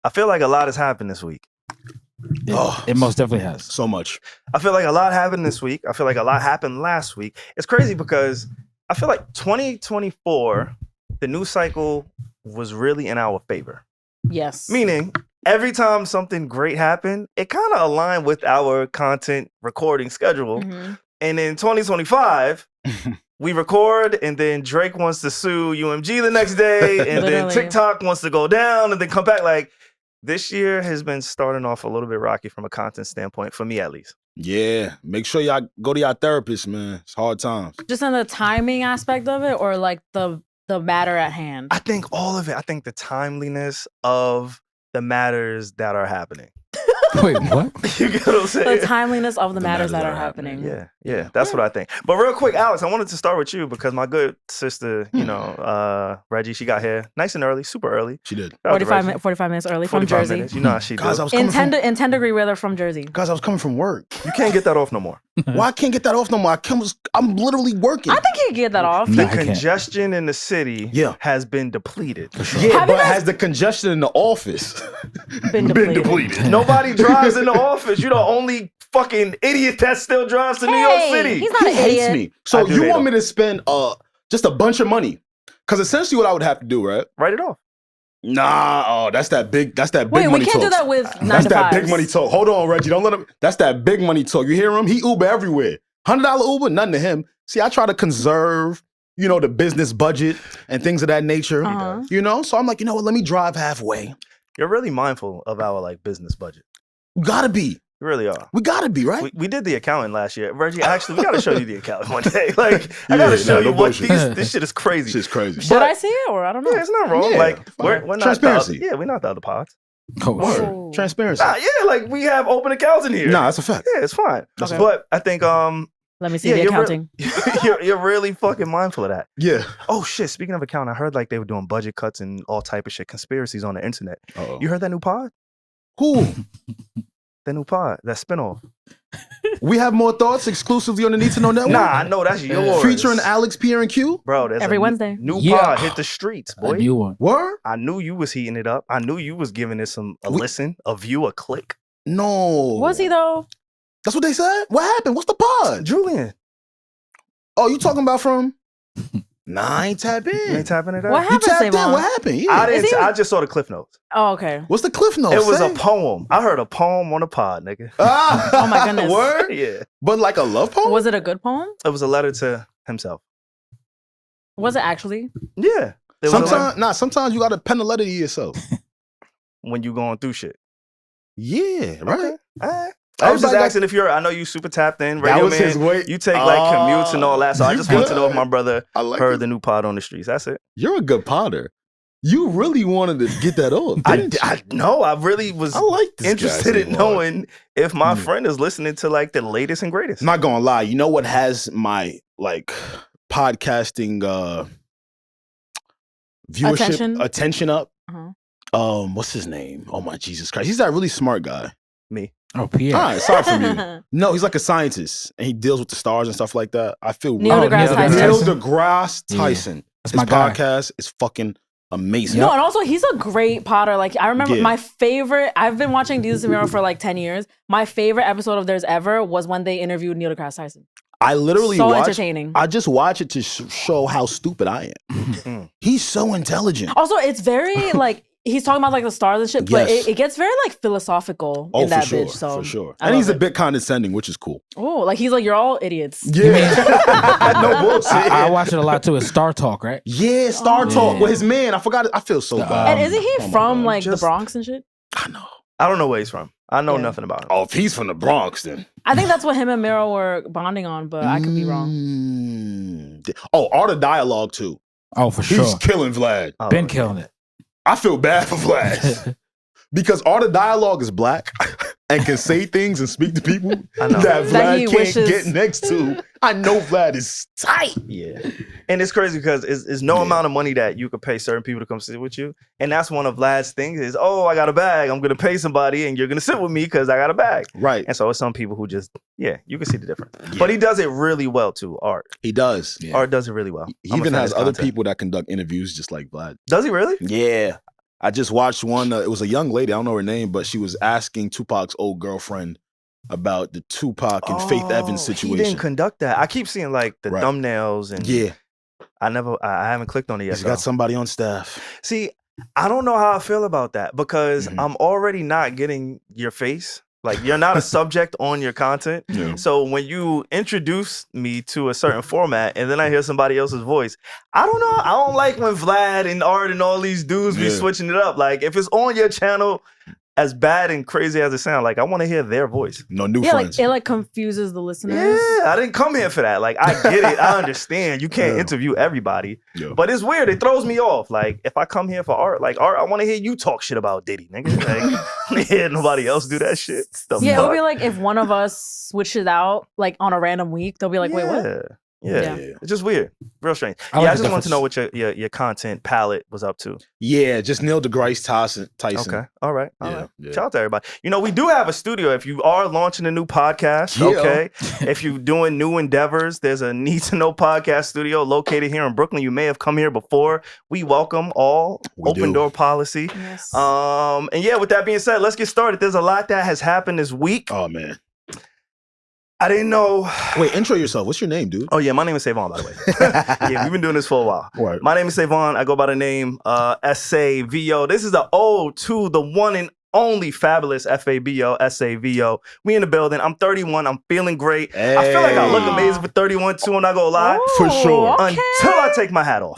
I feel like a lot has happened this week. It most definitely has. So much. I feel like a lot happened this week. I feel like a lot happened last week. It's crazy because I feel like 2024, the news cycle was really in our favor. Yes. Meaning, every time something great happened, it kind of aligned with our content recording schedule. Mm-hmm. And in 2025, we record, and then Drake wants to sue UMG the next day, and then Literally. TikTok wants to go down, and then come back. Like, this year has been starting off a little bit rocky from a content standpoint, for me at least. Yeah. Make sure y'all go to y'all therapist, man. It's hard times. Just in the timing aspect of it, or like the matter at hand? I think all of it. I think the timeliness of the matters that are happening. Wait, what? You get what I'm saying? The timeliness of the matters that are happening. Yeah, that's what I think. But real quick, Alex, I wanted to start with you because my good sister, Regi, she got here nice and early, super early. She did. 45 minutes early from 45 Jersey. minutes. You know how she Guys, I does. was coming In 10 degree weather from Jersey. Guys, I was coming from work. You can't get that off no more. Why I can't get that off no more? I'm literally working. I think you can get that off. The I can't. congestion in the city has been depleted. Yeah, Have but you guys- has the congestion in the office Been depleted. Nobody drives in the office. You're the only fucking idiot that still drives to New York City. He's not He an hates idiot. me. So I do you hate want him. me to spend just a bunch of money? Because essentially what I would have to do, right? Write it off. Nah, that's that big Wait, money we can't do talk. that with 9 That's to that 5s. big money talk. Hold on, Reggie. Don't let him. That's that big money talk. You hear him? He Uber everywhere. $100 Uber, nothing to him. See, I try to conserve, the business budget and things of that nature. Uh-huh. So I'm like, you know what? Let me drive halfway. You're really mindful of our business budget. You gotta be. You really are. We gotta be, right? We did the accounting last year. Reggie, actually, we got to show you the accounting one day. I got to show you what this shit is crazy. This shit's crazy. Should I see it or I don't know? Yeah, it's not wrong. Yeah, we're fine. not Transparency. we're not the other pods. Oh, Word. Oh. Transparency. We have open accounts in here. Nah, that's a fact. Yeah, it's fine. Okay. But I think Let me see the accounting. you're really fucking mindful of that. Yeah. Oh shit! Speaking of accounting, I heard they were doing budget cuts and all type of shit, conspiracies on the internet. Uh-oh. You heard that new pod? Who? That new pod, that spinoff. We have more thoughts exclusively on the Need to Know Network. Nah, I know that's yours. Featuring Alex, Pierre, and Q. Bro, there's Every Wednesday. New Yeah. pod hit the streets, boy. A new one. Word? I knew you was heating it up. I knew you was giving it a listen, a view, a click. No. Was he though? That's what they said? What happened? What's the pod? Julian, Oh, you talking about from? Nah, I ain't tap you in. ain't tapping it What out? You happened, tapped in. SaVon? What happened? Yeah. I didn't. Is he- I just saw the cliff notes. Oh, okay. What's the cliff notes? It was say? a poem. I heard a poem on a pod, nigga. Ah, Oh my goodness. Word? Yeah, But like a love poem? Was it a good poem? it was a letter to himself. Was it actually? Yeah, it was a letter Sometimes you gotta pen a letter to yourself. when you going through shit. Yeah, right. Okay. All right. I was just Everybody asking if I know you super tapped in. That Radio was man, his way. you take commutes and all that. So I You just wanted to know if good. my brother I like heard it. the new pod on the streets. That's it. You're a good potter. You really wanted to get that off. didn't you? I know. I really was I like this guy, interested in SaVon. knowing if my friend is listening to the latest and greatest. I'm not gonna lie. You know what has my podcasting viewership attention up? Uh-huh. What's his name? Oh my Jesus Christ! He's that really smart guy. Me. Oh, Pierre. All right, sorry for me. No, he's like a scientist and he deals with the stars and stuff like that. I feel Neil weird. deGrasse Tyson. Neil deGrasse Tyson. That's His my guy. podcast is fucking amazing. No, and also he's a great potter. I remember Yeah. my favorite. I've been watching Jesus and Miro for 10 years. My favorite episode of theirs ever was when they interviewed Neil deGrasse Tyson. I literally So watch. entertaining. I just watch it to show how stupid I am. He's so intelligent. Also, it's very he's talking about the stars and shit, but Yes. it gets very philosophical in that bitch. So for sure. I And he's love a it. bit condescending, which is cool. Oh, he's you're all idiots. Yeah, no bullshit. I watch it a lot too. It's Star Talk, right? Yeah, Star Talk Yeah. with his man. I forgot it. I feel so bad. And isn't he Oh my from God. the Just- Bronx and shit? I know. I don't know where he's from. I know Yeah. nothing about him. Oh, if he's from the Bronx, then I think that's what him and Miro were bonding on, but I could be wrong. Oh, Art of Dialogue too. Oh, for He's sure. killing Vlad. Oh, Been killing it. I feel bad for Vlad because Art of Dialogue is black and can say things and speak to people I know. that Vlad That he can't wishes- get next to. I know Vlad is tight. Yeah. And it's crazy because it's no Yeah. amount of money that you could pay certain people to come sit with you. And that's one of Vlad's things is, oh, I got a bag. I'm going to pay somebody and you're going to sit with me because I got a bag. Right. And so it's some people who just, you can see the difference. But he does it really well too, Art. He does. Yeah. Art does it really well. He I'm a even fan of has his other content. people that conduct interviews just like Vlad. Does he really? Yeah. I just watched one. It was a young lady. I don't know her name, but she was asking Tupac's old girlfriend about the Tupac and Faith Evans situation. He didn't conduct that. I keep seeing like the thumbnails and I haven't clicked on it yet. He's got somebody on staff. See, I don't know how I feel about that because I'm already not getting your face. Like, you're not a subject on your content. Yeah. So when you introduce me to a certain format and then I hear somebody else's voice, I don't know. I don't like when Vlad and Art and all these dudes be switching it up. Like, if it's on your channel, as bad and crazy as it sounds, like, I want to hear their voice. No new friends. Like, it like confuses the listeners. Yeah, I didn't come here for that. Like, I get it. I understand. You can't interview everybody. Yeah. But it's weird. It throws me off. Like, if I come here for Art, like, Art, I want to hear you talk shit about Diddy, nigga. Like, I want to hear nobody else do that shit. It would be like if one of us switches out, like, on a random week, they'll be like, wait, what? Yeah. It's just weird. Real strange. I just want to know what your content palette was up to. Yeah, just Neil deGrasse Tyson. Okay. All right. Yeah. Shout out to everybody. You know, we do have a studio. If you are launching a new podcast, okay. If you're doing new endeavors, there's a Need to Know podcast studio located here in Brooklyn. You may have come here before. We welcome all. Open door policy. Yes. And yeah, with that being said, let's get started. There's a lot that has happened this week. Oh, man. I didn't know. Wait, intro yourself. What's your name, dude? Oh, yeah. My name is SaVon, by the way. Yeah, we've been doing this for a while. Right. My name is SaVon. I go by the name SaVo. This is the ode to the one and only fabulous FABO, SaVo. We in the building. I'm 31. I'm feeling great. Hey. I feel like I look amazing for 31 too, and I go lie. For sure. Okay. Until I take my hat off.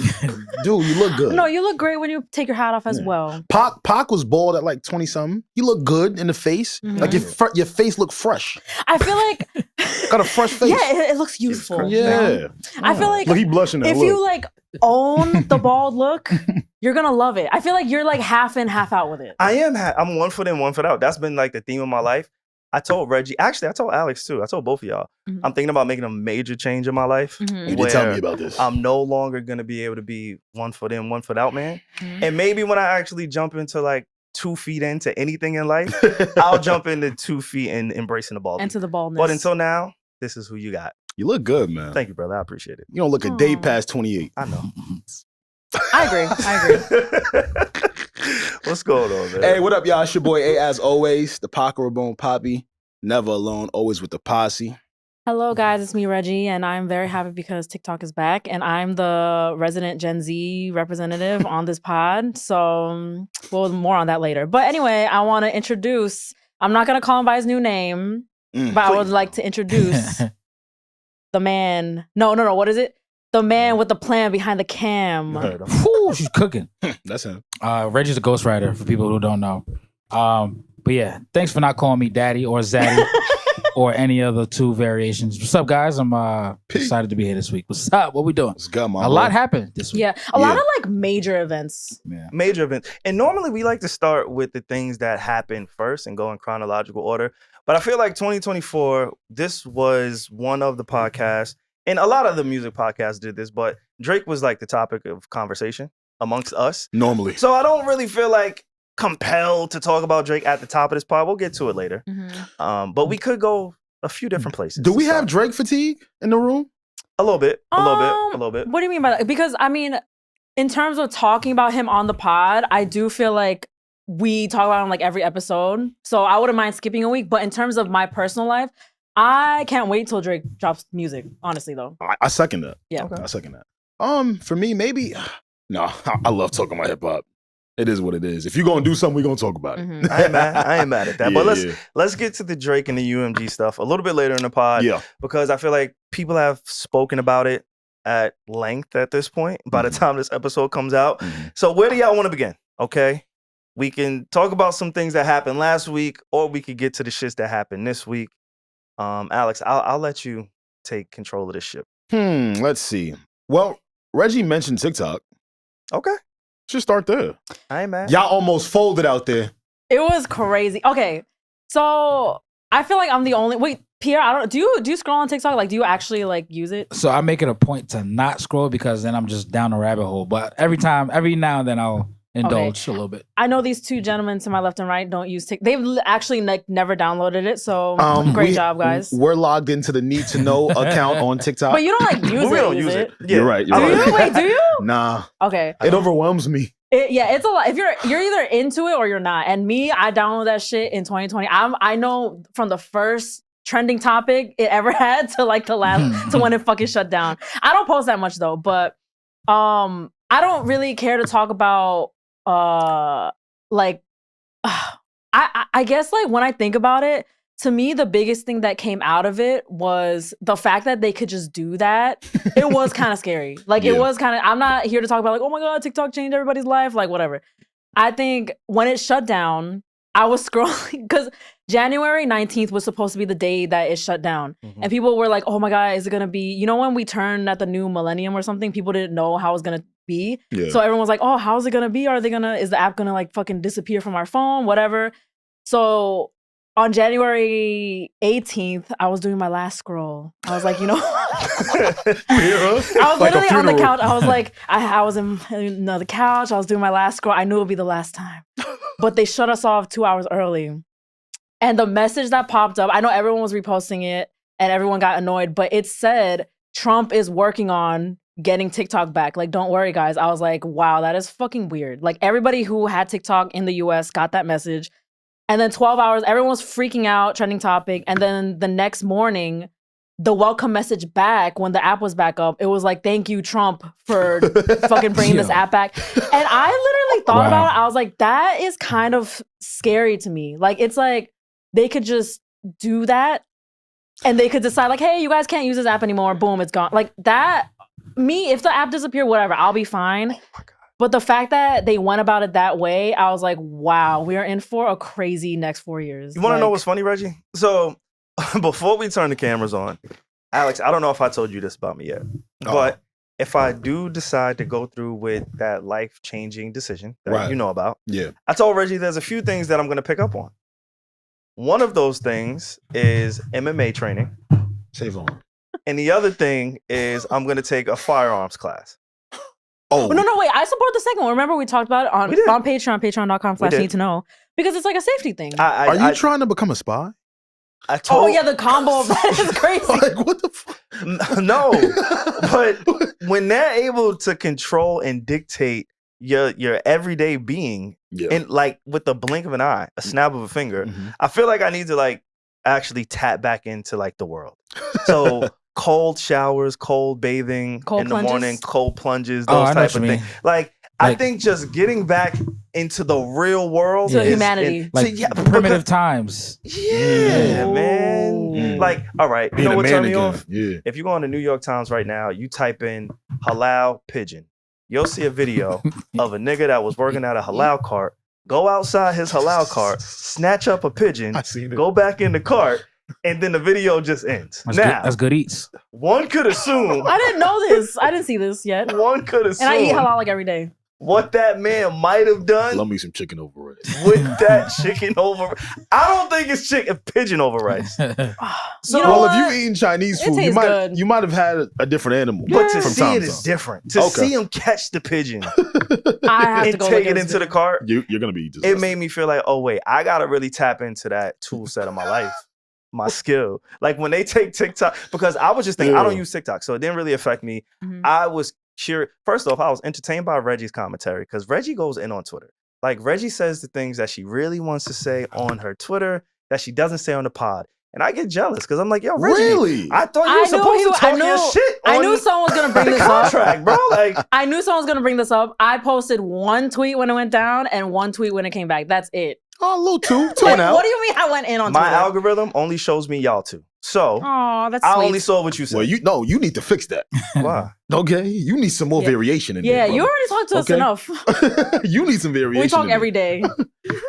Dude, you look good. No, you look great when you take your hat off as well. Pac was bald at like 20-something. You look good in the face. Like your face look fresh. I feel like... Got a fresh face. Yeah, it looks youthful. Yeah. I feel like... Look, he blushing if you like own the bald look... You're gonna love it. I feel like you're like half in, half out with it. I am. I'm 1 foot in, 1 foot out. That's been like the theme of my life. I told Regi, actually, I told Alex too. I told both of y'all. I'm thinking about making a major change in my life. You did tell me about this. I'm no longer gonna be able to be 1 foot in, 1 foot out, man. And maybe when I actually jump into like 2 feet into anything in life, I'll jump into 2 feet and embracing the baldness. Into the baldness. But until now, this is who you got. You look good, man. Thank you, brother. I appreciate it. You don't look a day past 28. I know. I agree. What's going on, man? Hey, what up, y'all? It's your boy A, as always, the Paco Rabone Poppy. Never alone, always with the posse. Hello, guys. It's me, Regi, and I'm very happy because TikTok is back, and I'm the resident Gen Z representative on this pod. So, well, more on that later. But anyway, I want to introduce, I'm not going to call him by his new name, but I would like to introduce the man. No, what is it? The man with the plan behind the cam. Whew, she's cooking. That's him. Reggie's a ghostwriter for people who don't know. But yeah, thanks for not calling me daddy or zaddy or any other 2 variations. What's up, guys? I'm excited to be here this week. What's up? What we doing? What's good, a lot happened this week. Yeah, a lot of like major events. Yeah. Major events. And normally we like to start with the things that happen first and go in chronological order. But I feel like 2024, this was one of the podcasts. And a lot of the music podcasts did this, but Drake was like the topic of conversation amongst us. Normally. So I don't really feel like compelled to talk about Drake at the top of this pod. We'll get to it later. But we could go a few different places. Do we have Drake fatigue in the room? A little bit. A little bit. What do you mean by that? Because I mean, in terms of talking about him on the pod, I do feel like we talk about him like every episode. So I wouldn't mind skipping a week. But in terms of my personal life, I can't wait till Drake drops music, honestly, though. I second that. Yeah. Okay. I second that. For me, maybe... No, I love talking about hip-hop. It is what it is. If you're going to do something, we're going to talk about it. I ain't mad at that. But let's get to the Drake and the UMG stuff a little bit later in the pod. Yeah. Because I feel like people have spoken about it at length at this point by the time this episode comes out. So where do y'all want to begin? Okay? We can talk about some things that happened last week, or we could get to the shits that happened this week. Alex, I'll let you take control of this ship. Let's see. Well, Regi mentioned TikTok. Okay. Should start there. I ain't mad. Y'all almost folded out there. It was crazy. Okay. So I feel like I'm the only Pierre, I don't do you scroll on TikTok? Like, do you actually like use it? So I make it a point to not scroll because then I'm just down a rabbit hole. But every now and then I'll indulge a little bit. I know these two gentlemen to my left and right don't use TikTok. They've actually never downloaded it. So great job, guys. We're logged into the Need to Know account on TikTok. But you don't like use it. We don't use it. You're right. Do you? Wait, do you? Nah. Okay. It overwhelms me. It's a lot. If you're either into it or you're not. And me, I downloaded that shit in 2020. I know from the first trending topic it ever had to like the last to when it fucking shut down. I don't post that much though, but I don't really care to talk about like I guess like when I think about it, to me the biggest thing that came out of it was the fact that they could just do that. It was kind of scary. Like it was kind of, I'm not here to talk about like, oh my God, TikTok changed everybody's life, like whatever. I think when it shut down, I was scrolling because January 19th was supposed to be the day that it shut down. And people were like, oh my God, is it going to be, you know, when we turned at the new millennium or something, people didn't know how it was going to be. So everyone was like, oh, how's it going to be? Is the app going to like fucking disappear from our phone? Whatever. So on January 18th, I was doing my last scroll. I was like, you know, I was like literally on the couch. I was like, I was in the couch. I was doing my last scroll. I knew it would be the last time. But they shut us off 2 hours early. And the message that popped up, I know everyone was reposting it and everyone got annoyed, but it said, Trump is working on getting TikTok back. Like, don't worry, guys. I was like, wow, that is fucking weird. Like, everybody who had TikTok in the US got that message. And then 12 hours, everyone was freaking out, trending topic. And then the next morning, the welcome message back, when the app was back up, it was like, thank you, Trump, for fucking bringing this app back. And I literally thought about it. I was like, that is kind of scary to me. Like, it's like, they could just do that and they could decide like, hey, you guys can't use this app anymore. Boom, it's gone. Like that, me, if the app disappeared, whatever, I'll be fine. Oh my God. But the fact that they went about it that way, I was like, wow, we are in for a crazy next 4 years. You want to know what's funny, Reggie? So before we turn the cameras on, Alex, I don't know if I told you this about me yet, but if I do decide to go through with that life-changing decision that you know about, I told Reggie there's a few things that I'm going to pick up on. One of those things is MMA training. SaVon. And the other thing is I'm going to take a firearms class. Oh. No, wait. I support the second one. Remember we talked about it on Patreon, patreon.com/need to know. Because it's like a safety thing. Are you trying to become a spy? Oh, yeah, the combo of that is crazy. Like, what the fuck? No. But when they're able to control and dictate your everyday being, and like with the blink of an eye, a snap of a finger, I feel like I need to like actually tap back into like the world. So cold showers, cold bathing in the morning, cold plunges, those type of things. Like I think just getting back into the real world, to humanity, like primitive times. Yeah, man. Like, all right, you know what turned me off? If you go on the New York Times right now, you type in halal pigeon, you'll see a video of a nigga that was working at a halal cart, go outside his halal cart, snatch up a pigeon, go back in the cart, and then the video just ends. That's good eats. One could assume. I didn't know this. I didn't see this yet. One could assume. And I eat halal like every day. What that man might have done. Love me some chicken over rice. With that chicken over, I don't think it's pigeon over rice. So, if you eating Chinese food, you might have had a different animal. But to see it is different. To see him catch the pigeon and take it into the cart, you're gonna be disgusted. It made me feel like, oh wait, I gotta really tap into that tool set of my life. My skill. Like when they take TikTok, because I was just thinking, I don't use TikTok, so it didn't really affect me. I was curious. First off, I was entertained by Reggie's commentary because Reggie goes in on Twitter. Like Reggie says the things that she really wants to say on her Twitter that she doesn't say on the pod. And I get jealous because I'm like, yo, Reggie, really? I thought you were supposed to talk your shit on I knew someone was going to bring this contract, bro. Like, I knew someone was going to bring this up. I posted one tweet when it went down and one tweet when it came back. That's it. Oh, a little two and out. What do you mean I went in on my Twitter? algorithm only shows me y'all two. So that's I sweet. only saw what you said. Well, you need to fix that. Why? Okay, you need some more variation in there. Yeah, you already talked to us enough. You need some variation. We talk every day.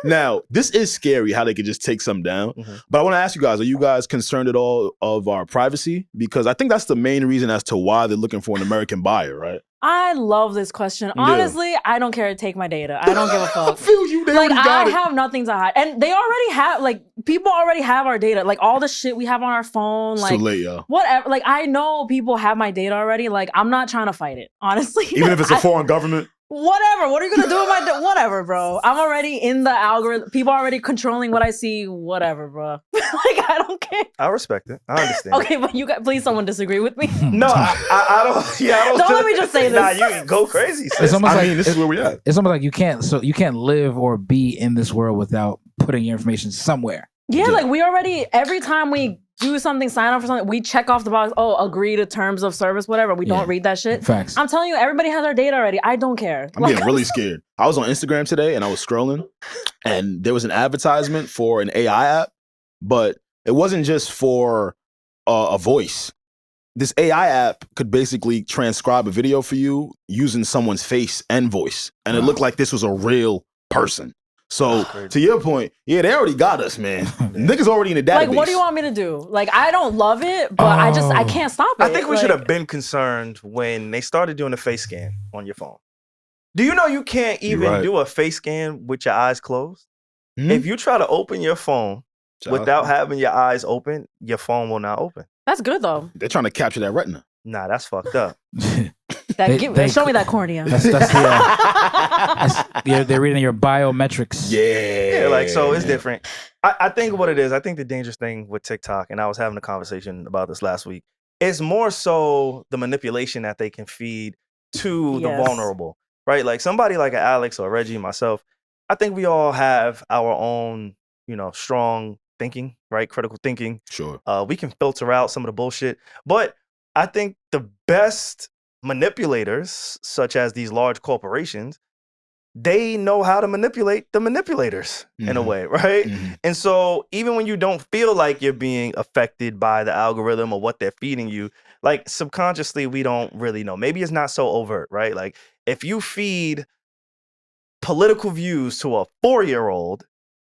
Now, this is scary how they could just take something down. But I want to ask you guys, are you guys concerned at all of our privacy? Because I think that's the main reason as to why they're looking for an American buyer, right? I love this question. Honestly, I don't care to take my data. I don't give a fuck. I feel you. They already got it. I have nothing to hide. And they already have, like, people already have our data. Like, all the shit we have on our phone. Like, too late, yo. Whatever. Like, I know people have my data already. Like, I'm not trying to fight it, honestly. Even if it's a foreign government? Whatever. What are you gonna do with my whatever, bro? I'm already in the algorithm. People are already controlling what I see. Whatever, bro. Like I don't care. I respect it. I understand. Okay, but you got please someone disagree with me. No, I don't. Yeah, I don't. Don't let me just say this. Nah, you can go crazy. Sis. It's almost I like mean, this is where we at. It's almost like you can't live or be in this world without putting your information somewhere. Yeah, like we already every time we do something, sign up for something, we check off the box. Oh, agree to terms of service, whatever. We don't read that shit. Facts. I'm telling you, everybody has our data already. I don't care. I'm getting really scared. I was on Instagram today and I was scrolling, and there was an advertisement for an AI app, but it wasn't just for a voice. This AI app could basically transcribe a video for you using someone's face and voice, and it looked like this was a real person. So to your point, yeah, they already got us, man. Niggas already in the database. Like, what do you want me to do? Like, I don't love it, but I can't stop it. I think we should have been concerned when they started doing the face scan on your phone. Do you know you can't even do a face scan with your eyes closed? If you try to open your phone without having your eyes open, your phone will not open. That's good though. They're trying to capture that retina. Nah, that's fucked up. Show me that cornea. They're reading your biometrics. Yeah, like, so it's different. I think what it is, I think the dangerous thing with TikTok, and I was having a conversation about this last week, is more so the manipulation that they can feed to the vulnerable, right? Like somebody like Alex or Regi, myself, I think we all have our own, strong thinking, right? Critical thinking. Sure. We can filter out some of the bullshit, but I think the best manipulators, such as these large corporations, they know how to manipulate the manipulators in a way, right? And so even when you don't feel like you're being affected by the algorithm or what they're feeding you, like subconsciously, we don't really know. Maybe it's not so overt, right? Like if you feed political views to a 4-year-old,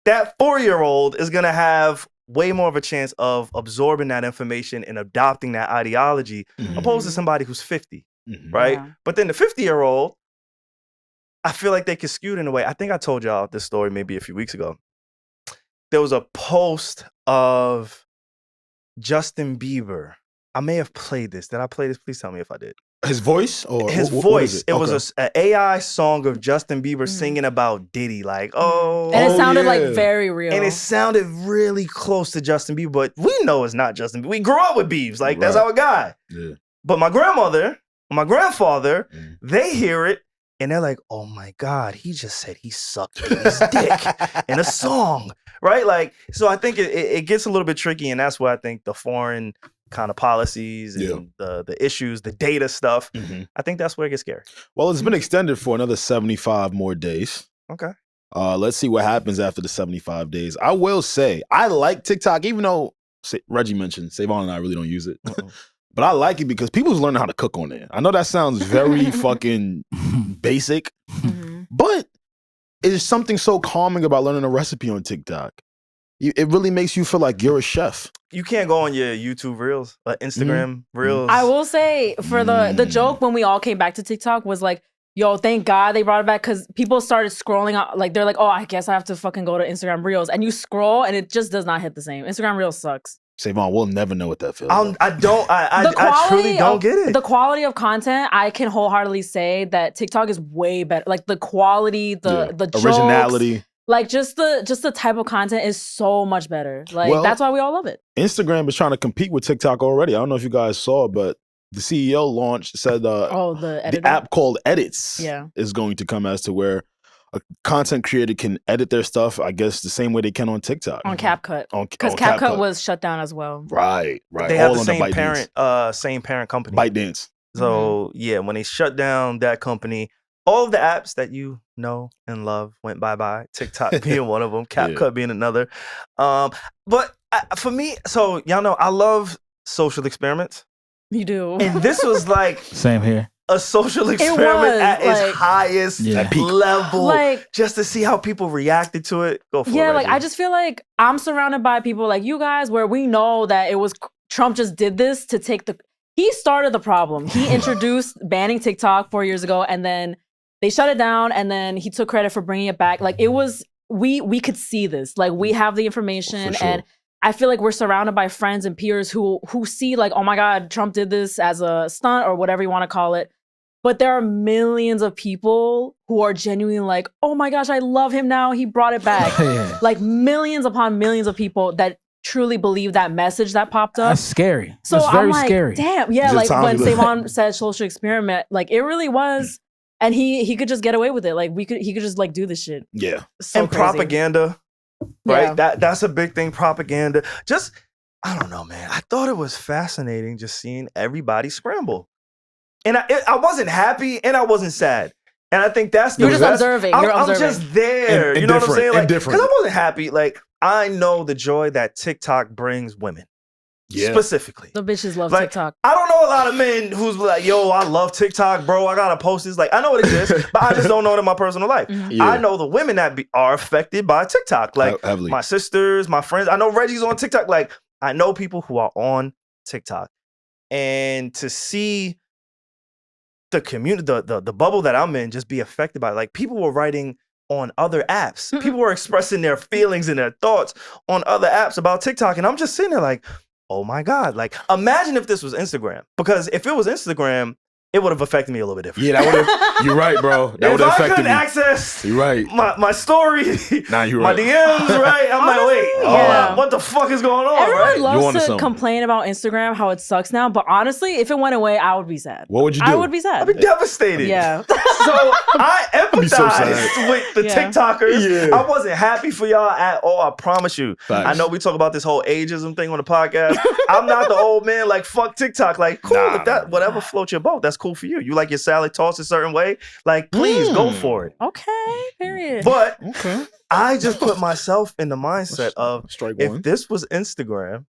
that 4-year-old is going to have way more of a chance of absorbing that information and adopting that ideology opposed to somebody who's 50, right? Yeah. But then the 50-year-old, I feel like they get skewed in a way. I think I told y'all this story maybe a few weeks ago. There was a post of Justin Bieber. I may have played this. Did I play this? Please tell me if I did. His voice? Or his voice. It was an AI song of Justin Bieber singing about Diddy. Like, and it sounded like very real. And it sounded really close to Justin Bieber, but we know it's not Justin Bieber. We grew up with Biebs. Like, that's our guy. Yeah. But my grandmother, my grandfather, they hear it and they're like, oh my God, he just said he sucked his dick in a song. Right? Like, so I think it gets a little bit tricky, and that's why I think the foreign kind of policies and the issues, the data stuff, I think that's where it gets scary. Well, it's been extended for another 75 more days. Okay. Let's see what happens after the 75 days. I will say, I like TikTok, even though Regi mentioned, SaVon and I really don't use it. But I like it because people's learning how to cook on it. I know that sounds very fucking basic, but there's something so calming about learning a recipe on TikTok. It really makes you feel like you're a chef. You can't go on your YouTube Reels, Instagram Reels. I will say, for the joke when we all came back to TikTok was like, yo, thank God they brought it back, because people started scrolling out. Like, they're like, oh, I guess I have to fucking go to Instagram Reels. And you scroll and it just does not hit the same. Instagram Reels sucks. SaVon, we'll never know what that feels like. I truly don't get it. The quality of content, I can wholeheartedly say that TikTok is way better. Like the quality, the originality. Jokes, like just the type of content is so much better. Like that's why we all love it. Instagram is trying to compete with TikTok already. I don't know if you guys saw, but the CEO said the app called Edits is going to come as to where a content creator can edit their stuff, I guess, the same way they can on TikTok. On CapCut. Because CapCut was shut down as well. Right. They have the same parent company. ByteDance. So yeah, when they shut down that company, all of the apps that you know and love went bye-bye. TikTok being one of them, CapCut being another. But for me, so y'all know, I love social experiments. You do. And this was like... Same here. A social experiment at its highest level, just to see how people reacted to it. Go for it. Yeah, I just feel like I'm surrounded by people like you guys, where we know that it was Trump just did this to take he started the problem. He introduced banning TikTok 4 years ago, and then they shut it down, and then he took credit for bringing it back. Like, it was, we could see this. Like, we have the information, and I feel like we're surrounded by friends and peers who see like, oh my God, Trump did this as a stunt or whatever you want to call it. But there are millions of people who are genuinely like, oh my gosh, I love him now. He brought it back. Like millions upon millions of people that truly believe that message that popped up. That's scary. So That's very I'm like, scary. damn. Yeah, like when SaVon said social experiment, like it really was. And he could just get away with it. Like he could just like do this shit. Yeah. So and crazy. propaganda, right? Yeah. That's a big thing. Propaganda. Just, I don't know, man. I thought it was fascinating just seeing everybody scramble. And I wasn't happy and I wasn't sad. And I think that's You're just observing. You're observing. I'm just there. And you know what I'm saying? Like, because I wasn't happy. Like, I know the joy that TikTok brings women. Yeah. Specifically. The bitches love like, TikTok. I don't know a lot of men who's like, yo, I love TikTok, bro. I gotta post this. Like, I know it exists, but I just don't know it in my personal life. Mm-hmm. I know the women that are affected by TikTok. Like, my sisters, my friends. I know Reggie's on TikTok. Like, I know people who are on TikTok. And to see the community, the bubble that I'm in just be affected by it. Like, people were writing on other apps. People were expressing their feelings and their thoughts on other apps about TikTok. And I'm just sitting there like, oh my God. Like, imagine if this was Instagram. Because if it was Instagram, it would have affected me a little bit different. Yeah, that would have. You're right, bro. That would have affected me. If I couldn't access you're right. my story, nah, you're my right. DMs, right? I'm like, wait, what the fuck is going on? Everyone loves to complain about Instagram, how it sucks now. But honestly, if it went away, I would be sad. What would you do? I would be sad. I'd be devastated. Yeah. So I empathize with the TikTokers. Yeah. I wasn't happy for y'all at all. I promise you. Facts. I know we talk about this whole ageism thing on the podcast. I'm not the old man like fuck TikTok. Like, cool, if that whatever floats your boat, that's cool for you. You like your salad tossed a certain way, like please go for it. Okay, period. But I just put myself in the mindset of if this was Instagram,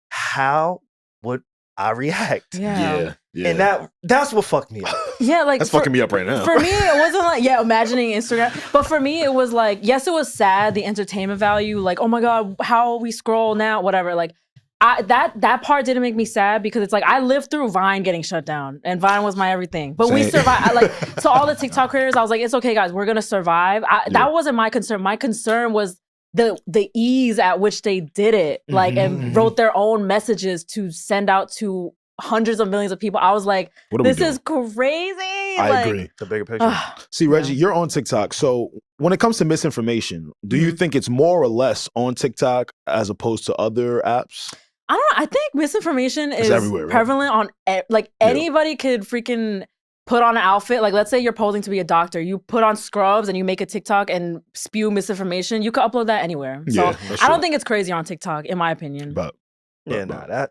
how would I react? Yeah. And that's what fucked me up. Yeah, like that's fucking me up right now. For me, it wasn't like imagining Instagram. But for me, it was like, yes, it was sad, the entertainment value, like, oh my God, how we scroll now, whatever. Like that part didn't make me sad because it's like I lived through Vine getting shut down and Vine was my everything. But we survived. So all the TikTok creators, I was like, it's okay, guys, we're gonna survive. That wasn't my concern. My concern was the ease at which they did it, like, and wrote their own messages to send out to hundreds of millions of people. I was like, this is crazy. I agree. It's a bigger picture. See, Reggie, you're on TikTok. So when it comes to misinformation, do you think it's more or less on TikTok as opposed to other apps? I don't know. I think misinformation is prevalent on anybody could freaking put on an outfit. Like, let's say you're posing to be a doctor. You put on scrubs and you make a TikTok and spew misinformation. You could upload that anywhere. So I don't think it's crazy on TikTok, in my opinion. But that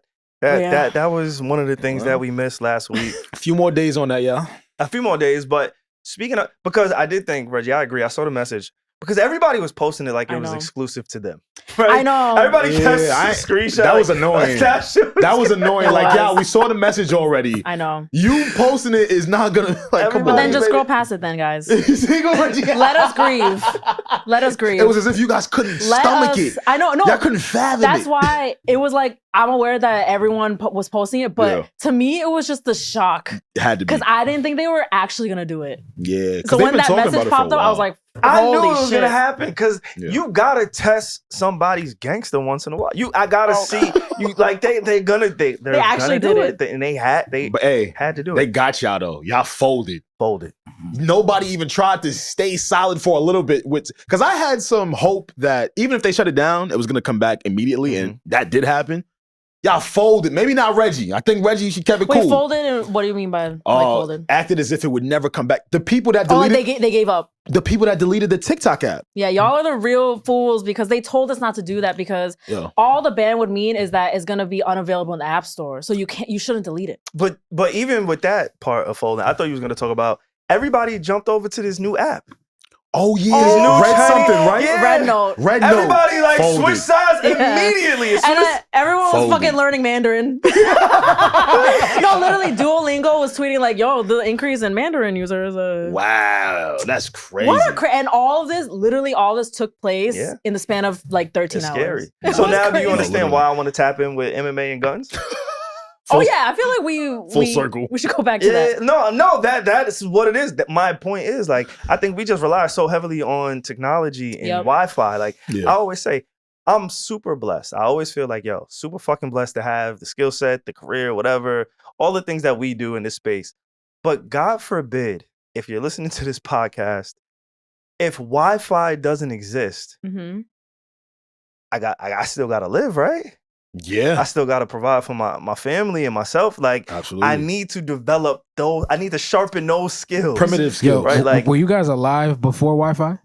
was one of the things that we missed last week. A few more days on that, yeah. A few more days, but speaking of, because I did think, Reggie, I agree. I saw the message. Because everybody was posting it like it was exclusive to them. Right? I know. Everybody kept screenshot. That was annoying. That was annoing. Like, yeah, we saw the message already. I know. You posting it is not gonna come on. But then just scroll past it then, guys. Let us grieve. Let us grieve. It was as if you guys couldn't stomach it. I know. No. Y'all couldn't fathom it. That's why it was like, I'm aware that everyone was posting it, but to me, it was just the shock. It had to be. Because I didn't think they were actually going to do it. Yeah. So when that message popped up, I was like, I knew it was going to happen because you got to test somebody's gangster once in a while. I got to see, they're actually do did it. And they had to do it. They got y'all though. Y'all folded. Nobody even tried to stay solid for a little bit because I had some hope that even if they shut it down, it was going to come back immediately. And that did happen. Y'all folded. Maybe not Reggie. I think Reggie, she kept it cool. Wait, folded? And what do you mean by folded? Acted as if it would never come back. The people that deleted... they gave up. The people that deleted the TikTok app. Yeah, y'all are the real fools because they told us not to do that because all the ban would mean is that it's going to be unavailable in the App Store. So you shouldn't delete it. But even with that part of folding, I thought you was going to talk about everybody jumped over to this new app. Oh yeah, Red something, right? Yeah. Red Note. Everybody switched sides immediately. Everyone was fucking learning Mandarin. No, literally, Duolingo was tweeting like, "Yo, the increase in Mandarin users." Wow, that's crazy. And all of this took place in the span of like 13 hours. Scary. So now, do you understand why I want to tap in with MMA and guns? I feel like full circle. We should go back to that. No, that is what it is. My point is, like, I think we just rely so heavily on technology and Wi-Fi. Like, I always say, I'm super blessed. I always feel like, super fucking blessed to have the skill set, the career, whatever, all the things that we do in this space. But God forbid, if you're listening to this podcast, if Wi-Fi doesn't exist, I still gotta live, right? Yeah. I still gotta provide for my family and myself. Like, absolutely. I need to develop those. I need to sharpen those skills. Primitive skills, right? Like, were you guys alive before Wi-Fi?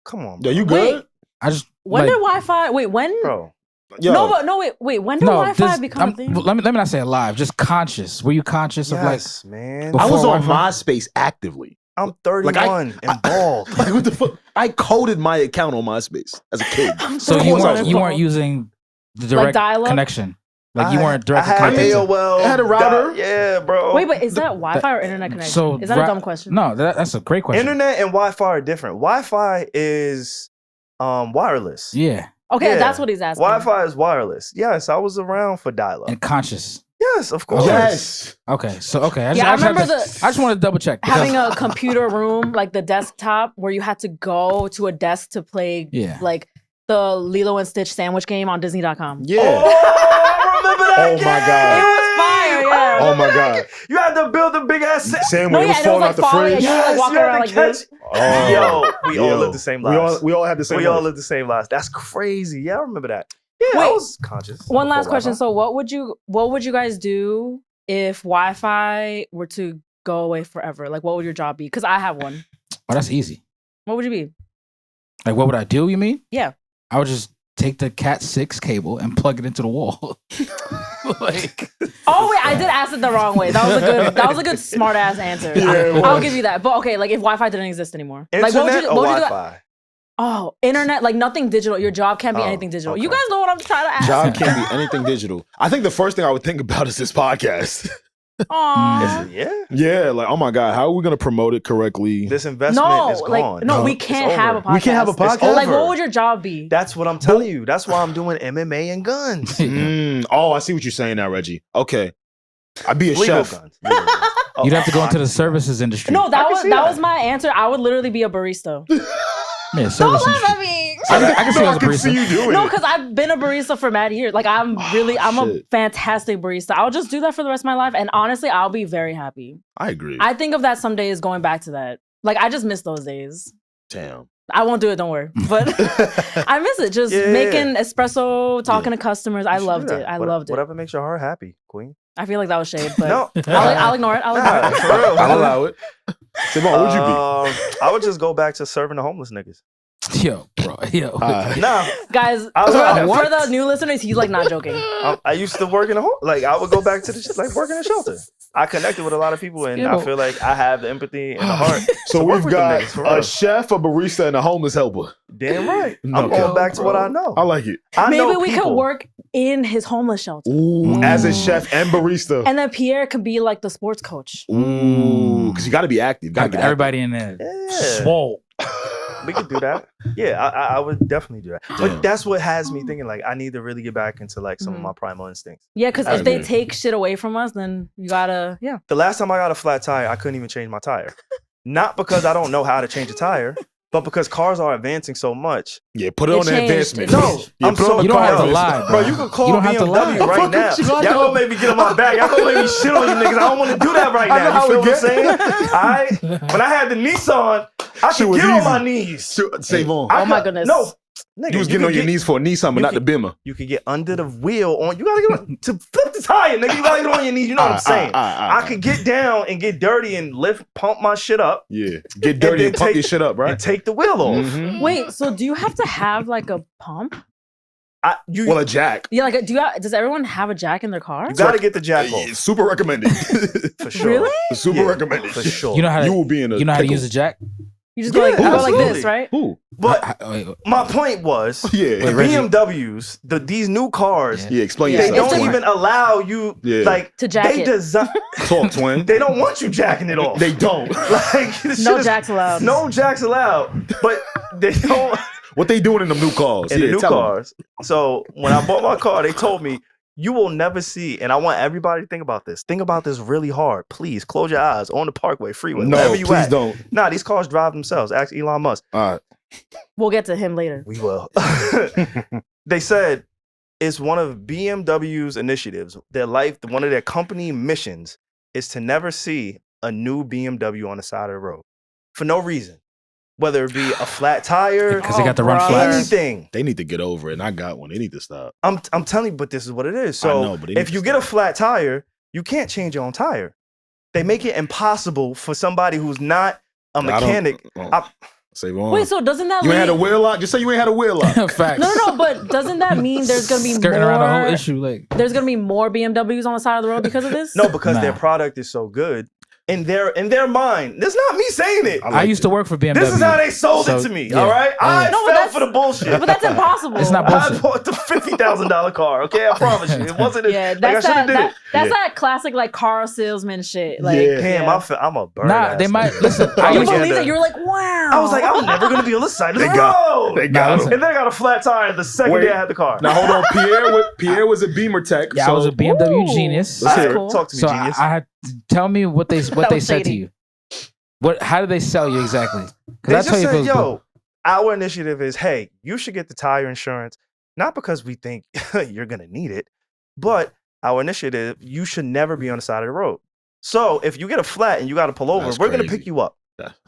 Come on, bro. Yo, you good? Wait, I just when did Wi-Fi? Wait, when? Bro. Yo. No, wait. When did Wi-Fi become a thing? Let me not say alive. Just conscious. Were you conscious of like? Man. I was on Wi-Fi? MySpace actively. I'm 31 and bald. Like, what the fuck? I coded my account on MySpace as a kid. So you weren't using the direct connection. Like you weren't direct connected. AOL. I had a router. Yeah, bro. Wait, but is that Wi-Fi or internet connection? So is that a dumb question? No, that's a great question. Internet and Wi-Fi are different. Wi-Fi is wireless. Yeah. Okay, that's what he's asking. Wi-Fi is wireless. Yes, I was around for dial-up. And conscious. Yes, of course. Yes. Okay, so okay. I just wanted to double check. Having a computer room, like the desktop, where you had to go to a desk to play like the Lilo and Stitch sandwich game on Disney.com. Yeah. Oh, remember that Oh game? my God. It was fire, yeah. Oh my God. You had to build a big ass Sandwich was falling out the fridge. You had to walk around like this. Yo, we all lived the same lives. We all had the same We lives. all lived the same lives. That's crazy. Yeah, I remember that. Yeah, I was conscious. One last question. So what would you guys do if Wi-Fi were to go away forever? Like, what would your job be? Because I have one. Oh, that's easy. What would you be? Like, what would I do? You mean? Yeah. I would just take the Cat 6 cable and plug it into the wall. Like, oh wait, I did ask it the wrong way. That was a good smart ass answer. Yeah, I'll give you that. But okay, like if Wi-Fi didn't exist anymore, Internet like what would you do? Wi-Fi? Oh, internet, like nothing digital. Your job can't be anything digital. Okay. You guys know what I'm trying to ask. Job can't be anything digital. I think the first thing I would think about is this podcast. Aww. Yeah. Yeah, like, oh my God, how are we going to promote it correctly? This investment is gone. No, we can't have a podcast. We can't have a podcast? Like, what would your job be? That's what I'm telling you. That's why I'm doing MMA and guns. Oh, I see what you're saying now, Reggie. Okay. I'd be a Legal chef. guns. Legal guns. you'd have to go into the services industry. No, that was my answer. I would literally be a barista. Yeah, service Don't laugh industry. at me. I can see I as a can see barista. you doing No, it. because I've been a barista for mad years. Like I'm a fantastic barista. I'll just do that for the rest of my life. And honestly, I'll be very happy. I agree. I think of that some days going back to that. Like I just miss those days. Damn. I won't do it, don't worry. But I miss it. Just making espresso, talking to customers. I loved it. I loved it. Whatever makes your heart happy, queen. I feel like that was shade, but No. I'll ignore it. I'll ignore it. For real. I'll allow it. SaVon, what would you be? I would just go back to serving the homeless niggas. Yo, bro. Yo. Nah. Guys, for the new listeners, he's like not joking. I used to work in a home. Like I would go back to the shit, like working in a shelter. I connected with a lot of people, and I feel like I have the empathy and the heart. So we've got a chef, a barista, and a homeless helper. Damn right. I'm going back to what I know. I like it. Maybe we could work in his homeless shelter. Ooh, as a chef and barista. And then Pierre could be like the sports coach. Ooh, because you got to be active. Got to get everybody in there. Swole. We could do that. Yeah, I would definitely do that. But that's what has me thinking, like, I need to really get back into like some of my primal instincts. Yeah, because if they take shit away from us, then you gotta, The last time I got a flat tire, I couldn't even change my tire. Not because I don't know how to change a tire, but because cars are advancing so much. Yeah, put it on the advancement. No, I'm so you don't have to lie, bro. You can call BMW right now. Y'all gonna make me get on my back. Y'all gonna make me shit on you niggas. I don't want to do that right now. You feel what I'm saying? When I had the Nissan, I could get on my knees. SaVon. Oh my goodness. No. Nigga, you was getting on your knees for a Nissan, but not the Bimmer. You could get under the wheel on. You gotta get on, to flip the tire, nigga. You gotta get on your knees. You know what I'm saying? I could get down and get dirty and pump my shit up. Yeah, get dirty and pump your shit up, right? And take the wheel off. Mm-hmm. Wait, so do you have to have like a pump? A jack. Yeah, like does everyone have a jack in their car? You gotta get the jack off. Super recommended. For sure. Really? Super recommended. For sure. You know how to, you will be in a you know how to use a jack? You just go like this, right? Who? But my point was, BMWs, these new cars, explain they yourself. don't even allow you like to jack it. Talk, twin. They don't want you jacking it off. They don't. Like no jacks allowed. No jacks allowed. But they don't. What they doing in the new cars? In the new cars. So when I bought my car, they told me, you will never see, and I want everybody to think about this. Think about this really hard. Please close your eyes on the Parkway, freeway, wherever you please at. Don't. Nah, these cars drive themselves. Ask Elon Musk. All right. We'll get to him later. We will. They said it's one of BMW's initiatives. One of their company missions is to never see a new BMW on the side of the road for no reason. Whether it be a flat tire, because they got the run flats. Anything. They need to get over it. And I got one. They need to stop. I'm telling you, but this is what it is. So I know, but if you get a flat tire, you can't change your own tire. They make it impossible for somebody who's not a mechanic. SaVon. Wait, so doesn't that you ain't had a wheel lock? Just say you ain't had a wheel lock. Facts. No, but doesn't that mean there's gonna be skirting more, around the whole issue? Like there's gonna be more BMWs on the side of the road because of this? No, because their product is so good. In their mind, that's not me saying it. I used to work for BMW. This is how they sold it to me. Yeah. All right, I fell for the bullshit. But that's impossible. It's not bullshit. I bought the $50,000 car. Okay, I promise you, it wasn't. That's that classic like car salesman shit. Like, damn, I'm a bird. Nah, they might listen. I you believe that? You were like, wow. I was like, I'm never gonna be on this side of the road. They got him. And then I got a flat tire the second day I had the car. Now hold on, Pierre was a Beamer tech. Yeah, I was a BMW genius. Talk to me, so genius. I had tell me what they said to you. How did they sell you exactly? They just said, yo, our initiative is, hey, you should get the tire insurance, not because we think you're going to need it, but our initiative, you should never be on the side of the road. So if you get a flat and you got to pull over, we're going to pick you up.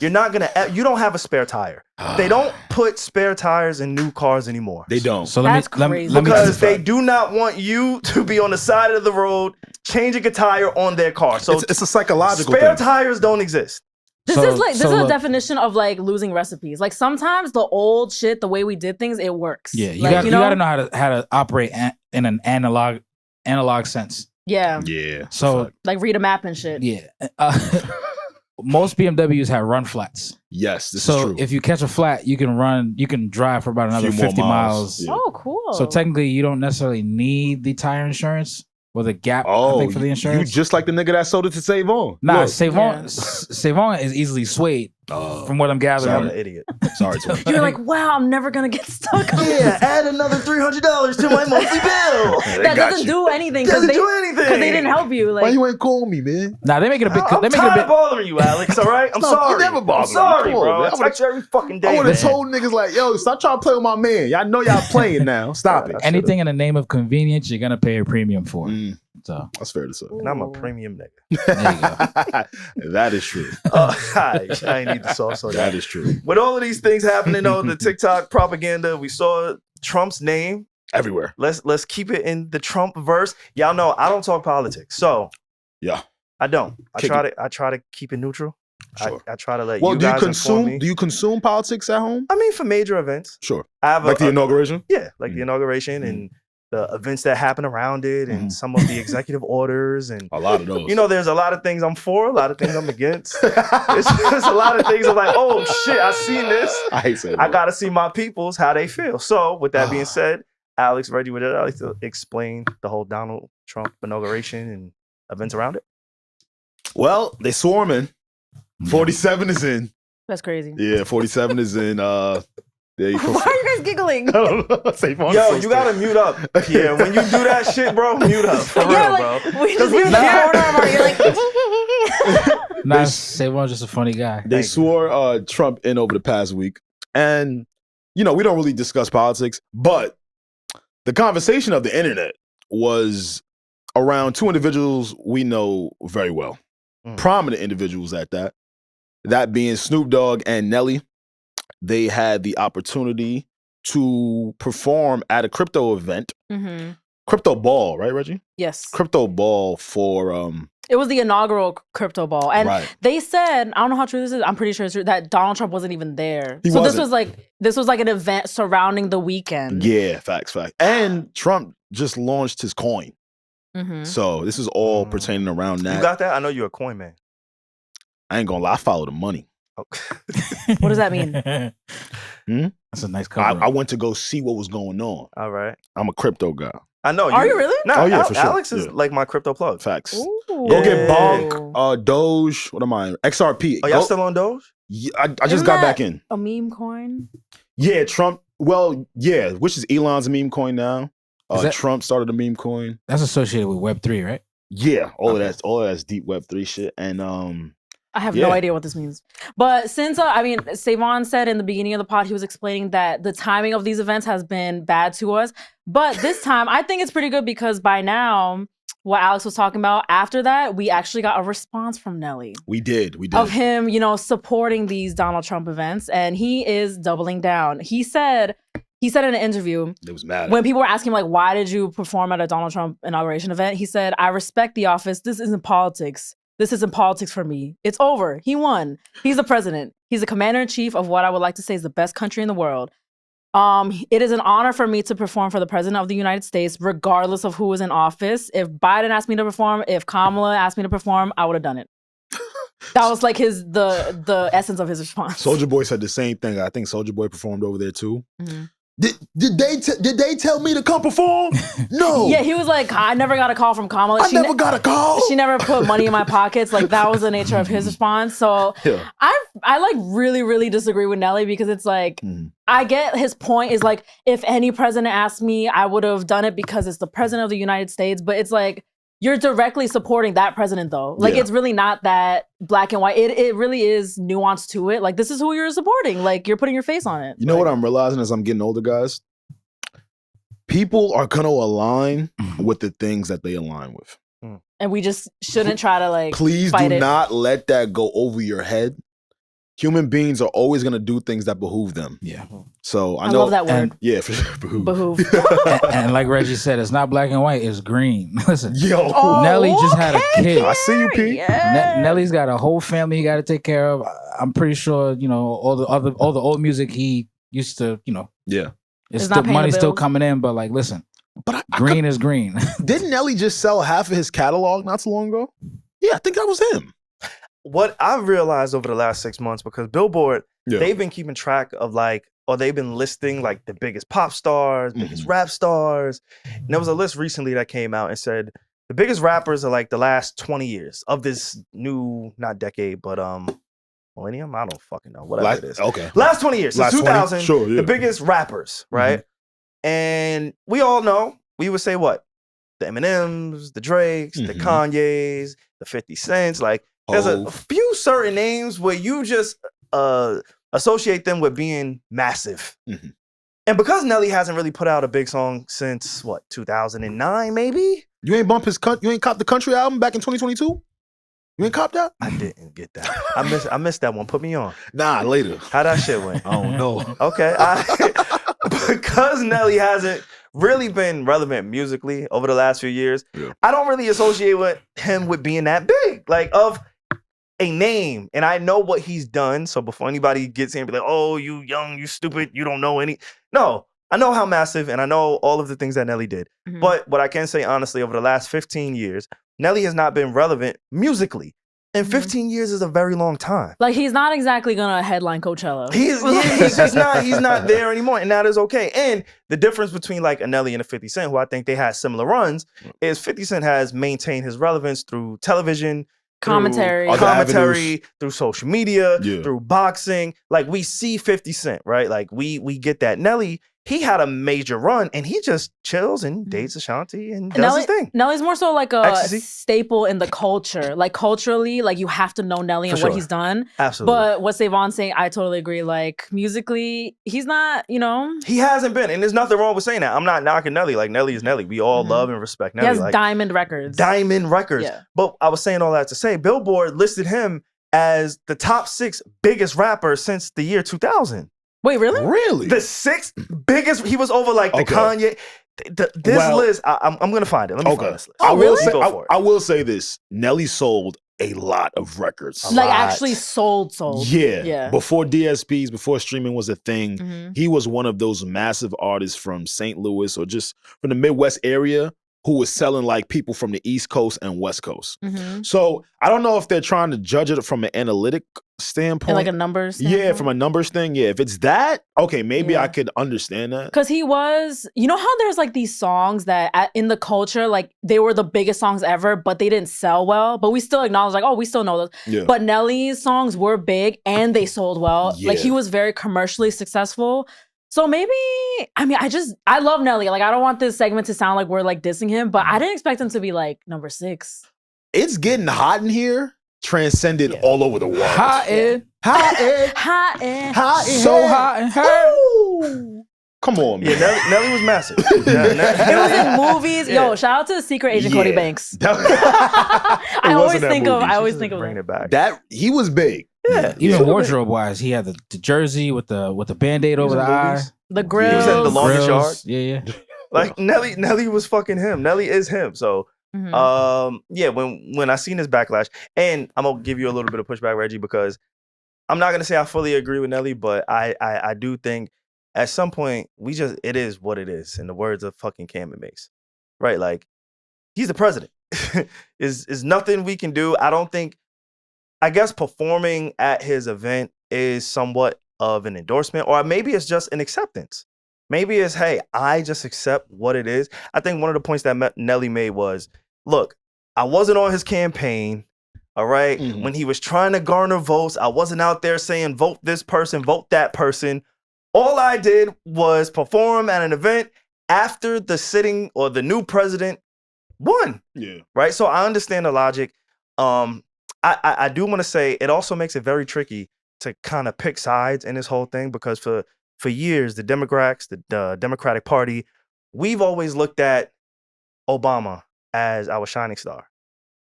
You're not going to, you don't have a spare tire. They don't put spare tires in new cars anymore. They don't. So because they do not want you to be on the side of the road changing a tire on their car. So it's a psychological spare thing. tires don't exist. This is a definition of like losing recipes. Like sometimes the old shit, the way we did things, it works. Yeah, you gotta know how to operate in an analog sense. Yeah. Yeah. So like read a map and shit. Yeah. Most BMWs have run flats. Yes, this is true. So if you catch a flat, you can drive for about another 50 miles. Yeah. Oh, cool. So technically, you don't necessarily need the tire insurance. Or the gap, I think, for the insurance. You just like the nigga that sold it to SaVon. Nah, SaVon is easily swayed from what I'm gathering. I'm an idiot. Sorry to me. You're like, wow, I'm never going to get stuck on this. Add another $300 to my monthly bill. That doesn't do anything. Because they didn't help you. Like, why you ain't call me, man? Nah, they make it a big... I'm tired of bothering you, Alex, all right? I'm sorry. You never bother I'm sorry, me. bro. I text you every fucking day. I would have told niggas like, yo, stop trying to play with my man. Y'all know y'all playing now. Stop it. Anything in the name of convenience, you're going to pay a premium for. So that's fair to say. And I'm a premium nigga. There you go. That is true. I ain't need the sauce on that. That is true. With all of these things happening on the TikTok propaganda, we saw Trump's name everywhere. Let's keep it in the Trump verse. Y'all know I don't talk politics, so yeah, I don't. I try to keep it neutral. Sure. I try to let you guys inform me. Do you consume politics at home? I mean, for major events. Sure. I have the inauguration? Yeah, like the inauguration and the events that happen around it and some of the executive orders and a lot of those. You know, there's a lot of things I'm for, a lot of things I'm against. There's a lot of things I'm like, oh shit, I seen this. I hate saying I gotta see my peoples how they feel. So with that being said, Alex, Regi, would you like to explain the whole Donald Trump inauguration and events around it? Well, they swarming. 47 is in. That's crazy. Yeah, 47 is in. Why are you guys giggling? Yo, you gotta mute up. Yeah, when you do that shit, bro, mute up. For real, bro. Because we in the corner of our, you're like, nah, SaVon's just a funny guy. They swore Trump in over the past week. And, you know, we don't really discuss politics, but the conversation of the internet was around two individuals we know very well. Prominent individuals at that. That being Snoop Dogg and Nelly. They had the opportunity to perform at a crypto event. Crypto ball, right, Regi? Yes. Crypto ball for... it was the inaugural crypto ball. And they said, I don't know how true this is, I'm pretty sure it's true, that Donald Trump wasn't even there. This was like an event surrounding the weekend. Yeah, facts. And Trump just launched his coin. So this is all pertaining around that. You got that? I know you're a coin man. I ain't gonna lie, I follow the money. What does that mean? That's a nice cover. I went to go see what was going on. All right. I'm a crypto guy. I know. Are you really? No, oh, yeah, for sure. Alex is like my crypto plug. Facts. Ooh. Go get Bonk, Doge. What am I? XRP. Oh, y'all still on Doge? Yeah, I just got back in. A meme coin? Yeah, Trump. Well, yeah, which is Elon's meme coin now. Trump started a meme coin. That's associated with Web3, right? Yeah, all of that's deep Web3 shit. And I have no idea what this means. But since, SaVon said in the beginning of the pod, he was explaining that the timing of these events has been bad to us. But this time, I think it's pretty good because by now, what Alex was talking about, after that, we actually got a response from Nelly. We did. Of him, supporting these Donald Trump events, and he is doubling down. He said in an interview, it was mad when people were asking like, why did you perform at a Donald Trump inauguration event? He said, I respect the office. This isn't politics. This isn't politics for me. It's over. He won. He's the president. He's the commander-in-chief of what I would like to say is the best country in the world. It is an honor for me to perform for the president of the United States, regardless of who is in office. If Biden asked me to perform, if Kamala asked me to perform, I would have done it. That was like the essence of his response. Soulja Boy said the same thing. I think Soulja Boy performed over there too. Mm-hmm. Did they tell me to come perform? No. Yeah, he was like, I never got a call from Kamala. I never got a call. She never put money in my pockets. Like, that was the nature of his response. So yeah. I like really, really disagree with Nelly, because it's like, I get his point is like, if any president asked me, I would have done it because it's the president of the United States. But it's like, you're directly supporting that president, though. Like, it's really not that black and white. It really is nuanced to it. Like, this is who you're supporting. Like, you're putting your face on it. You know what I'm realizing as I'm getting older, guys? People are going to align with the things that they align with. And we just shouldn't try to, like, Please do not let that go over your head. Human beings are always going to do things that behoove them. Yeah. So I know, love that word. Yeah, for sure. Behoove. and like Regi said, it's not black and white, it's green. Listen, yo, Nelly just had a kid. I see you, Pete. Yeah. Nelly's got a whole family he got to take care of. I'm pretty sure, all the old music he used to, Yeah. It's still money's still coming in, but like, listen, but green is green. Didn't Nelly just sell half of his catalog not so long ago? Yeah, I think that was him. What I've realized over the last 6 months, because Billboard, they've been keeping track of they've been listing like the biggest pop stars, biggest rap stars. And there was a list recently that came out and said the biggest rappers are like the last 20 years of this new, not decade, but millennium? I don't fucking know. Whatever it is. Okay. Last 20 years. Since 2000, sure, the biggest rappers, right? And we all know, we would say what? The Eminems, the Drakes, the Kanyes, the 50 Cents, like, there's a few certain names where you just associate them with being massive. And because Nelly hasn't really put out a big song since, 2009 maybe? You ain't you ain't copped the country album back in 2022? You ain't copped that? I didn't get that. I missed that one. Put me on. Nah, later. How that shit went? I don't know. Okay. Because Nelly hasn't really been relevant musically over the last few years, I don't really associate with him with being that big. Like, of a name, and I know what he's done. So before anybody gets in and be like, oh, you young, you stupid, you don't know any. No, I know how massive, and I know all of the things that Nelly did. But what I can say honestly, over the last 15 years, Nelly has not been relevant musically. And 15 years is a very long time. Like, he's not exactly gonna headline Coachella. He's not there anymore, and that is okay. And the difference between like a Nelly and a 50 Cent, who I think they had similar runs, is 50 Cent has maintained his relevance through television, commentary, through social media, through boxing. Like, we see 50 Cent, right? Like, we get that. Nelly, he had a major run, and he just chills and dates Ashanti and does his thing. Nelly's more so like a staple in the culture. Like, culturally, like, you have to know Nelly and what he's done. Absolutely. But what SaVon's saying, I totally agree. Like, musically, he's not, He hasn't been, and there's nothing wrong with saying that. I'm not knocking Nelly. Like, Nelly is Nelly. We all love and respect Nelly. He has diamond records. Yeah. But I was saying all that to say, Billboard listed him as the top 6 biggest rapper since the year 2000. Wait, really? Really? The 6th biggest. He was over like the Kanye. This list, I'm gonna find it. Let me find this list. I will say this: Nelly sold a lot of records. Actually sold. Yeah. Before DSPs, before streaming was a thing, he was one of those massive artists from St. Louis or just from the Midwest area who was selling like people from the East Coast and West Coast. So I don't know if they're trying to judge it from an analytic standpoint. And like a numbers standpoint? Yeah, from a numbers thing. Yeah, if it's that, okay, maybe I could understand that. Because he was, you know how there's like these songs that in the culture, like they were the biggest songs ever, but they didn't sell well. But we still acknowledge like, oh, we still know those. Yeah. But Nelly's songs were big and they sold well. Yeah. Like, he was very commercially successful. So maybe, I love Nelly. Like, I don't want this segment to sound like we're like dissing him, but I didn't expect him to be like number 6. It's getting hot in here. Transcended all over the world. Hot in. Hot in. Hot in. Hot in. So hot in her. Ooh. Come on, man. Yeah, Nelly was massive. It was in movies. Yeah. Yo, shout out to the secret agent Cody Banks. I always think of bringing it back. That he was big. Yeah, even wardrobe wise, he had the jersey with the Band-Aid over the eye, the grills. He was in the longest yard. Yeah. Like Nelly was fucking him. Nelly is him. So yeah, when I seen this backlash, and I'm gonna give you a little bit of pushback, Reggie, because I'm not gonna say I fully agree with Nelly, but I do think at some point it is what it is. In the words of fucking Cam and Mace, right? Like he's the president. is nothing we can do. I guess performing at his event is somewhat of an endorsement, or maybe it's just an acceptance. Maybe it's, hey, I just accept what it is. I think one of the points that Nelly made was, look, I wasn't on his campaign, all right? When he was trying to garner votes, I wasn't out there saying, vote this person, vote that person. All I did was perform at an event after the sitting or the new president won. Yeah. Right? So I understand the logic. I do want to say it also makes it very tricky to kind of pick sides in this whole thing, because for years, the Democrats, the Democratic Party, we've always looked at Obama as our shining star.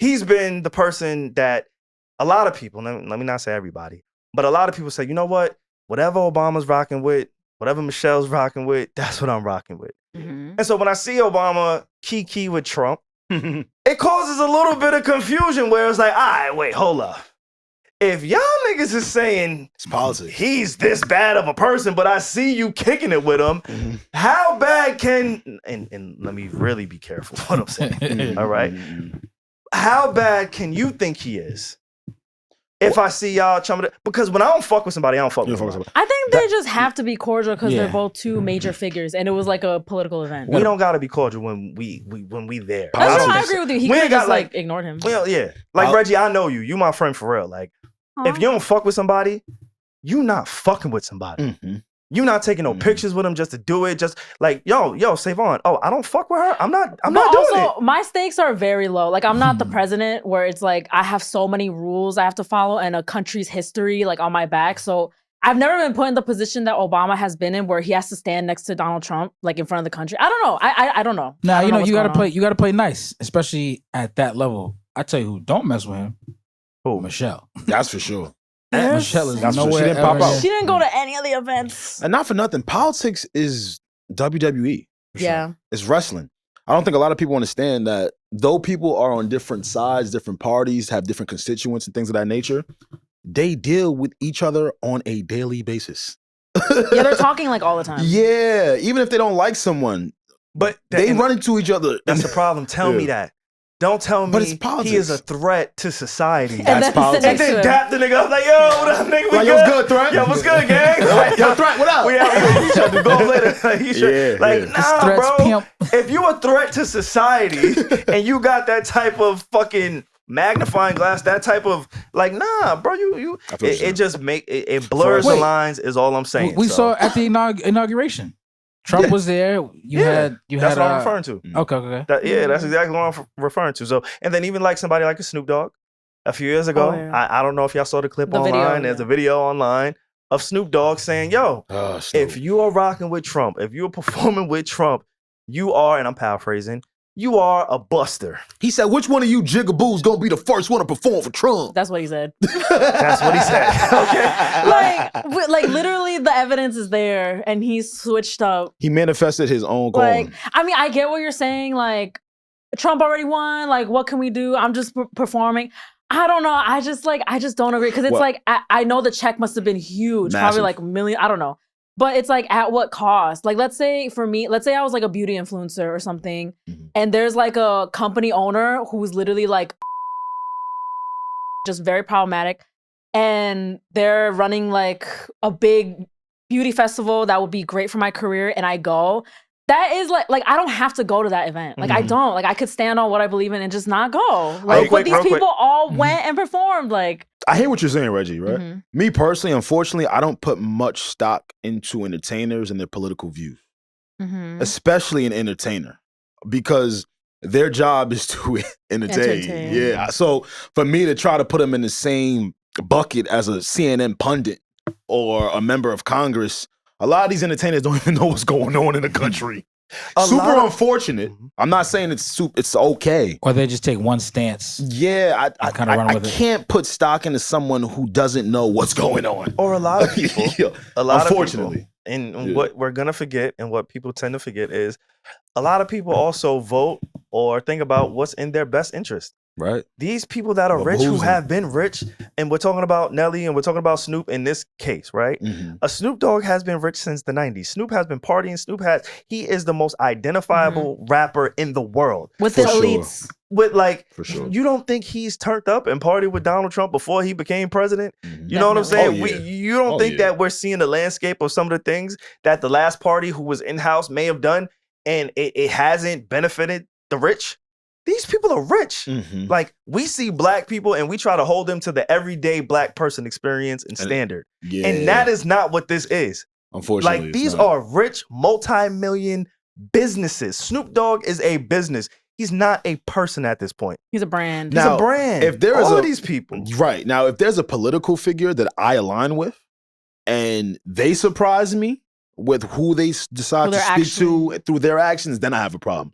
He's been the person that a lot of people, let me not say everybody, but a lot of people say, you know what? Whatever Obama's rocking with, whatever Michelle's rocking with, that's what I'm rocking with. And so when I see Obama key with Trump, it causes a little bit of confusion where it's like, all right, wait, hold up. If y'all niggas is saying it's politics, he's this bad of a person, but I see you kicking it with him, how bad can, and let me really be careful what I'm saying, all right? How bad can you think he is? If I see y'all chumming it, because when I don't fuck with somebody, I don't fuck with somebody. I think they just have to be cordial because they're both two major figures, and it was like a political event. We don't gotta be cordial when we there. I agree with you. He could have just like ignored him. Well, yeah, like Reggie, I know you. You my friend for real. Like, if you don't fuck with somebody, you not fucking with somebody. You not taking no pictures with him just to do it. Just like, yo, SaVon. Oh, I don't fuck with her. I'm not doing it. My stakes are very low. Like, I'm not the president where it's like I have so many rules I have to follow and a country's history like on my back. So I've never been put in the position that Obama has been in, where he has to stand next to Donald Trump, like in front of the country. I don't know. I don't know. Nah, you gotta play nice, especially at that level. I tell you who don't mess with him. Oh, Michelle. That's for sure. Michelle is nowhere. She didn't pop out. She didn't go to any of the events. And not for nothing, politics is WWE. Yeah. It's wrestling. I don't think a lot of people understand that though people are on different sides, different parties, have different constituents and things of that nature, they deal with each other on a daily basis. Yeah, they're talking like all the time. Yeah, even if they don't like someone, but they run into each other. That's the problem. Tell me that. Don't tell me he is a threat to society. That's politics. And then dap the nigga up like, yo, what up, nigga? We like, good? What's good, Threat? Yo, what's good, gang? Like, yo, Threat, what up? We should do go later. Nah, bro. Pimp. If you a threat to society and you got that type of fucking magnifying glass, that type of like, nah, bro, it just it blurs the lines is all I'm saying. We saw at the inauguration. Trump was there. You had that's what I'm referring to. Okay. That's exactly what I'm referring to. So, and then even like somebody like a Snoop Dogg a few years ago, I don't know if y'all saw the clip online. There's a video online of Snoop Dogg saying, yo, if you are rocking with Trump, if you're performing with Trump, you are, and I'm paraphrasing, you are a buster. He said, which one of you jigaboos gonna be the first one to perform for Trump? That's what he said. That's what he said. Okay. Like literally the evidence is there and he switched up. He manifested his own calling. Like, I mean, I get what you're saying. Like, Trump already won. Like, what can we do? I'm just performing. I don't know. I just don't agree. Cause it's like, I know the check must have been huge. Massive. Probably like $1 million. I don't know. But it's like, at what cost? Like, let's say I was like a beauty influencer or something, and there's like a company owner who's literally like just very problematic, and they're running like a big beauty festival that would be great for my career, and I go. That is like I don't have to go to that event. Like I don't. Like I could stand on what I believe in and just not go. Like but these people all went and performed. Like I hear what you're saying, Reggie, right? Me personally, unfortunately, I don't put much stock into entertainers and their political views. Especially an entertainer. Because their job is to entertain. Yeah. So for me to try to put them in the same bucket as a CNN pundit or a member of Congress, A lot of these entertainers don't even know what's going on in the country. Super unfortunate. I'm not saying it's okay. Or they just take one stance. Yeah, I can't put stock into someone who doesn't know what's going on. Or a lot of people. Unfortunately. And what we're going to forget and what people tend to forget is a lot of people also vote or think about what's in their best interest. Right. These people that are rich who have been rich, and we're talking about Nelly and we're talking about Snoop in this case, right? A Snoop Dogg has been rich since the 90s. Snoop has been partying. He is the most identifiable rapper in the world. With the elites. With like, for sure. You don't think he's turned up and partied with Donald Trump before he became president? You know what I'm saying? You don't think that we're seeing the landscape of some of the things that the last party who was in-house may have done and it hasn't benefited the rich? These people are rich. Like, we see black people and we try to hold them to the everyday black person experience and standard. And that is not what this is. Unfortunately. Like, these are rich, multi-million businesses. Snoop Dogg is a business. He's not a person at this point. He's a brand. He's a brand. If there is all of these people. Right. Now, if there's a political figure that I align with and they surprise me with who they decide to speak to through their actions, then I have a problem.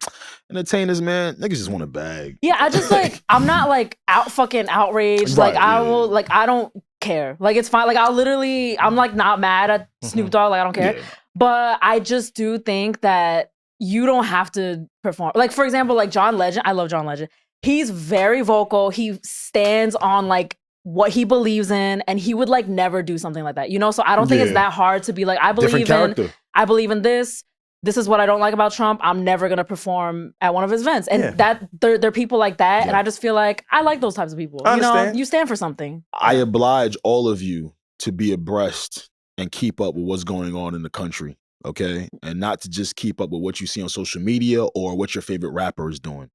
Entertainers, man, niggas just want a bag. Yeah, I just like, I'm not like fucking outraged. Right, like I will, like I don't care. Like it's fine. Like I'm like not mad at Snoop Dogg. Like I don't care. Yeah. But I just do think that you don't have to perform. Like for example, like John Legend. I love John Legend. He's very vocal. He stands on like what he believes in, and he would like never do something like that, you know? So I don't think it's that hard to be like, I believe in this. This is what I don't like about Trump. I'm never gonna perform at one of his events. And that there are people like that, and I just feel like I like those types of people. You know, you stand for something. I oblige all of you to be abreast and keep up with what's going on in the country, okay? And not to just keep up with what you see on social media or what your favorite rapper is doing.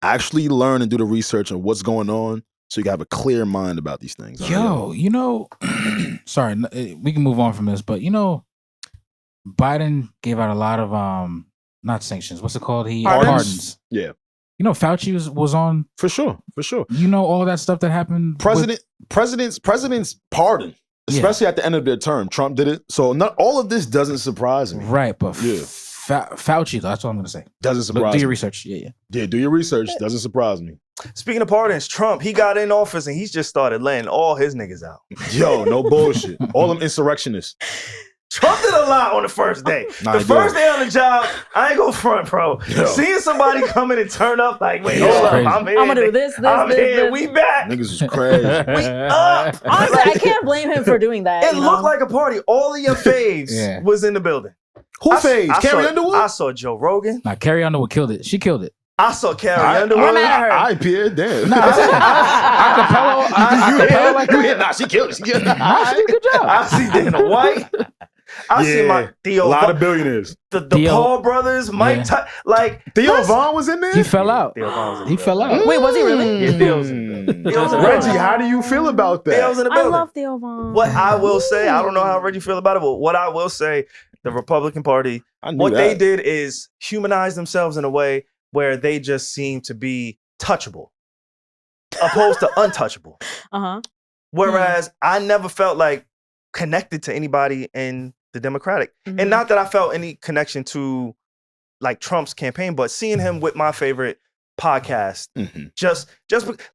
Actually learn and do the research on what's going on, so you can have a clear mind about these things. Yo, you know, sorry, we can move on from this, but you know, Biden gave out a lot of not sanctions. What's it called? Pardons. Yeah. You know, Fauci was on. For sure. You know all that stuff that happened. Presidents pardon, especially at the end of their term. Trump did it, so not all of this doesn't surprise me. Right, but Fauci, that's what I'm gonna say. Doesn't surprise me. Do your research. Yeah, do your research. Doesn't surprise me. Speaking of pardons, Trump, he got in office and he's just started letting all his niggas out. Yo, no bullshit. All them insurrectionists. Trump did a lot on the first day. The first day on the job, I ain't go front, bro. Yo. Seeing somebody come in and turn up like, wait, hold up, I'm here. I'm gonna do this, I'm here. We back. Niggas is crazy. We up. Honestly, I can't blame him for doing that. It looked like a party. All of your faves was in the building. Who faves? Carrie Underwood? I saw Joe Rogan. Nah, Carrie Underwood killed it. She killed it. I saw Carrie Underwood. I appeared damn. Nah, she killed it. She killed it. Good job. I see Dana White. I see my Theo. A lot of billionaires. The Paul brothers, Mike. Like Theo Von was in there. He fell out. He fell out. Wait, was he really? Yeah, Theo's in the building. Reggie, how do you feel about that? Theo's in the building. I love Theo Von. What I will say, I don't know how Reggie feel about it, but what I will say, the Republican Party, they did is humanize themselves in a way where they just seem to be touchable, opposed to untouchable. Whereas I never felt like connected to anybody in the Democratic. And not that I felt any connection to like Trump's campaign, but seeing him with my favorite podcast, just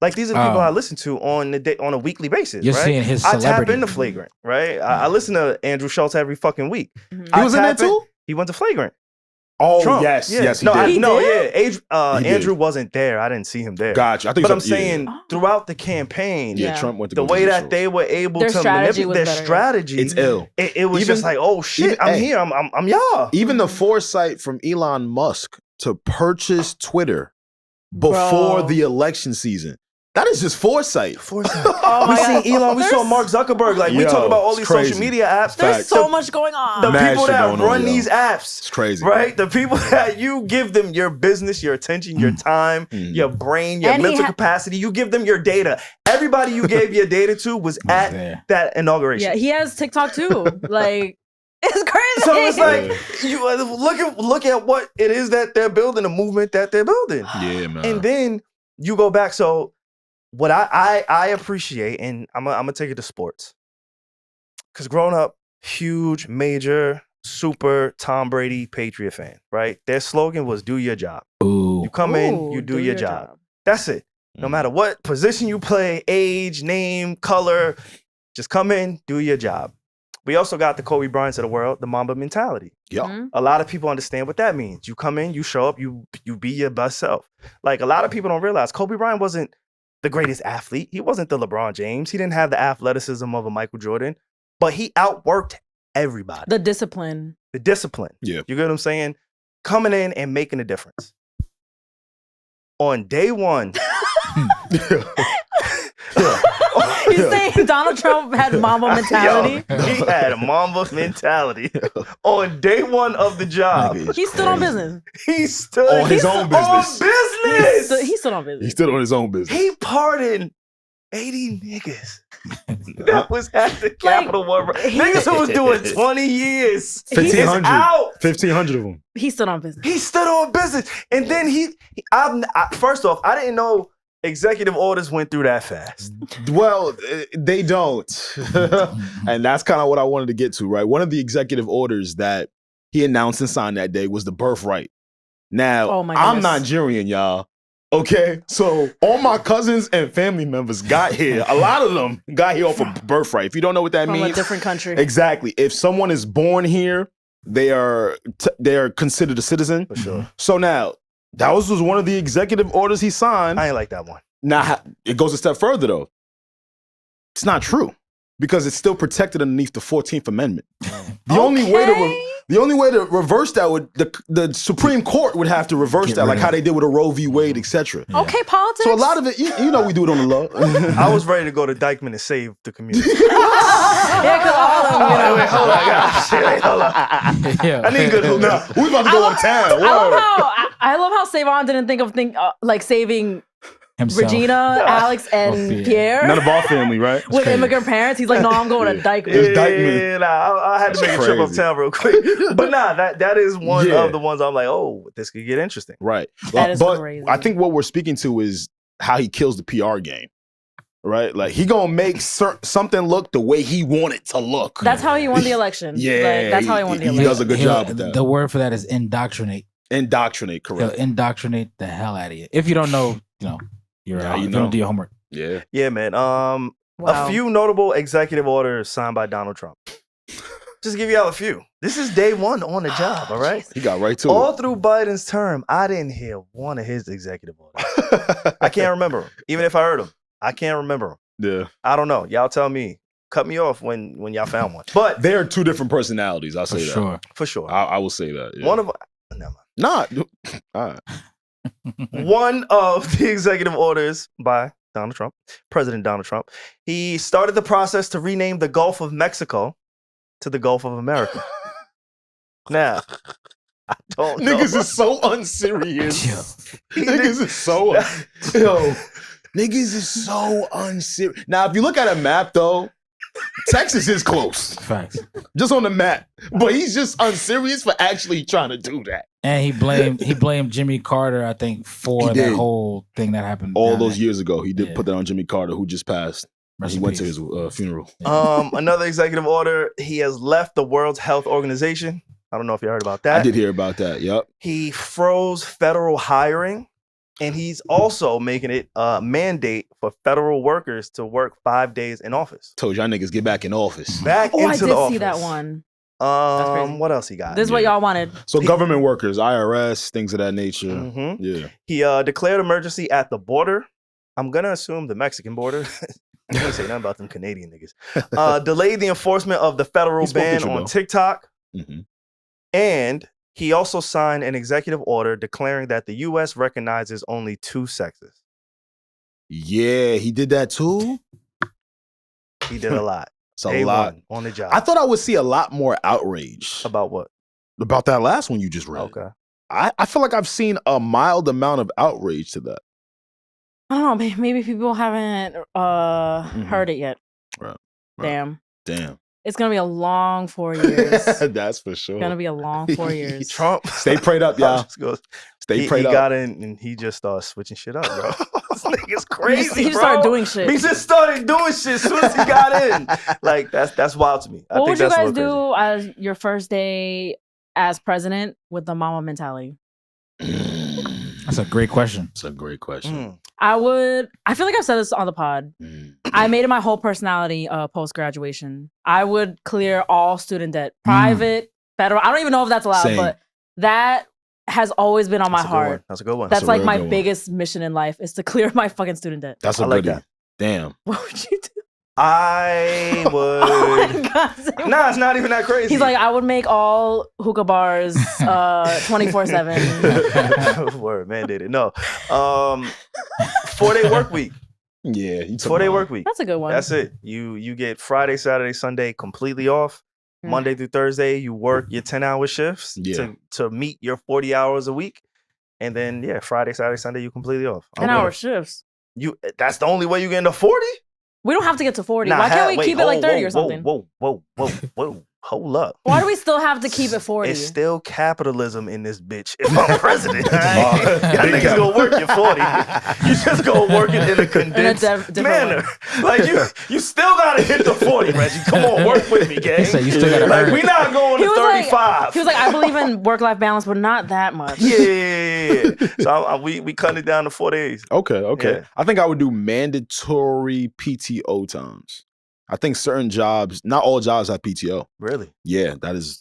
like these are the people I listen to on a weekly basis. You're seeing his celebrity. I tap into Flagrant, right? I listen to Andrew Schultz every fucking week. He was in there too? He went to Flagrant. Oh, Trump. yes, he did. Andrew wasn't there. I didn't see him there. Gotcha. But I'm saying throughout the campaign, Trump went to the way that they were able to manipulate their strategy. It's ill. It was just like, oh shit, I'm here. I'm y'all. Even the foresight from Elon Musk to purchase Twitter before the election season. That is just foresight. We seen Elon, we saw Mark Zuckerberg. Like, we talk about all these social media apps. There's so much going on. The people that run these apps. It's crazy. Right? The people that you give them your business, your attention, your time, your brain, your mental capacity. You give them your data. Everybody you gave your data to was at that inauguration. Yeah, he has TikTok too. Like, it's crazy. So it's like, you look at what it is that they're building, the movement that they're building. Yeah, man. And then you go back. So what I appreciate, and I'm gonna take it to sports, because growing up, huge, major, super Tom Brady Patriot fan, right? Their slogan was "Do your job." Ooh. You come in, you do your job. That's it. No matter what position you play, age, name, color, just come in, do your job. We also got the Kobe Bryants of the world, the Mamba mentality. Yeah. A lot of people understand what that means. You come in, you show up, you be your best self. Like, a lot of people don't realize Kobe Bryant wasn't the greatest athlete. He wasn't the LeBron James. He didn't have the athleticism of a Michael Jordan, but he outworked everybody. The discipline. Yeah. You get what I'm saying? Coming in and making a difference. On day one. You saying Donald Trump had Mamba mentality? Yo, he had a Mamba mentality. On day one of the job. He stood on business. He stood on his own business. He stood on business. He stood on his own business. He pardoned 80 niggas. That was at the Capitol One. Niggas who was doing 20 years. 1,500 of them. He stood on business. He stood on business. And then first off, I didn't know executive orders went through that fast. Well, they don't. And that's kind of what I wanted to get to, right? One of the executive orders that he announced and signed that day was the birthright. Now, I'm Nigerian, y'all. Okay, so all my cousins and family members got here. A lot of them got here off of birthright. If you don't know what that means, from a different country. Exactly. If someone is born here, they are considered a citizen. For sure. So now, that was one of the executive orders he signed. I ain't like that one. Now, it goes a step further, though. It's not true because it's still protected underneath the 14th Amendment. The only way to reverse that would the Supreme Court would have to reverse that, like how they did with a Roe v. Wade, etc. Yeah. Okay, politics. So a lot of it, you know, we do it on the law. I was ready to go to Dykeman and save the community. Yeah, because all of them. Wait, hold on. Yeah. I need good hook. Nah, we about to go on town. I love how SaVon didn't think of like saving himself. Regina, Alex, and Pierre. None of our family, right? With immigrant parents. He's like, no, I'm going to Dykeman. Yeah, I had to make a trip uptown real quick. But that is one of the ones I'm like, oh, this could get interesting. Right. That is crazy. I think what we're speaking to is how he kills the PR game. Right? Like, he gonna make something look the way he want it to look. That's how he won the election. Yeah. Like, that's how he won the election. He does a good job with that. The word for that is indoctrinate. Indoctrinate, correct. He'll indoctrinate the hell out of you. If you don't know, you don't do your homework. Yeah. Yeah, man. A few notable executive orders signed by Donald Trump. Just give y'all a few. This is day one on the job, all right? He got right to it. All through Biden's term, I didn't hear one of his executive orders. I can't remember them. Even if I heard them, I can't remember them. Yeah. I don't know. Y'all tell me. Cut me off when y'all found one. But they're two different personalities. I'll say that. For sure. I will say that. Yeah. One of them. Never mind. Nah. All right. One of the executive orders by Donald Trump, President Donald Trump, he started the process to rename the Gulf of Mexico to the Gulf of America. Now, I don't know. Niggas is so unserious. Niggas is so niggas is so unserious. Now, if you look at a map, though, Texas is close. Facts. Just on the map. But he's just unserious for actually trying to do that. And he blamed Jimmy Carter, I think, for that whole thing that happened all those years ago. He did put that on Jimmy Carter, who just passed. He went to his funeral. Another executive order, he has left the World Health Organization. I don't know if you heard about that. I did hear about that, yep. He froze federal hiring, and he's also making it a mandate for federal workers to work 5 days in office. Told y'all niggas get back in office. Back into the office. I did see that one. What else he got? This is what y'all wanted. So government workers, IRS, things of that nature. Mm-hmm. Yeah. He declared emergency at the border. I'm going to assume the Mexican border. I didn't say nothing about them Canadian niggas. Delayed the enforcement of the federal ban on TikTok. Mm-hmm. And he also signed an executive order declaring that the U.S. recognizes only two sexes. Yeah, he did that too? He did a lot. It's a lot. On the job. I thought I would see a lot more outrage. About what? About that last one you just read. Okay. I feel like I've seen a mild amount of outrage to that. I don't know. Maybe people haven't heard it yet. Right. Damn. It's going to be a long 4 years. That's for sure. It's going to be a long 4 years. Trump. Stay prayed up, y'all. Stay prayed up. He got in and he just started switching shit up, bro. Nigga's crazy, He just bro. started doing shit. He just started doing shit as soon as he got in. Like, that's wild to me. What would you guys do as your first day as president with the mama mentality? That's a great question. It's a great question. I feel like I've said this on the pod. I made it my whole personality post-graduation. I would clear all student debt. Private, federal. I don't even know if that's allowed, but that has always been on my heart. That's a good one. That's like my biggest mission in life is to clear my fucking student debt. That's a good one. Damn. What would you do? I would. Oh my God. Nah, it's not even that crazy. He's like, I would make all hookah bars 24/7. Word, mandated. No. 4-day work week. Yeah. 4-day work week. That's a good one. That's it. You get Friday, Saturday, Sunday completely off. Monday through Thursday, you work your 10-hour shifts to meet your 40 hours a week. And then, Friday, Saturday, Sunday, you completely off. 10-hour shifts. That's the only way you get into 40? We don't have to get to 40. Why can't we keep it like 30 or something? Whoa. Hold up. Why do we still have to keep it 40? It's still capitalism in this bitch. If I'm president, y'all niggas gonna work your 40. You just gonna work it in a condensed manner. Like you still gotta hit the 40, Reggie. Come on, work with me, gang. So you still gotta like we not going to 35. He was like, I believe in work-life balance, but not that much. Yeah. So we cut it down to 4 days. Okay. Yeah. I think I would do mandatory PTO times. I think certain jobs, not all jobs have PTO. Really? Yeah, that is.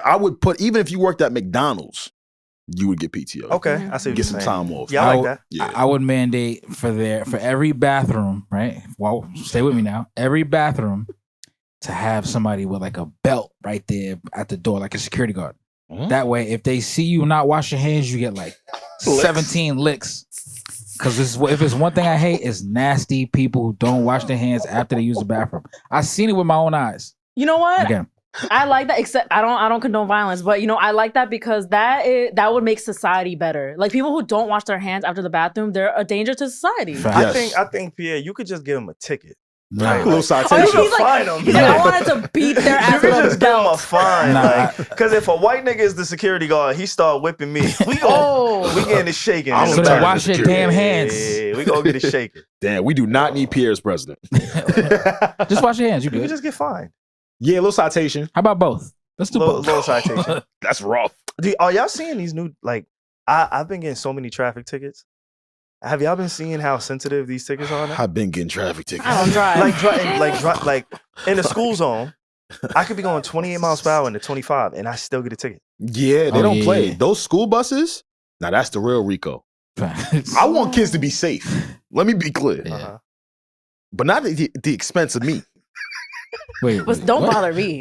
I would put, even if you worked at McDonald's, you would get PTO. Okay, I see what get you're some saying. time off. Yeah, I like that. Yeah. I would mandate for every bathroom, right? Well, stay with me now. Every bathroom to have somebody with like a belt right there at the door, like a security guard. That way, if they see you not wash your hands, you get like 17 licks. Because if it's one thing I hate, is nasty people who don't wash their hands after they use the bathroom. I've seen it with my own eyes. You know what? Again. I like that, except I don't condone violence, but I like that because that would make society better. Like people who don't wash their hands after the bathroom, they're a danger to society. Yes. I think Pierre, you could just give them a ticket. Right. A little citation. You should fine them. He's like, I wanted to beat their ass. You could just give them a fine. Nah. Because if a white nigga is the security guard, he start whipping me. We getting it shaking. I'm So then wash your damn hands. Yeah, we gonna get it shaking. Damn, we do not need Pierre as president. Just wash your hands. You You good. can just get fined. Yeah, a little citation. How about both? Let's do both. Little citation. That's rough. Are y'all seeing these new, like, I've been getting so many traffic tickets. Have y'all been seeing how sensitive these tickets are now? I've been getting traffic tickets. I don't drive. like in the school zone, I could be going 28 miles per hour into 25 and I still get a ticket. Yeah, they don't play. Those school buses, now that's the real Rico. I want kids to be safe. Let me be clear. Yeah. But not at the expense of me. Wait, But don't bother me.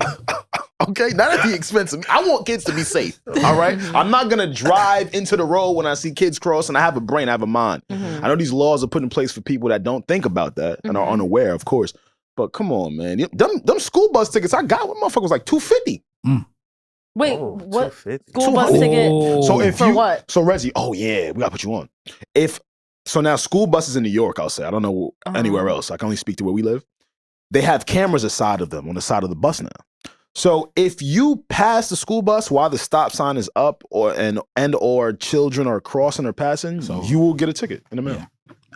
Okay, not at the expense of me. I want kids to be safe. All right, I'm not gonna drive into the road when I see kids cross, and I have a brain, I have a mind. I know these laws are put in place for people that don't think about that and are unaware, of course. But come on, man, them school bus tickets I got, what motherfucker was like $250. Wait, Oh, what? 250. School bus ticket? So if For what? So Regi, oh yeah, we gotta put you on. So now school buses in New York, I'll say, I don't know anywhere else. I can only speak to where we live. They have cameras aside of them on the side of the bus now. So if you pass the school bus while the stop sign is up or children are crossing or passing, you will get a ticket in the mail.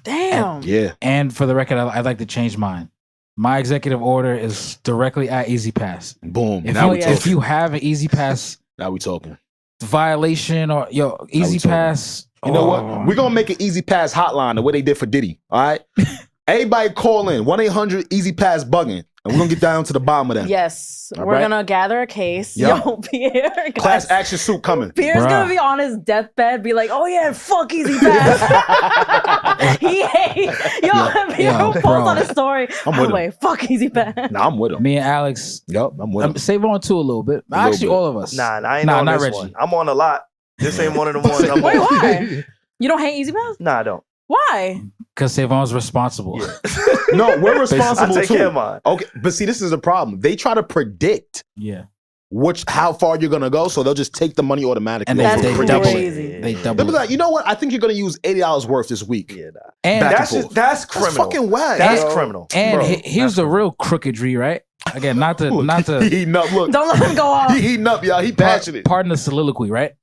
Damn. And for the record, I'd like to change mine. My executive order is directly at Easy Pass. Boom. If you have an Easy Pass, now we talking violation or Easy Pass. You know what? We're gonna make an Easy Pass hotline the way they did for Diddy. All right. Everybody call in 1-800 Easy Pass bugging, and we're gonna get down to the bottom of that. Yes, All we're right? gonna gather a case. Yep. Yo, Pierre, guys. Class action suit coming. Pierre's gonna be on his deathbed, be like, "Oh yeah, fuck Easy Pass." He hates. Pierre will post on his story. I'm with him. Fuck Easy Pass. Nah, I'm with him. Me and Alex. Yep, I'm with him. SaVon too a little bit. Actually, all of us. Nah, I ain't on not this Regi. one. I'm on a lot. This ain't one of the ones I'm Wait, on. why? You don't hate Easy Pass? Nah, I don't. Why? Because SaVon's responsible. No, we're responsible I take too. care of mine. Okay, but see, this is a problem. They try to predict Yeah. how far you're gonna go, so they'll just take the money automatically. And That's they double it. They double They'll be it. like, you know what? I think you're gonna use $80 worth this week. Yeah, And that's criminal. That's fucking whack. That's bro. criminal. And Bro, here's the real crookedry, right? Again, not to He heating up. Look, Don't let him go off. he heating up, y'all. He passionate. pardon the soliloquy, right?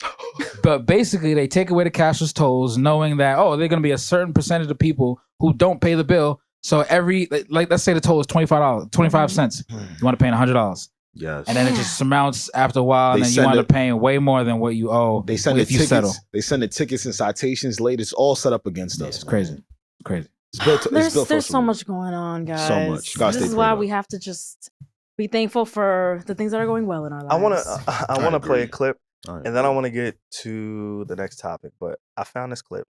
But basically, they take away the cashless tolls, knowing that they're going to be a certain percentage of people who don't pay the bill. So every let's say the toll is $25, 25 cents. You want to pay $100. Yes. And then it just surmounts after a while, and then you wind up paying way more than what you owe. They send the if you tickets. settle. They send the tickets and citations late. It's all set up against us. It's crazy. Crazy. It's built There's so much going on, guys. So much. Gotta This stay is why prayed we have to just be thankful for the things that are going well in our lives. I wanna play a agree. clip, and then I want to get to the next topic. But I found this clip.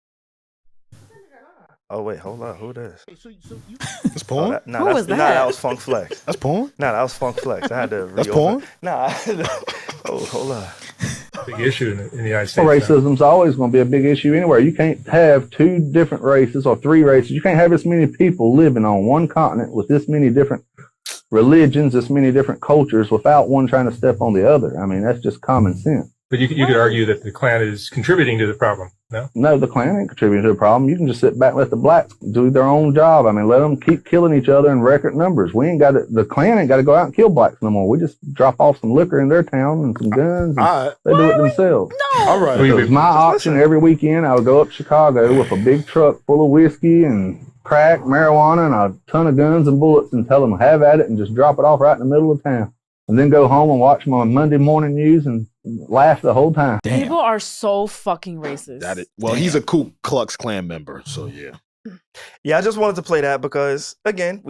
Oh wait, hold on. Who this? That's porn? Nah, Who that's, was that? Nah, that was Funk Flex. That's porn? Nah, that was Funk Flex. I had to. That's reopen. porn? Nah. Oh, hold on. Big issue in the United States. Racism's always going to be a big issue anywhere. You can't have two different races or three races. You can't have this many people living on one continent with this many different religions, this many different cultures without one trying to step on the other. I mean, that's just common sense. But you could argue that the Klan is contributing to the problem, no? No, the Klan ain't contributing to the problem. You can just sit back and let the blacks do their own job. I mean, let them keep killing each other in record numbers. The Klan ain't got to go out and kill blacks no more. We just drop off some liquor in their town and some guns. And they do it themselves. No. All right. So it was my option every weekend. I would go up to Chicago with a big truck full of whiskey and crack, marijuana, and a ton of guns and bullets and tell them have at it and just drop it off right in the middle of town. And then go home and watch my Monday morning news and laugh the whole time. Damn. People are so fucking racist. Well, he's a Ku Klux Klan member, so yeah. Yeah, I just wanted to play that because again,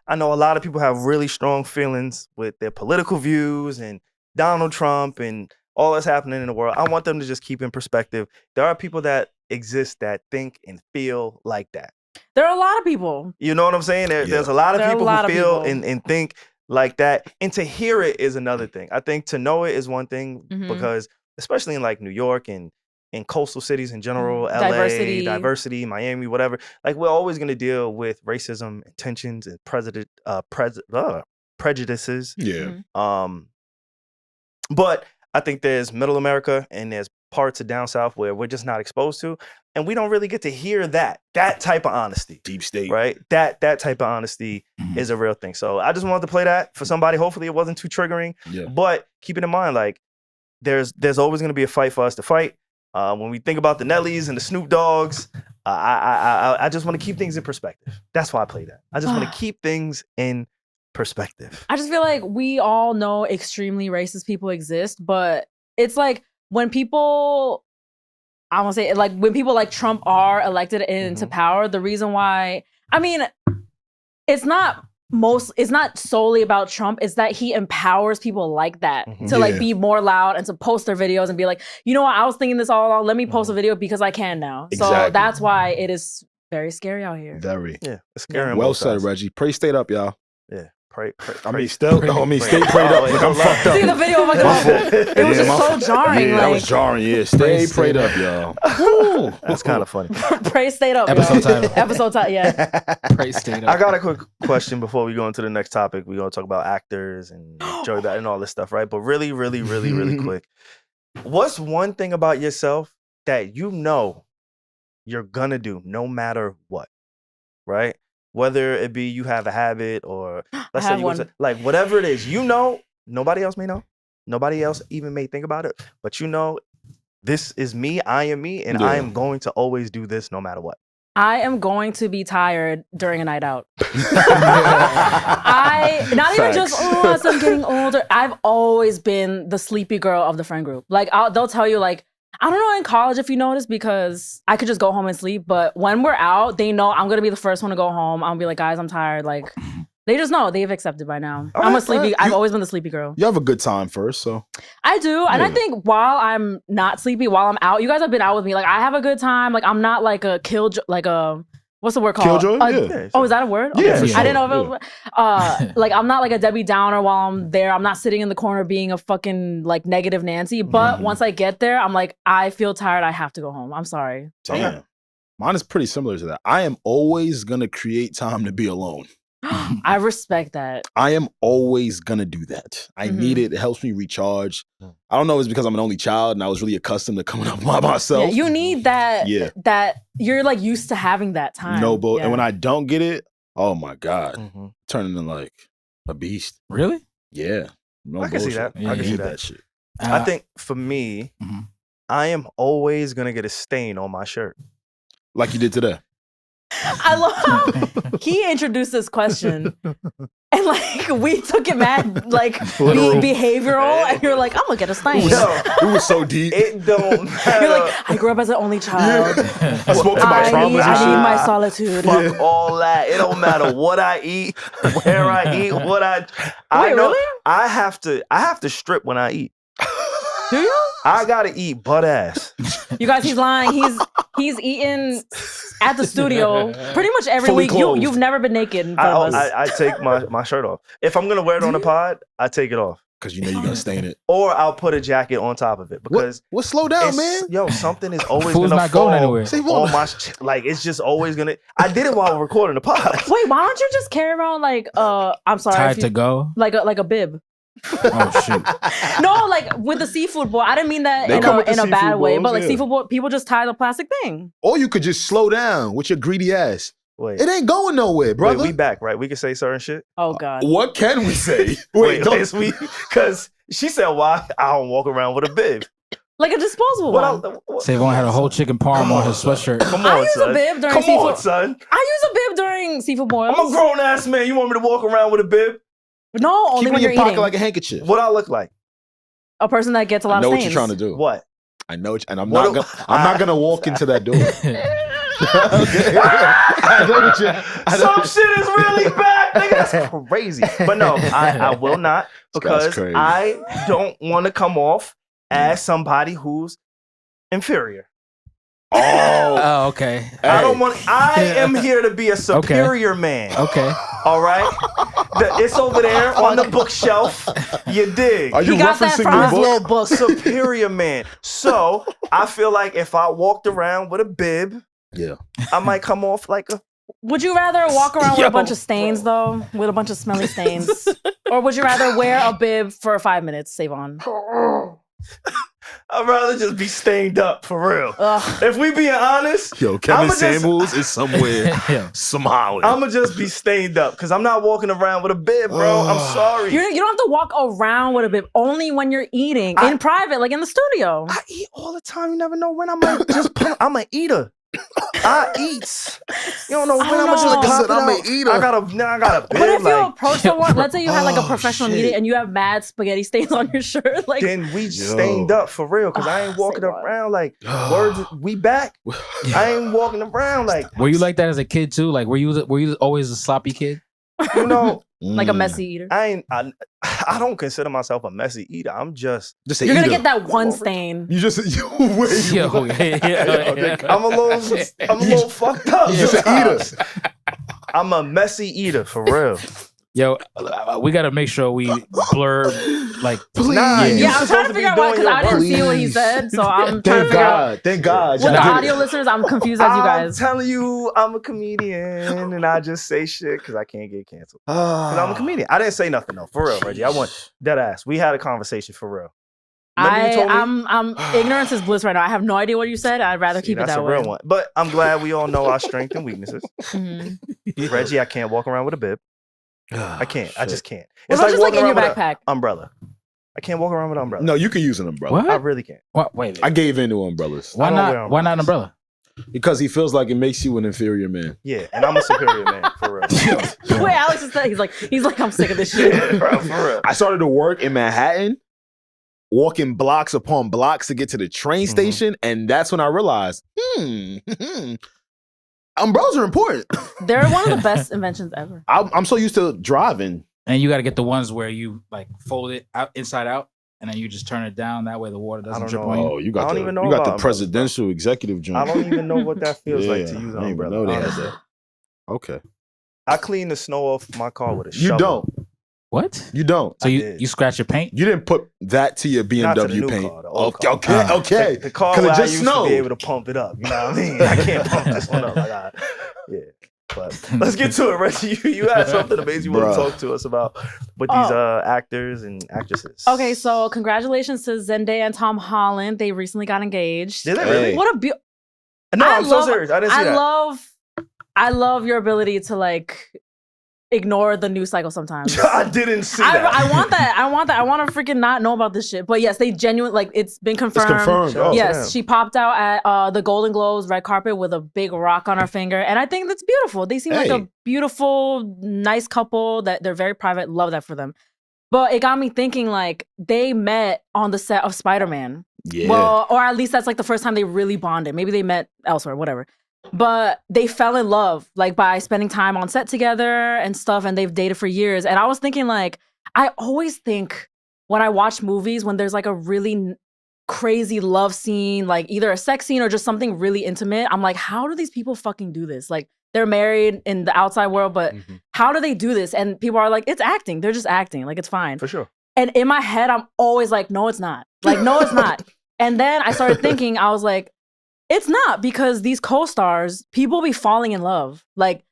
I know a lot of people have really strong feelings with their political views and Donald Trump and all that's happening in the world. I want them to just keep in perspective. There are people that exist that think and feel like that. There are a lot of people. You know what I'm saying? There's a lot of people who feel people. and think like that. And to hear it is another thing. I think to know it is one thing because especially in like New York and in coastal cities in general, LA, diversity, Miami, whatever, like we're always going to deal with racism, tensions, and prejudices. Yeah. But I think there's middle America and there's parts of down south where we're just not exposed to, and we don't really get to hear that type of honesty. Deep state. Right? That type of honesty is a real thing. So I just wanted to play that for somebody. Hopefully it wasn't too triggering. Yeah. But keep it in mind, like there's always going to be a fight for us to fight. When we think about the Nellys and the Snoop Doggs, I just want to keep things in perspective. That's why I play that. I just want to keep things in perspective. I just feel like we all know extremely racist people exist, but it's like when people, I want to say, like when people like Trump are elected into power, the reason why, I mean, it's not solely about Trump. It's that he empowers people like that to like be more loud and to post their videos and be like, you know what, I was thinking this all along. Let me post a video because I can now. Exactly. So that's why it is very scary out here. Very. Yeah, it's scary. on Well both said, sides. Reggie. Pray stayed up, y'all. Yeah. Pray. Stay prayed up. Like, I'm fucked up. See the video, I'm like, it was just so jarring. Yeah, like, that was jarring. Yeah, stay prayed up, y'all. That's kind of funny. Pray stayed up. Episode title. Episode title. Yeah. Pray stayed up. I got a quick question before we go into the next topic. We're going to talk about actors and Joey Bada and all this stuff, right? But really, really, really, really quick. What's one thing about yourself that you know you're going to do no matter what, right? Whether it be you have a habit or let's say you was like whatever it is, you know, nobody else may know. Nobody else even may think about it. But you know, this is me, I am me, and I am going to always do this no matter what. I am going to be tired during a night out. Not even just, as I'm getting older. I've always been the sleepy girl of the friend group. Like, they'll tell you, like, I don't know in college if you noticed because I could just go home and sleep. But when we're out, they know I'm going to be the first one to go home. I'm going to be like, guys, I'm tired. Like, they just know. They've accepted by now. I'm a sleepy. I've always been the sleepy girl. You have a good time first, so. I do. And I think while I'm not sleepy, while I'm out, you guys have been out with me. Like, I have a good time. Like, I'm not like a what's the word called? Killjoy? Oh, is that a word? Yeah, Okay. for sure. I didn't know if it was. Like, I'm not like a Debbie Downer while I'm there. I'm not sitting in the corner being a fucking like negative Nancy. But once I get there, I'm like, I feel tired. I have to go home. I'm sorry. Damn. Mine is pretty similar to that. I am always going to create time to be alone. I respect that. I am always gonna do that. I need it. It helps me recharge. I don't know if it's because I'm an only child and I was really accustomed to coming up by myself. Yeah, you need that. Yeah. That you're like used to having that time. No, but Yeah. and when I don't get it, oh my God, turning into like a beast. Really? Yeah. No I can see that. Yeah, I can see need that. shit. I think for me, I am always gonna get a stain on my shirt. Like you did today. I love how he introduced this question. And like we took it mad like behavioral, and you're like, I'm gonna get a stain. It was so deep. It don't matter. You're like, I grew up as an only child. I spoke to my traumas and I shit. need my solitude. Fuck all that. It don't matter what I eat, where I eat, what I Wait, know. really? I have to strip when I eat. Do you? I gotta eat butt ass. You guys, he's lying. He's eating at the studio pretty much every Fully week. clothed. You've never been naked in front of us. I take my shirt off. If I'm gonna wear it on the pod, I take it off. Because you know you're gonna stain it. Or I'll put a jacket on top of it because What slow down, man? Yo, something is always Food's gonna not fall going anywhere. on my like it's just always gonna. I did it while recording the pod. Wait, why don't you just carry around like I'm sorry, Tied to go. like a bib? Oh shoot. No, like with the seafood bowl. I didn't mean that They come with the in a bad seafood way, bowls, but like yeah. seafood bowl, people just tie the plastic thing. Or you could just slow down with your greedy ass. Wait, It ain't going nowhere, brother. we back, right? We can say certain shit. Oh God. What can we say? Wait, because she said why I don't walk around with a bib. Like a disposable one. SaVon had a whole chicken parm on his sweatshirt. Come I on, use son. a bib during Come seafood. on, son. I use a bib during seafood boils. I'm a grown ass man. You want me to walk around with a bib? No, only Keep it when in you're your pocket eating. like a handkerchief. What I look like? A person that gets a lot I know of what stains. you're trying to do. What? I know, and I'm What not gonna walk into that door. Okay. I know what Some shit is really bad, nigga. That's crazy. But no, I will not because crazy. I don't want to come off as somebody who's inferior. Oh, okay. I don't want. I am here to be a superior man. Okay. All right. It's over there on the bookshelf. You dig? Are you He got that referencing from his the little book? book. Superior man. So I feel like if I walked around with a bib, Yeah. I might come off like a. Would you rather walk around with a bunch of stains though, with a bunch of smelly stains, or would you rather wear a bib for 5 minutes? SaVon. I'd rather just be stained up for real. Ugh. If we being honest, Yo, Kevin I'ma just- Samuels is somewhere Yeah. smiling. I'ma just be stained up because I'm not walking around with a bib, bro. I'm sorry. You don't have to walk around with a bib. Only when you're eating in private, like in the studio. I eat all the time. You never know when I might just put. I'm an eater. I eat. You don't know when I'm just know. pop it I'm an out. eater. I got a bib. What if you like, approach someone? Let's say you had like a Oh, professional shit. meeting and you have mad spaghetti stains on your shirt. Like, then we stained up for real because I ain't walking say what? around like words. We back. I ain't walking around like Were you like that as a kid too? Like, were you always a sloppy kid? you know. like a messy eater. I don't consider myself a messy eater. I'm just. Just You're gonna get that one stain. You just wait. Yo, yeah. I'm a little fucked up. You just an eater. I'm a messy eater for real. Yo, we gotta make sure we blur like. Nah, Yeah. you Yeah, I'm supposed trying to to be figure out why doing because I your didn't work. see what he said, so I'm trying to Thank figure out. God. Thank God. With y'all the did it. audio listeners, I'm confused as you I'm guys. telling you, I'm a comedian, and I just say shit because I can't get canceled. Because I'm a comedian. I didn't say nothing though, for real, Reggie. I want dead ass. We had a conversation for real. Remember you told me? I'm ignorance is bliss right now. I have no idea what you said. I'd rather See, keep it that's that a way. real one. But I'm glad we all know our strengths and weaknesses. Mhm. Reggie, I can't walk around with a bib. I can't. I just can't. What about just like walking in your around with backpack? a umbrella. I can't walk around with an umbrella. No, you can use an umbrella. What? I really can't. What? Wait. I gave in to umbrellas Why I don't wear not? Why not an umbrella? because he feels like it makes you an inferior man. Yeah, and I'm a superior man for real. Wait, Alex is he's like I'm sick of this shit. Yeah, bro, for real. I started to work in Manhattan, walking blocks upon blocks to get to the train station, and that's when I realized, umbrellas are important. They're one of the best inventions ever. I'm so used to driving. And you got to get the ones where you like fold it out inside out, and then you just turn it down. That way the water doesn't don't drip know. on you. Oh, you I got don't the even know you got about the umbrellas, presidential executive joint. I don't even know what that feels like to Yeah, use I an didn't even umbrella. know they had honestly. that. Okay, I clean the snow off my car with a you shovel. don't. What? You don't. So I you did. scratch your paint? You didn't put that to your Not to the BMW new paint. car, the old Okay, car. okay, okay. The car 'Cause where it I just used snowed. to be able to pump it up. You know what I mean? I can't pump this one up. Yeah. But let's get to it, Regi. You had something amazing you want to talk to us about with these actors and actresses. Okay, so congratulations to Zendaya and Tom Holland. They recently got engaged. Did they really? What a beautiful. No, I'm so serious. I didn't see that. I love your ability to like ignore the news cycle sometimes. I didn't see that. I want that. I want to freaking not know about this shit. But yes, they genuinely, like, it's been confirmed. It's confirmed. Oh, yes, damn. she popped out at the Golden Globes red carpet with a big rock on her finger. And I think that's beautiful. They seem like a beautiful, nice couple that they're very private. Love that for them. But it got me thinking, like, they met on the set of Spider-Man. Yeah. Well, or at least that's like the first time they really bonded. Maybe they met elsewhere, whatever. But they fell in love, like, by spending time on set together and stuff, and they've dated for years. And I was thinking, like, I always think when I watch movies, when there's like a really crazy love scene, like either a sex scene or just something really intimate, I'm like, how do these people fucking do this? Like, they're married in the outside world, but how do they do this? And people are like, it's acting. They're just acting. Like, it's fine. For sure. And in my head, I'm always like, no, it's not. Like, no, it's not. And then I started thinking, I was like, it's not, because these co-stars, people be falling in love. Like,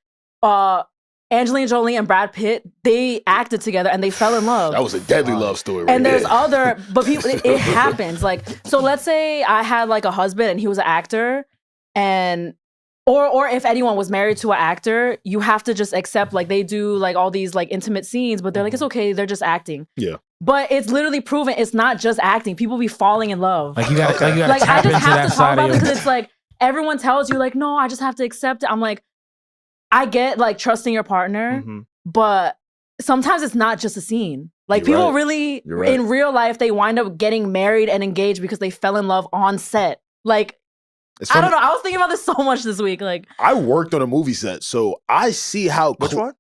Angelina Jolie and Brad Pitt, they acted together and they fell in love. That was a deadly love story, right? And there's other, but people, it happens. Like, so let's say I had like a husband and he was an actor, and or if anyone was married to an actor, you have to just accept, like, they do like all these like intimate scenes, but they're like, it's okay, they're just acting. Yeah. But it's literally proven it's not just acting. People be falling in love. Like, you got to Like, I tap just into have that to talk side about of it you. because it's like everyone tells you, like, no, I just have to accept it. I'm like, I get like trusting your partner, but sometimes it's not just a scene. Like, You're people right. really, You're right. in real life, they wind up getting married and engaged because they fell in love on set. Like, I don't know. I was thinking about this so much this week. Like, I worked on a movie set, so I see how. Which one?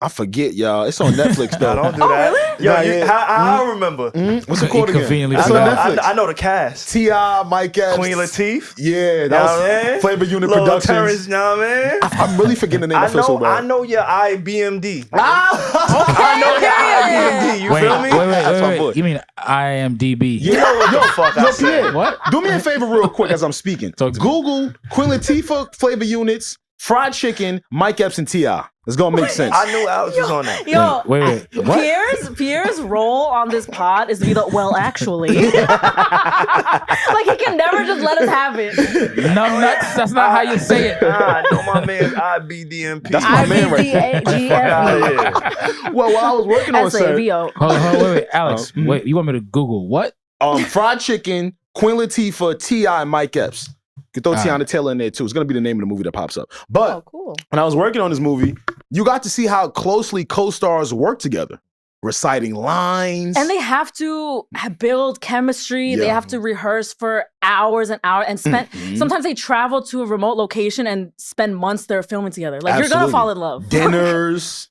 I forget, y'all. It's on Netflix, though. Don't do that. Yo, I remember. What's it called again? Conveniently It's on forgot. Netflix. I know the cast. T.I., Mike Epps. Queen Latifah. Yeah, that was Flavor Unit Lil Productions. Terrence, you know what I mean? I'm really forgetting the name. I feel so bad. I know your IBMD. Ah! I know your IBMD. You feel me? Wait. You mean IMDb? You know what the fuck I said? Pierre, what? Do me a favor real quick as I'm speaking. Google Queen Latifah Flavor Units, fried chicken, Mike Epps, and T.I. It's gonna make sense. I knew Alex was on that. yo, Wait. What? Pierre's role on this pod is to be the, well, actually. Like, he can never just let us have it. Nuts. That's not how you say it. I know my man IBDMP. That's my man right IBDAGFE. Well, while I was working on set, SAVO. Hold on, wait, Alex. Wait, you want me to Google what? fried chicken, Queen Latifah, T.I., and Mike Epps. You can throw Tiana Taylor in there too. It's gonna be the name of the movie that pops up. But cool. When I was working on this movie, you got to see how closely co-stars work together, reciting lines. And they have to build chemistry. Yeah. They have to rehearse for hours and hours and spend. Sometimes they travel to a remote location and spend months there filming together. Like, you're gonna fall in love. Dinners.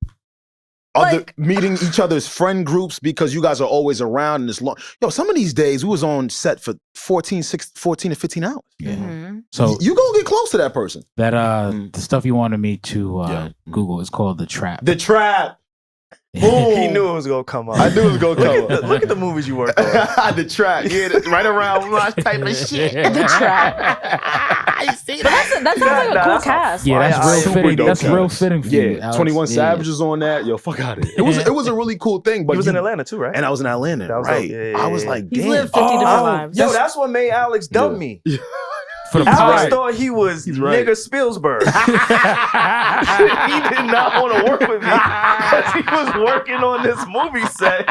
Meeting each other's friend groups because you guys are always around in this long. Yo, some of these days we was on set for 14 to 15 hours. Yeah. So you gonna get close to that person. That the stuff you wanted me to Google is called The Trap. The Trap. He knew it was gonna come up. I knew it was gonna come up. Look at the movies you worked on. The Trap. Yeah, right around my type of shit. The Trap. I see that. That sounds like a cool cast. Yeah, that's real fitting. That's real fitting for you. Yeah, Alex. 21 Savage is on that. Yo, fuck out of it. It was a really cool thing. But He was in Atlanta too, right? And I was in Atlanta, That was right? dope. Yeah, I was yeah. like, He's damn. lived 50 different lives. Yo, that's what made Alex dump me. For the Alex pride. thought he was right. nigga Spielberg. He did not want to work with me because he was working on this movie set.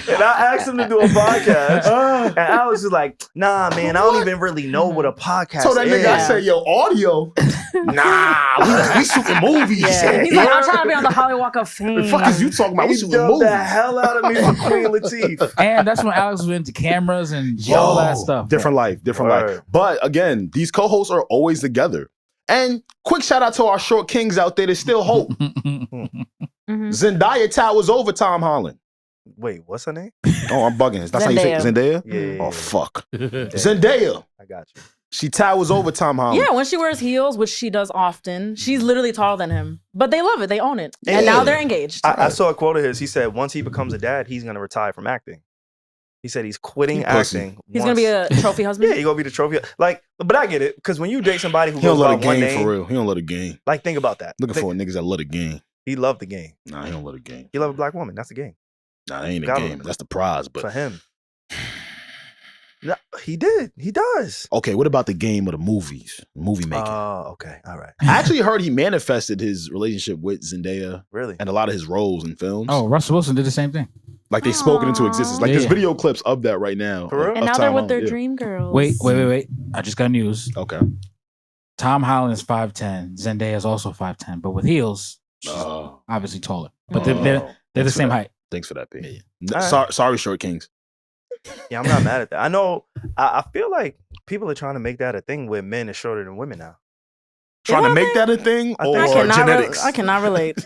And I asked him to do a podcast. And Alex was like, nah, man, I don't even really know what a podcast So that is. nigga, I said, yo, audio? Nah, we shooting movies. Yeah. He's like, I'm trying to be on the Hollywood Walk of Fame. The fuck is you talking about? We He shooting dubbed movies. the hell out of me for Queen Latifah. And that's when Alex was into cameras and all that stuff. Different life. Word. But again, these co-hosts are always together. And quick shout out to our short kings out there. There's still hope. Zendaya towers over Tom Holland. Wait, what's her name? Oh, I'm bugging. That's how you say it? Zendaya? Yeah. Oh, fuck. Zendaya. I got you. She towers over Tom Holland. Yeah, when she wears heels, which she does often, she's literally taller than him. But they love it. They own it. And now they're engaged. I saw a quote of his. He said, once he becomes a dad, he's going to retire from acting. He said he's quitting He pussy. acting. He's gonna be a trophy husband. Yeah, he's gonna be the trophy. Like, but I get it because when you date somebody who He don't goes love by the one game name, for real. He don't love the game. like think about that. Looking for niggas that love the game. He loved the game. Nah, he don't love the game. He loved a black woman. That's the game Nah, that ain't a Got game. him. That's the prize. for But him. No, he did. He does. okay, what about the game of the movies? Movie making. Oh, okay. All right. I actually heard he manifested his relationship with Zendaya Really? and a lot of his roles in films. Oh, Russell Wilson did the same thing. Like they spoke it into existence. Like there's Yeah. video clips of that right now. For real? of And now Tom they're with Holland. their Yeah. dream girls. Wait. I just got news. Okay. Tom Holland is 5'10". Zendaya is also 5'10", but with heels, she's Oh. obviously taller. But Oh. they're the Thanks for same that. height. Thanks for that, P. All right. Sorry, Short Kings. Yeah, I'm not mad at that. I know. I feel like people are trying to make that a thing where men are shorter than women now. Trying to that make that a thing I or think- genetics? I cannot relate.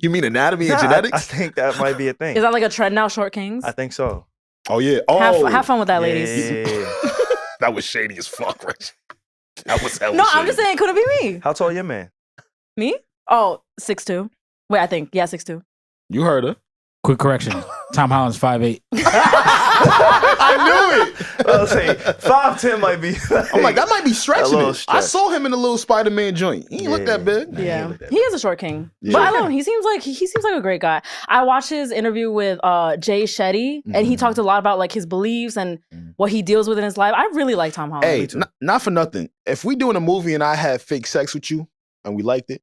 You mean anatomy and Nah, genetics? I think that might be a thing. Is that like a trend now, Short Kings? I think so. Oh yeah. Oh, Have fun with that, ladies. Yeah. that was shady as fuck, right? That was hella No, I'm shady. just saying, could it be me? How tall your man? Me? Oh, 6'2". Wait, I think. Yeah, 6'2". You heard her. Quick correction. Tom Holland's 5'8". I knew it. I'll say 5'10" might be. I'm like, that might be stretching little it. I stretch. saw him in the little Spider-Man joint. He ain't look that big. Nah, he Yeah, ain't look that he is a short king, Yeah. but I don't know. He seems like he seems like a great guy. I watched his interview with Jay Shetty, and he Mhm. talked a lot about like his beliefs and what he deals with in his life. I really like Tom Holland. Hey, not for nothing. If we doing a movie and I had fake sex with you and we liked it,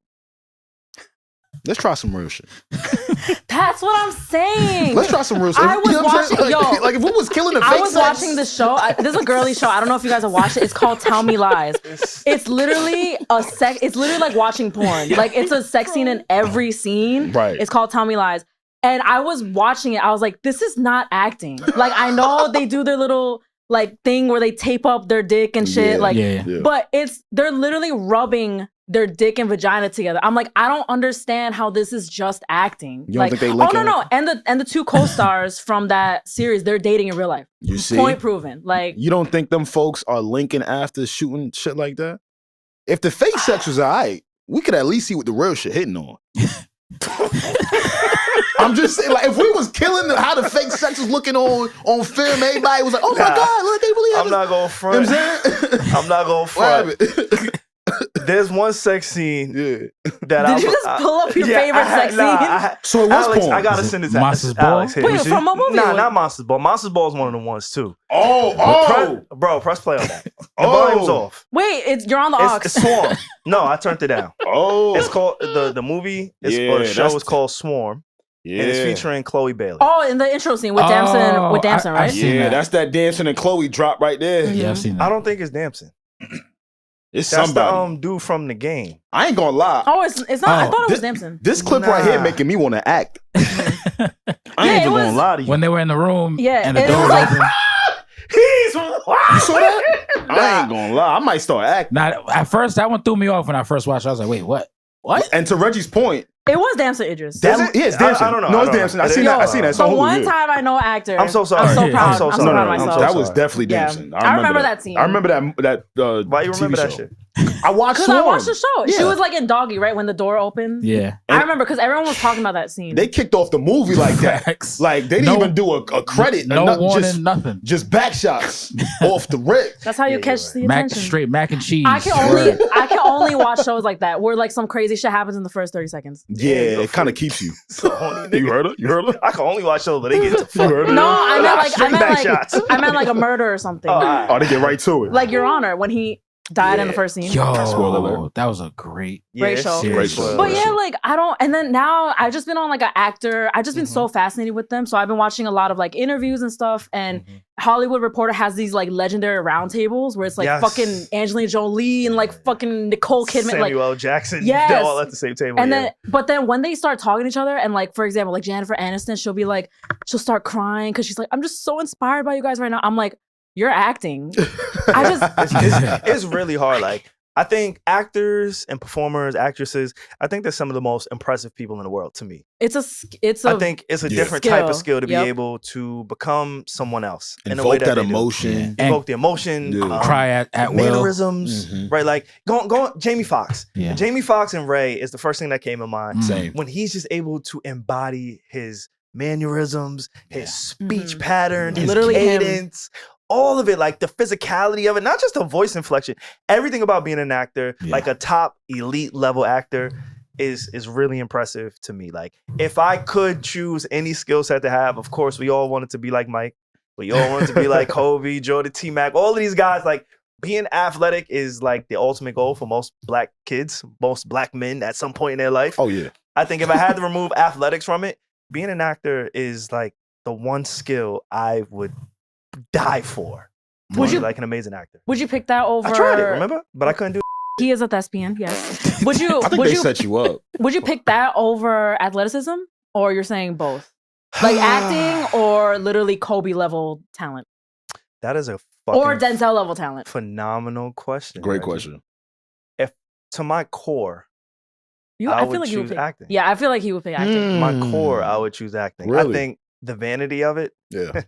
let's try some real shit. That's what I'm saying. Let's try some real shit. I was You know what I'm saying? watching- Like, yo, like if we was killing the fake I was sex, watching the show. There's a girly show. I don't know if you guys have watched it. It's called Tell Me Lies. It's literally It's literally like watching porn. Like it's a sex scene in every scene. Right. It's called Tell Me Lies. And I was watching it. I was like, this is not acting. Like I know they do their little like thing where they tape up their dick and shit. Yeah. Like, Yeah. but they're literally rubbing their dick and vagina together. I'm like, I don't understand how this is just acting. You don't like, think they oh linking no, and the two co-stars from that series, they're dating in real life. You see? Point proven. Like, You don't think them folks are linking after shooting shit like that? If the fake sex was alright, we could at least see what the real shit hitting on. I'm just saying, like, if we was killing how the fake sex was looking on film, everybody was like, "Oh my Nah, god, look, they really have." I'm not going You front. know what I'm saying? I'm not going What front. happened? There's one sex scene Yeah. that did you just pull up your favorite sex scene? So it was Alex, porn. I gotta send it to Monsters Ball? Alex. Here, Wait, you see? from a movie? Nah, or- not Monsters Ball. Monsters Ball is one of the ones too. Oh, Bro, press play on that. The Oh. volume's off. Wait, you're on the aux. It's Swarm. No, I turned it down. oh. It's called the movie or Yeah, the show that's- is called Swarm, Yeah. and it's featuring Chloe Bailey. Oh, in the intro scene with Damson, I right? see. Yeah, that. that's that dancing and Chloe drop right there. Yeah, I've seen that. I don't think it's Damson. It's That's somebody. the dude from the game. I ain't gonna lie. Oh, it's not. I Oh, thought it was this- Damson. This clip right here Nah. making me want to act. I Yeah, ain't it even was- gonna lie to you. When they were in the room Yeah, and the and it door was was like- open. He's You saw that? I ain't gonna lie. I might start acting. Now, at first, that one threw me off when I first watched it. I was like, wait, what? What? And to Reggie's point, It was Damson Idris. Is that, it? yeah, it's I- I dancing. don't know. No, I it's don't know. dancing. I It seen is. that. I seen that. It's The on Hulu, one yeah. time I know an actor. I'm so sorry. I'm so Yeah. proud. I'm so I'm so sorry. proud of I'm so myself. That was sorry. definitely Yeah. dancing. I remember that scene. I remember that. Why you remember TV that show. shit? I watched Because I Swarm. watched the show. She Yeah. was like in Doggy, right? When the door opened. Yeah. I remember because everyone was talking about that scene. They kicked off the movie like that. Facts. Like they didn't No- even do a credit. No nothing, warning, nothing. Just back shots off the rip. That's how you Yeah, catch you're the attention. Straight mac and cheese. I can only watch shows like that where like some crazy shit happens in the first 30 seconds. Yeah, you're a it kind of keeps you. So horny, You nigga. heard her? You heard her? I can only watch shows, but they get to You fuck. heard her? No, I meant like Straight back shots. I meant like a murder or something. Oh, all right. Oh, they get right to it. Like Your Honor when he died in the Yeah. first scene. Yo, Spoiler alert. that was a great. Great show. Great show. But yeah, like I don't. And then now I've just been on like an actor. I've just been so fascinated with them. So I've been watching a lot of like interviews and stuff. And Hollywood Reporter has these like legendary roundtables where it's like Yes. fucking Angelina Jolie and like fucking Nicole Kidman. Samuel Like, L. Jackson. Yes. They're all at the same table. and yeah. then, but then when they start talking to each other, and like for example, like Jennifer Aniston, she'll be like, she'll start crying because she's like, I'm just so inspired by you guys right now. I'm like, you're acting. I just it's really hard. Like I think actors and performers, actresses, I think they're some of the most impressive people in the world to me. it's a I think it's a Yeah. different type of Skill. skill to be Yep. able to become someone else in a way Invoke that they do. emotion. And Evoke the emotion, Yeah. Cry at will. mannerisms, Mhm. right? Like go Jamie Foxx. Yeah. Jamie Foxx and Ray is the first thing that came to mind. Mm. Same. When he's just able to embody his mannerisms, his speech pattern, his Literally cadence, all of it, like the physicality of it, not just the voice inflection, everything about being an actor, like a top elite level actor is really impressive to me. Like if I could choose any skill set to have, of course, we all wanted to be like Mike. We all wanted to be like Kobe, Jordan, T-Mac, all of these guys. Like being athletic is like the ultimate goal for most black kids, most black men at some point in their life. Oh yeah. I think if I had to remove athletics from it, being an actor is like the one skill I would die for. Would you like an amazing actor? Would you pick that over? I tried it, remember? But I couldn't do it. He is a thespian, yes. Would you? I think they set you up. Would you pick that over athleticism, or you're saying both? Like acting or literally Kobe level talent? That is a fucking or Denzel level talent. Phenomenal question. Great Regi. question. If to my core, I would feel like you would choose pick acting. Yeah, I feel like he would pick acting. My core, I would choose acting. Really? I think the vanity of it. Yeah.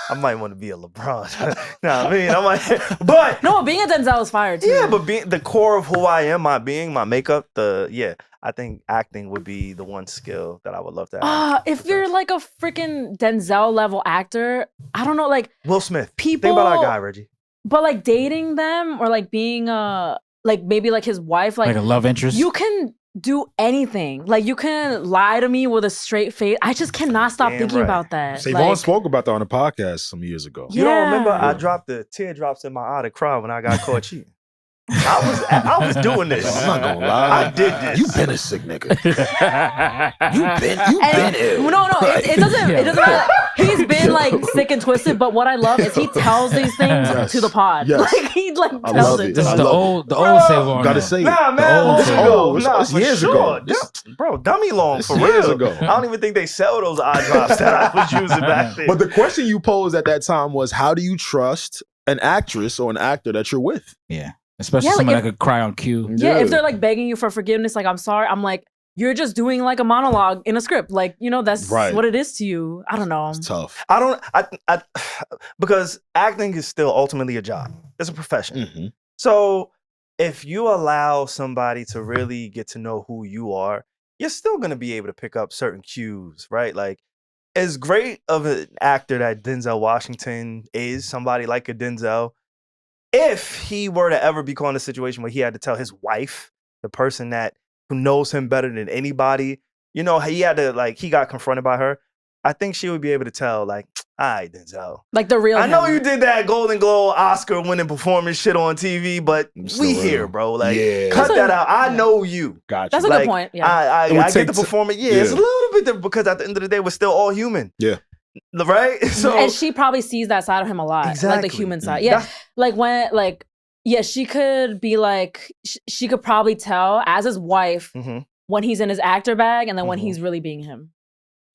I might want to be a LeBron. No, I mean, I might, but No, being a Denzel is fire too. yeah, but being the core of who I am, my being, my makeup, I think acting would be the one skill that I would love to have. If you're like a freaking Denzel level actor, I don't know, like Will Smith. people. Think about our guy, Regi. But like dating them or like being like maybe like his wife, Like a love interest. you can do anything. Like you can lie to me with a straight face. I just cannot stop Damn thinking right. about that. SaVon Like, spoke about that on a podcast some years ago. You don't remember? Yeah. I dropped the teardrops in my eye to cry when I got caught cheating. I was doing this. I'm not gonna lie. I did this. You been a sick nigga. you been ill. No, it doesn't. It doesn't matter. He's been like sick and twisted, but what I love is he tells these things Yes. to the pod. Yes. Like he like I tells love it. it. This is I the love old SaVon. Gotta man. say it. Nah, man, old let's SaVon. go. It's- Nah, it's for years sure. ago. Bro, dummy long It's for years real. ago. I don't even think they sell those eye drops that I was using back then. But the question you posed at that time was, how do you trust an actress or an actor that you're with? Yeah. Especially Yeah, like someone if- that could cry on cue. Yeah, if they're like begging you for forgiveness, like I'm sorry, I'm like, you're just doing like a monologue in a script. Like, you know, that's Right. what it is to you. I don't know. It's tough. I because acting is still ultimately a job. It's a profession. Mm-hmm. So if you allow somebody to really get to know who you are, you're still going to be able to pick up certain cues, right? Like as great of an actor that Denzel Washington is, somebody like a Denzel, if he were to ever be caught in a situation where he had to tell his wife, the person that who knows him better than anybody, you know, he had to like he got confronted by her. I think she would be able to tell, like, all right, Denzel. Like the real I know him. you did that Golden Globe Oscar winning performance shit on TV, but Still we real. here, bro. Like, Yeah. cut That's that a- out. I know you. Gotcha. That's a Like, good point. Yeah. I It would get take the t- performance. Yeah, it's a yeah. little bit different because at the end of the day, we're still all human. Yeah. Right? So and she probably sees that side of him a lot. Like Exactly. the human side. Mm. Yeah. Like when like yeah, she could be like she could probably tell as his wife Mhm. when he's in his actor bag and then when Mhm. he's really being him.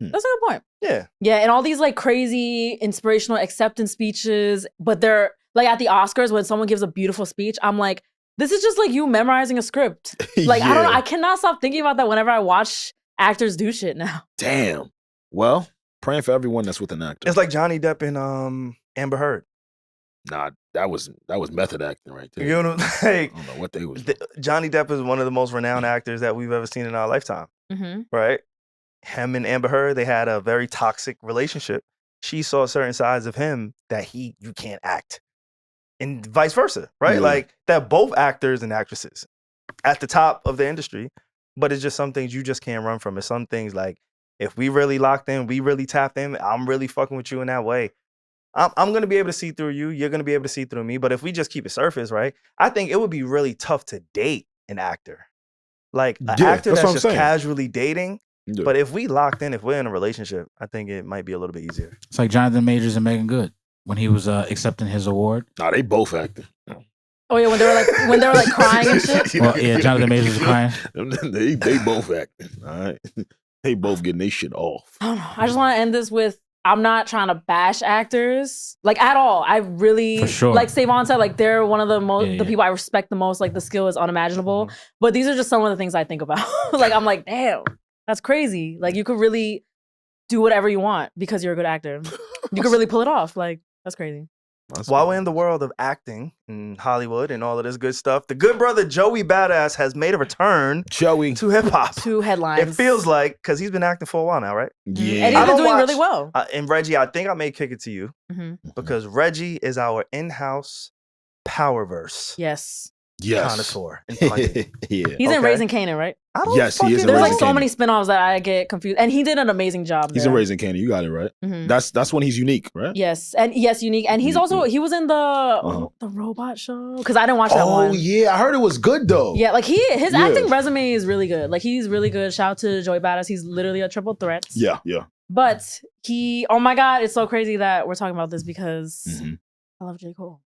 Hmm. That's a good point. yeah. Yeah, and all these like crazy inspirational acceptance speeches, but they're like at the Oscars when someone gives a beautiful speech, I'm like, this is just like you memorizing a script. Like I don't know, I cannot stop thinking about that whenever I watch actors do shit now. Damn. Well, praying for everyone that's with an actor. It's like Johnny Depp and Amber Heard. Nah, that was method acting right there. You know, like I don't know what they was. Johnny Depp is one of the most renowned actors that we've ever seen in our lifetime. Mm-hmm. Right? Him and Amber Heard, they had a very toxic relationship. She saw certain sides of him that you can't act. And vice versa, right? Yeah. Like they're both actors and actresses at the top of the industry, but it's just some things you just can't run from. It's some things like if we really locked in, we really tapped in, I'm really fucking with you in that way. I'm going to be able to see through you. You're going to be able to see through me. But if we just keep it surface, right? I think it would be really tough to date an actor. Like an Yeah, actor that's what that's I'm just saying. casually dating. Yeah. But if we locked in, if we're in a relationship, I think it might be a little bit easier. It's like Jonathan Majors and Megan Good when he was accepting his award. Nah, they both acting. Oh yeah, when they were like crying and shit. Well, yeah, Jonathan Majors was crying. they both acting. All right. They both getting their shit off. I don't know. I just want to end this with I'm not trying to bash actors like at all. I really For sure. like SaVon said, like they're one of the most Yeah, the yeah. people I respect the most. Like the skill is unimaginable. But these are just some of the things I think about. Like I'm like, damn, that's crazy. Like you could really do whatever you want because you're a good actor. You could really pull it off. Like that's crazy. While we're in the world of acting and Hollywood and all of this good stuff, the good brother Joey Badass has made a return to hip hop. 2 headlines. It feels like, because he's been acting for a while now, right? Yeah. And he's been doing really well. And Regi, I think I may kick it to you because Regi is our in-house Powerverse. Yes. Connoisseur. And He's in Raising Canaan, right? Yes, he is. There's like so many spinoffs that I get confused, and he did an amazing job. He's in Raising Canaan. You got it right. That's when he's unique, right? Yes, and unique, and he's also he was in the robot show because I didn't watch that one. Oh yeah, I heard it was good though. Yeah, like his acting resume is really good. Like he's really good. Shout out to Joey Badass. He's literally a triple threat. Yeah. But oh my God, it's so crazy that we're talking about this because I love J. Cole.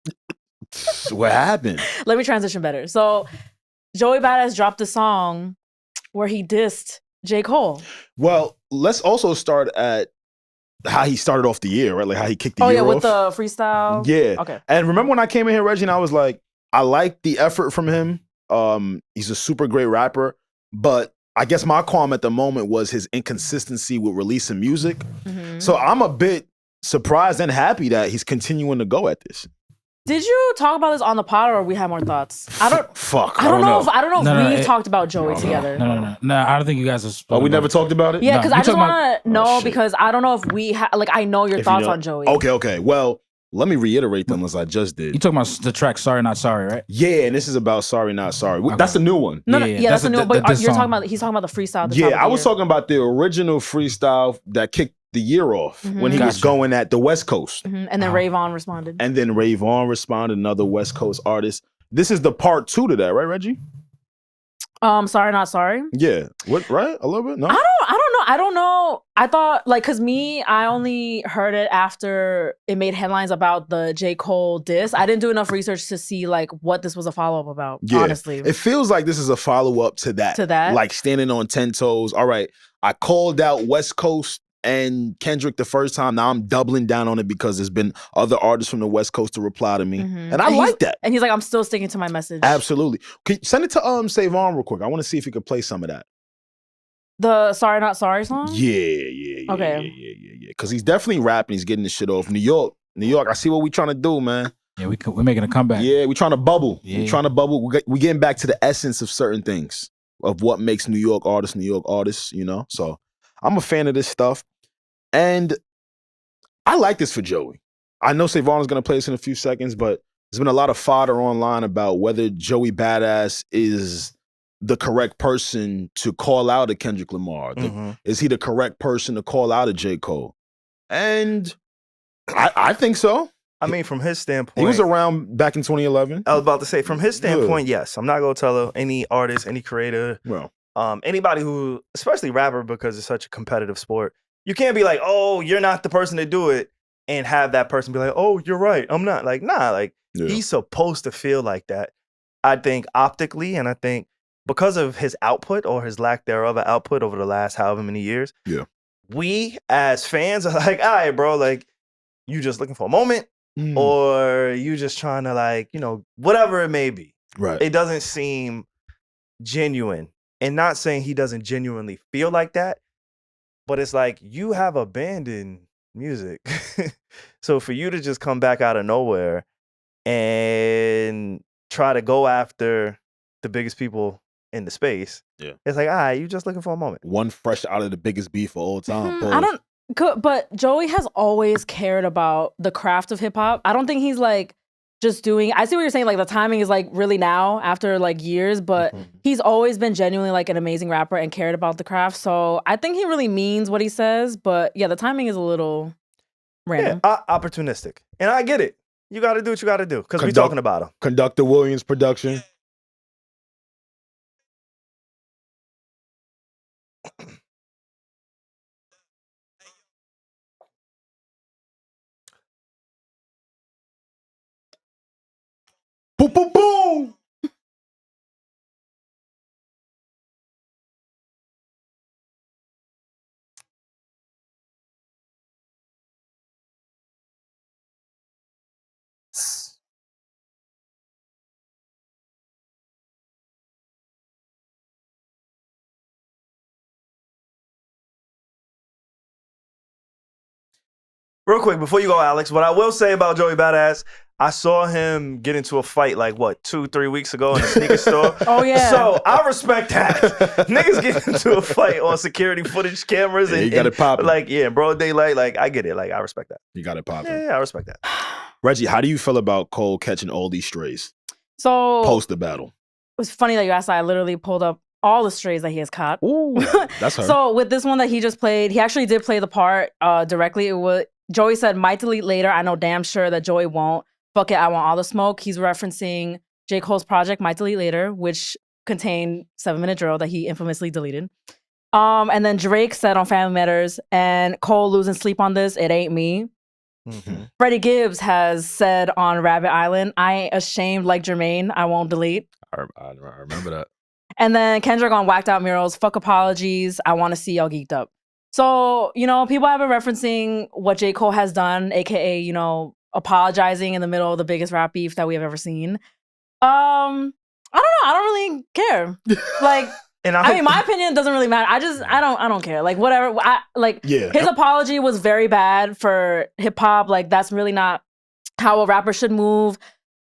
What happened? Let me transition better. So Joey Badass dropped a song where he dissed J. Cole. Well, let's also start at how he started off the year, right? Like how he kicked the year off. Oh yeah, with the freestyle. Yeah. Okay. And remember when I came in here, Regi, and I was like, I like the effort from him. He's a super great rapper, but I guess my qualm at the moment was his inconsistency with releasing music. So I'm a bit surprised and happy that he's continuing to go at this. Did you talk about this on the pod, or we have more thoughts? I don't know if we talked about Joey together. No. I don't think you guys are. Oh, we never talked about it. Yeah, because I just want to know because I don't know if we I know your thoughts on Joey. Okay. Well, let me reiterate them as I just did. You talking about the track "Sorry Not Sorry," right? Yeah, and this is about "Sorry Not Sorry." That's the new one. No, that's the new one. But you're talking about he's talking about the freestyle. Yeah, I was talking about the original freestyle that kicked the year off when he was going at the West Coast. And then RaVon responded. And then RaVon responded, another West Coast artist. This is the part 2 to that, right, Regi? Sorry Not Sorry. Yeah. What, right? A little bit? No? I don't know. I thought I only heard it after it made headlines about the J. Cole diss. I didn't do enough research to see like what this was a follow-up about, honestly. It feels like this is a follow-up to that. Like standing on 10 toes. All right, I called out West Coast and Kendrick the first time. Now I'm doubling down on it because there's been other artists from the West Coast to reply to me. And I like that. And he's like, I'm still sticking to my message. Absolutely. Send it to SaVon real quick. I want to see if you could play some of that. The Sorry Not Sorry song? Yeah. Okay. Yeah. Because he's definitely rapping. He's getting this shit off. New York. I see what we trying to do, man. Yeah, we're making a comeback. Yeah, we're trying to bubble. Yeah. We're trying to bubble. We're getting back to the essence of certain things, of what makes New York artists, you know? So I'm a fan of this stuff. And I like this for Joey. I know SaVon is going to play this in a few seconds, but there's been a lot of fodder online about whether Joey Badass is the correct person to call out a Kendrick Lamar. Is he the correct person to call out a J. Cole? And I think so. I mean, from his standpoint, he was around back in 2011. I was about to say, from his standpoint, yes. I'm not going to tell any artist, any creator, anybody who, especially rapper, because it's such a competitive sport. You can't be like, oh, you're not the person to do it, and have that person be like, oh, you're right, I'm not. Like, nah, like, he's supposed to feel like that. I think optically, and I think because of his output or his lack thereof of output over the last however many years, we as fans are like, all right, bro, like, you just looking for a moment, or you just trying to, like, you know, whatever it may be. Right. It doesn't seem genuine. And not saying he doesn't genuinely feel like that, but it's like, you have abandoned music. So for you to just come back out of nowhere and try to go after the biggest people in the space, it's like, all right, you just looking for a moment. One fresh out of the biggest beef of all time. But Joey has always cared about the craft of hip hop. I don't think he's like just doing, I see what you're saying, like the timing is like really now after like years, but he's always been genuinely like an amazing rapper and cared about the craft. So I think he really means what he says, but yeah, the timing is a little random. Yeah, opportunistic. And I get it. You got to do what you got to do because we're talking about him. Conductor Williams production. Boom, boom, boom. Real quick, before you go, Alex, what I will say about Joey Badass, I saw him get into a fight like, 2-3 weeks ago in a sneaker store. Oh, yeah. So I respect that. Niggas get into a fight on security footage cameras. And you got it popping. Like, yeah, broad daylight. Like, I get it. Like, I respect that. You got it popping. Yeah, I respect that. Reggie, how do you feel about Cole catching all these strays So post the battle? It's funny that you asked that. I literally pulled up all the strays that he has caught. Ooh, that's her. So with this one that he just played, he actually did play the part directly. It was Joey said, "Might delete later. I know damn sure that Joey won't. Fuck it, I want all the smoke." He's referencing J. Cole's project, Might Delete Later, which contained 7-minute drill that he infamously deleted. And then Drake said on Family Matters, and Cole losing sleep on this, it ain't me. Mm-hmm. Freddie Gibbs has said on Rabbit Island, I ain't ashamed like Jermaine, I won't delete. I remember that. And then Kendrick on Whacked Out Murals, fuck apologies, I want to see y'all geeked up. So, people have been referencing what J. Cole has done, aka, apologizing in the middle of the biggest rap beef that we have ever seen. I don't know. I don't really care. Like, I mean, my opinion doesn't really matter. I don't care. Like, whatever. His apology was very bad for hip hop. Like, that's really not how a rapper should move.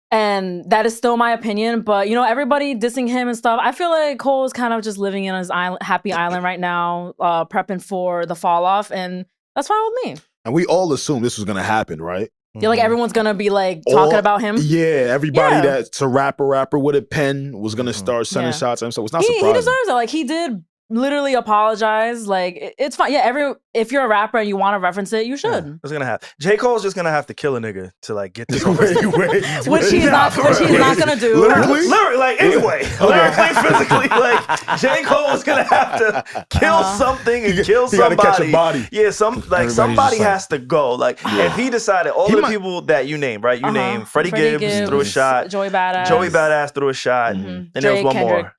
And that is still my opinion. But, everybody dissing him and stuff. I feel like Cole is kind of just living in his happy island right now, prepping for the fall off. And that's fine with me. And we all assumed this was going to happen, right? Yeah, like everyone's gonna be like talking about him. Yeah, everybody that's a rapper with a pen was gonna start sending shots at him. So it's not surprising. He deserves it. Like he did literally apologize. Like it's fine. Yeah, if you're a rapper and you want to reference it, you should. Yeah, it's gonna happen. J. Cole's just gonna have to kill a nigga to like get this. Which he's not gonna do. Lyrically, like anyway, lyrically, physically, like J. Cole is gonna have to kill something and kill somebody. Gotta catch a body. Yeah, somebody has to go. Like if he decided all the people that you named, right? You named Freddie Gibbs threw a shot. Joey Badass threw a shot, and there was one more.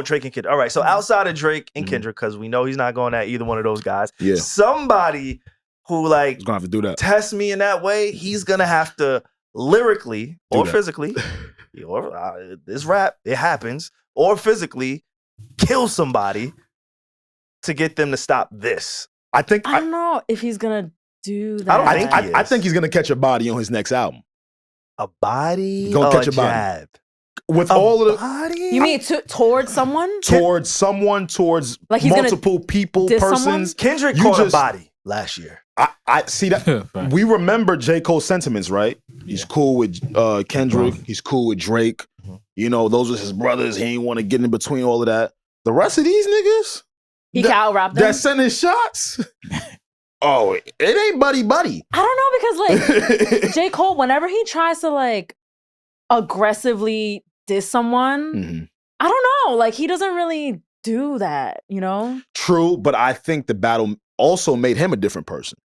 Drake and Kendrick. All right, so outside of Drake and Kendrick, because we know he's not going at either one of those guys. Yeah. Somebody who like he's gonna have to do that. Test me in that way, he's gonna have to lyrically or physically, or this rap, it happens, or physically kill somebody to get them to stop this. I don't know if he's gonna do that. I think he's gonna catch a body on his next album. A body? Gonna catch a body. Jab. With all of the body? You mean towards someone? Towards someone, towards like he's multiple people, persons. Someone? Kendrick caught a body last year. I see that. We remember J. Cole's sentiments, right? He's cool with Kendrick. He's cool with Drake. Those are his brothers. He ain't want to get in between all of that. The rest of these niggas, he can out-rap them. That sending shots. Oh, it ain't buddy. I don't know because like J. Cole, whenever he tries to like aggressively diss someone, I don't know. Like he doesn't really do that, True, but I think the battle also made him a different person.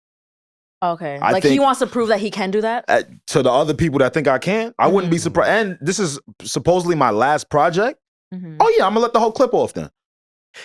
Okay, like he wants to prove that he can do that to the other people that think I can. I wouldn't be surprised. And this is supposedly my last project. Oh yeah, I'm gonna let the whole clip off then.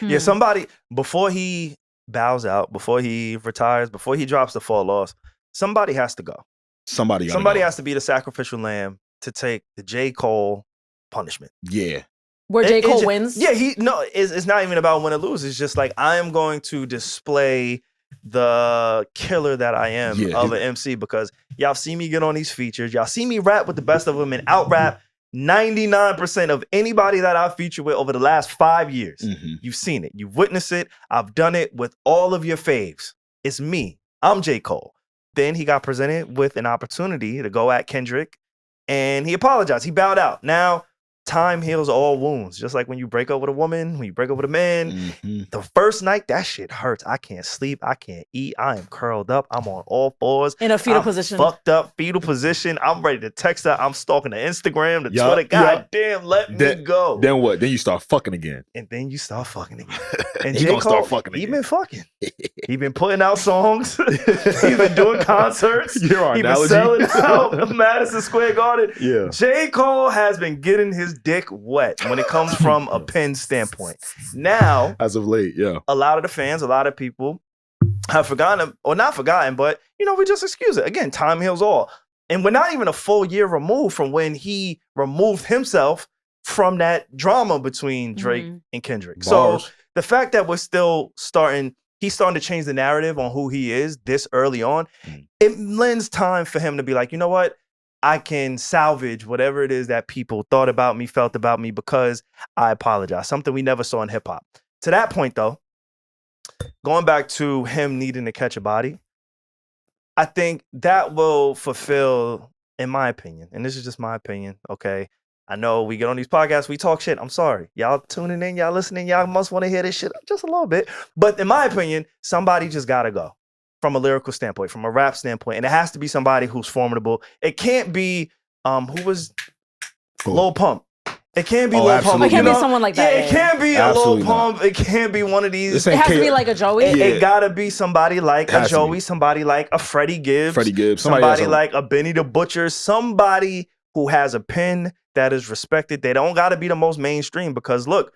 Yeah, somebody before he bows out, before he retires, before he drops the fall loss, somebody has to go. Somebody has to be the sacrificial lamb to take the J. Cole punishment. Yeah. Where J. Cole wins? Yeah, it's not even about win or lose. It's just like I am going to display the killer that I am of an MC because y'all see me get on these features. Y'all see me rap with the best of them and out-rap 99% of anybody that I've featured with over the last 5 years. You've seen it. You've witnessed it. I've done it with all of your faves. It's me. I'm J. Cole. Then he got presented with an opportunity to go at Kendrick and he apologized. He bowed out. Now, time heals all wounds. Just like when you break up with a woman, when you break up with a man, the first night, that shit hurts. I can't sleep. I can't eat. I am curled up. I'm on all fours. In a fetal position. Fucked up fetal position. I'm ready to text her. I'm stalking the Instagram, the Twitter. God damn, let me go. Then what? Then you start fucking again. And then you start fucking again. And he gonna start fucking again. He been fucking. He been putting out songs. He been doing concerts. He been selling out Madison Square Garden. Yeah. J. Cole has been getting his dick wet when it comes from a pen standpoint. Now, as of late, a lot of the fans, a lot of people have forgotten, or not forgotten, but we just excuse it. Again, time heals all. And we're not even a full year removed from when he removed himself from that drama between Drake and Kendrick. Bars. So the fact that we're still starting, he's starting to change the narrative on who he is this early on. It lends time for him to be like, you know what? I can salvage whatever it is that people thought about me, felt about me, because I apologize. Something we never saw in hip hop. To that point, though, going back to him needing to catch a body, I think that will fulfill, in my opinion, and this is just my opinion, okay? I know we get on these podcasts, we talk shit. I'm sorry. Y'all tuning in, y'all listening, y'all must want to hear this shit just a little bit. But in my opinion, somebody just got to go from a lyrical standpoint, from a rap standpoint. And it has to be somebody who's formidable. It can't be, who was Lil Pump. It can't be Lil Pump. It can't be someone like that. Yeah, it can't be a Lil Pump. It can't be one of these. It has to be like a Joey. It gotta be somebody like a Joey, somebody like a Freddie Gibbs. Somebody like a Benny the Butcher. Somebody who has a pen that is respected. They don't gotta be the most mainstream, because look,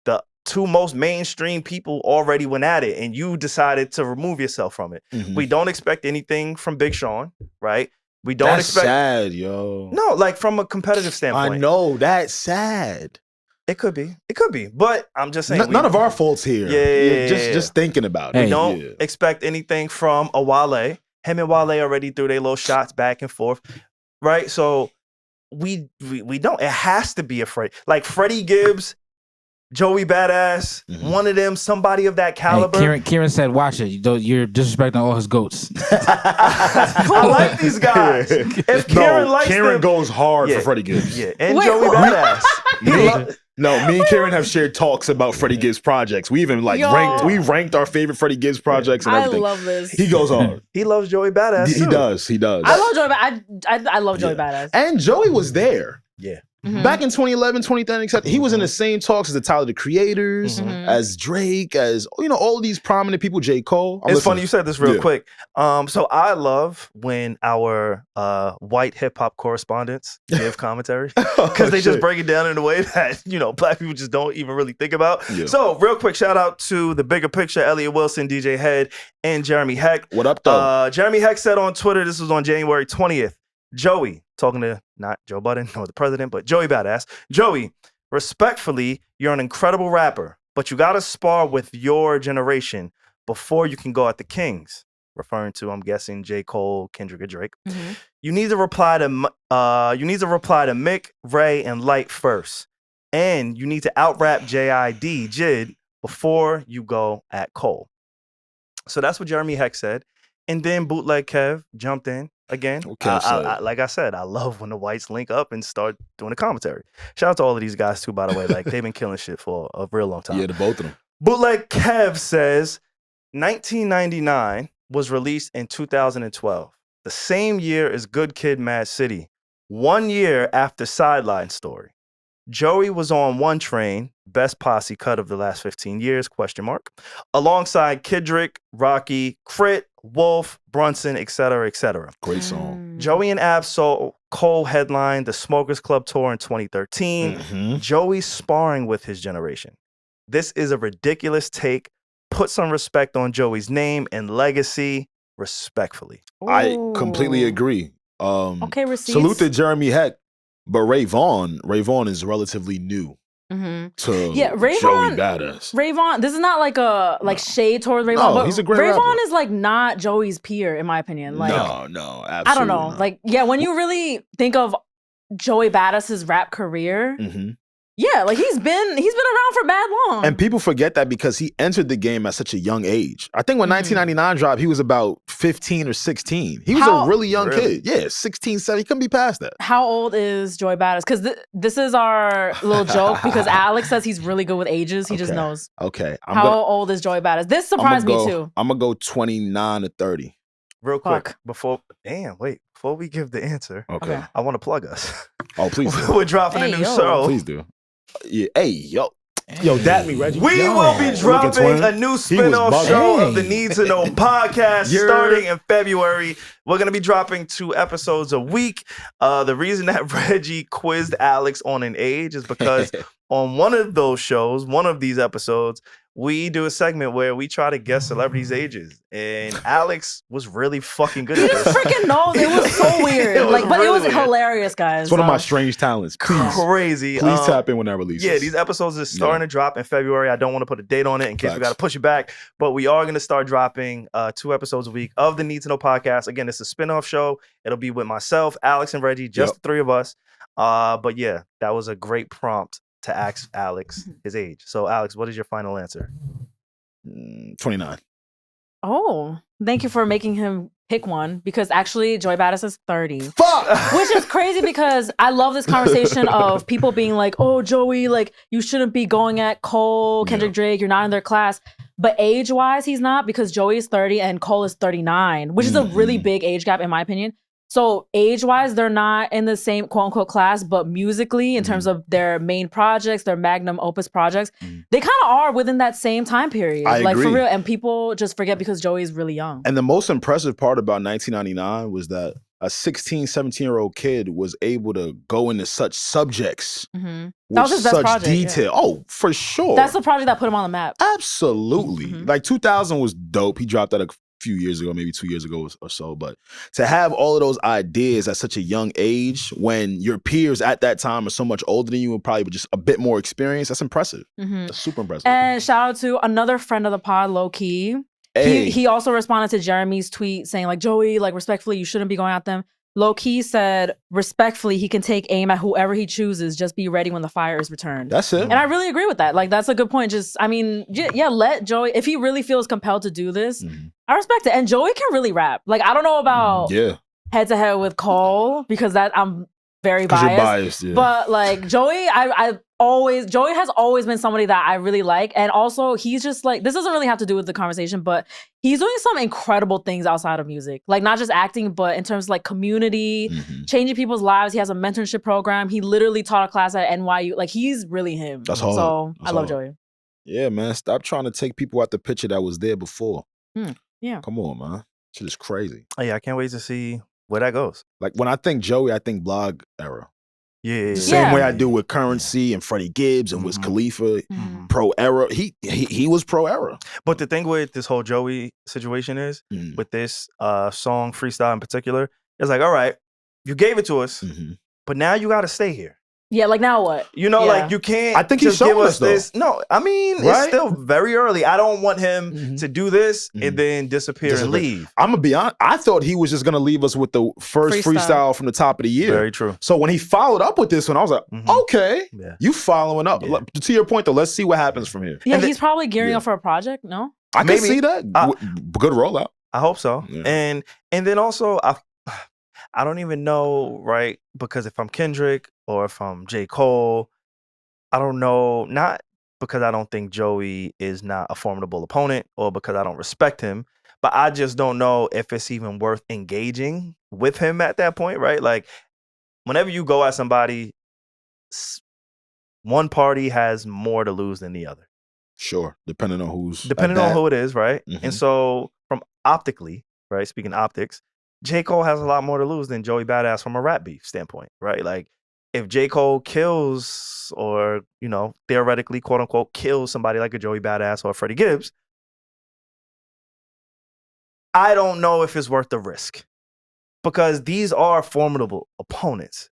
the two most mainstream people already went at it and you decided to remove yourself from it. We don't expect anything from Big Sean, right? We don't expect. That's sad, yo. No, like from a competitive standpoint. I know, that's sad. It could be. It could be. But I'm just saying. None of our faults here. Yeah. Just thinking about it. We don't expect anything from a Wale. Him and Wale already threw their little shots back and forth. Right? So we don't. It has to be a Freddie. Like Freddie Gibbs, Joey Badass, one of them, somebody of that caliber. Hey, Kieran said, watch it. You're disrespecting all his goats. I like these guys. If Kieran likes Kieran them, goes hard for Freddie Gibbs. Yeah, and Joey Badass. Me and Kieran have shared talks about Freddie Gibbs projects. We even ranked our favorite Freddie Gibbs projects and everything. I love this. He goes hard. He loves Joey Badass. He does. I love Joey Badass. I love Joey Badass. And Joey was there. Yeah. Back in 2011, 2010, he was in the same talks as the Tyler the Creators, as Drake, as all of these prominent people, J. Cole. It's funny you said this real quick. So I love when our white hip hop correspondents give commentary, because they just break it down in a way that black people just don't even really think about. Yeah. So real quick, shout out to The Bigger Picture, Elliot Wilson, DJ Head, and Jeremy Heck. What up, though? Jeremy Heck said on Twitter, this was on January 20th. Joey, talking to not Joe Budden or the president, but Joey Badass. Joey, respectfully, you're an incredible rapper, but you got to spar with your generation before you can go at the Kings. Referring to, I'm guessing, J. Cole, Kendrick, or Drake. You need to reply to Mick, Ray, and Light first, and you need to out-rap JID, Jid, before you go at Cole. So that's what Jeremy Heck said, and then Bootleg Kev jumped in. Again, like I said, I love when the whites link up and start doing a commentary. Shout out to all of these guys too, by the way. Like, they've been killing shit for a real long time. Yeah, the both of them. Bootleg Kev says 1999 was released in 2012, the same year as Good Kid, Mad City, 1 year after Sideline Story. Joey was on One Train, best posse cut of the last 15 years, ? Alongside Kendrick, Rocky, Crit, Wolf, Brunson, etc., etc. Great song. Joey and Ab-Soul Cole headlined the Smokers Club tour in 2013. Joey sparring with his generation. This is a ridiculous take. Put some respect on Joey's name and legacy, respectfully. I completely agree. Okay, receipts. Salute to Jeremy Heck, but Ray Vaughn is relatively new. To Joey Badass. Ray Vaughn, this is not like a shade towards Ray Vaughn, but he's a great Ray rapper. Vaughn is like not Joey's peer, in my opinion. Like, no, absolutely I don't know. not. Like, yeah, when you really think of Joey Badass's rap career, yeah, like he's been around for mad long. And people forget that because he entered the game at such a young age. I think when 1999 dropped, he was about 15 or 16. He was a really young kid. Yeah, 16, 17. He couldn't be past that. How old is Joey Badass? Because this is our little joke, because Alex says he's really good with ages. He just knows. Okay. How old is Joey Badass? This surprised me too. I'm going to go 29 to 30. Real quick, before we give the answer, I want to plug us. Oh, please do. We're dropping a new show. Please do. Yeah, yo, dat me, Regi. We will be dropping a new spin-off show of the Need to Know podcast starting in February. We're going to be dropping 2 episodes a week. The reason that Regi quizzed Alex on an age is because on one of those shows, one of these episodes, we do a segment where we try to guess celebrities' ages, and Alex was really fucking good at this. Freaking knows. It was so weird. It was but it was really hilarious, guys. It's one of my strange talents. Please, crazy. please tap in when that releases. Yeah, these episodes are starting to drop in February. I don't want to put a date on it in case we got to push it back, but we are going to start dropping 2 episodes a week of the Need to Know podcast. Again, it's a spinoff show. It'll be with myself, Alex, and Regi, just the 3 of us. But yeah, that was a great prompt to ask Alex his age. So, Alex, what is your final answer? 29. Oh, thank you for making him pick one, because actually Joey Bada is 30. Fuck! Which is crazy because I love this conversation of people being like, oh, Joey, like, you shouldn't be going at Cole, Kendrick, Drake, you're not in their class. But age-wise, he's not, because Joey is 30 and Cole is 39, which is a really big age gap in my opinion. So age-wise, they're not in the same quote-unquote class, but musically, in terms of their main projects, their magnum opus projects, they kind of are within that same time period. I like, agree. for real. And people just forget because Joey is really young. And the most impressive part about 1999 was that a 16, 17-year-old kid was able to go into such subjects That with was his best such project, detail. yeah. Oh, for sure. That's the project that put him on the map. Absolutely. Like 2000 was dope. He dropped that a few years ago, maybe 2 years ago or so. But to have all of those ideas at such a young age, when your peers at that time are so much older than you and probably just a bit more experienced, that's impressive. That's super impressive. And shout out to another friend of the pod, Low Key. Hey. He also responded to Jeremy's tweet saying, like, Joey, like, respectfully, you shouldn't be going at them. Low Key said, respectfully, he can take aim at whoever he chooses. Just be ready when the fire is returned. That's it. And I really agree with that. Like, that's a good point. Just, I mean, yeah, let Joey, if he really feels compelled to do this, I respect it. And Joey can really rap. Like, I don't know about head to head with Cole, because that I'm very biased. You're biased, yeah. But like Joey, Joey has always been somebody that I really like. And also he's just like, this doesn't really have to do with the conversation, but he's doing some incredible things outside of music. Like not just acting, but in terms of like community, changing people's lives. He has a mentorship program. He literally taught a class at NYU. Like he's really him. That's hard. So That's I love hard. Joey. Yeah, man. Stop trying to take people out the picture that was there before. Yeah. Come on, man. Shit is crazy. Oh, yeah, I can't wait to see where that goes. Like when I think Joey, I think blog era. Yeah. The same way I do with Currency and Freddie Gibbs and Wiz Khalifa, pro era. He was pro era. But the thing with this whole Joey situation is, with this song freestyle in particular, it's like, all right, you gave it to us, but now you got to stay here. Yeah, like now what? You know, like you can't. I think he's just give showing us us though. this. No, I mean it's still very early. I don't want him to do this and then disappear and leave. I'm gonna be honest. I thought he was just gonna leave us with the first freestyle from the top of the year. Very true. So when he followed up with this one, I was like, okay, you following up. Yeah. To your point though, let's see what happens from here. Yeah, he's probably gearing up for a project. No, I can see that. Good rollout. I hope so. Yeah. And then also I don't even know, right? Because if I'm Kendrick or if I'm J. Cole, I don't know, not because I don't think Joey is not a formidable opponent or because I don't respect him, but I just don't know if it's even worth engaging with him at that point, right? Like, whenever you go at somebody, one party has more to lose than the other. Sure, depending on who's... Depending on who it is, right? And so, from optically, right, speaking optics, J. Cole has a lot more to lose than Joey Badass from a rap beef standpoint, right? Like, if J. Cole kills or, you know, theoretically, quote unquote, kills somebody like a Joey Badass or a Freddie Gibbs, I don't know if it's worth the risk because these are formidable opponents.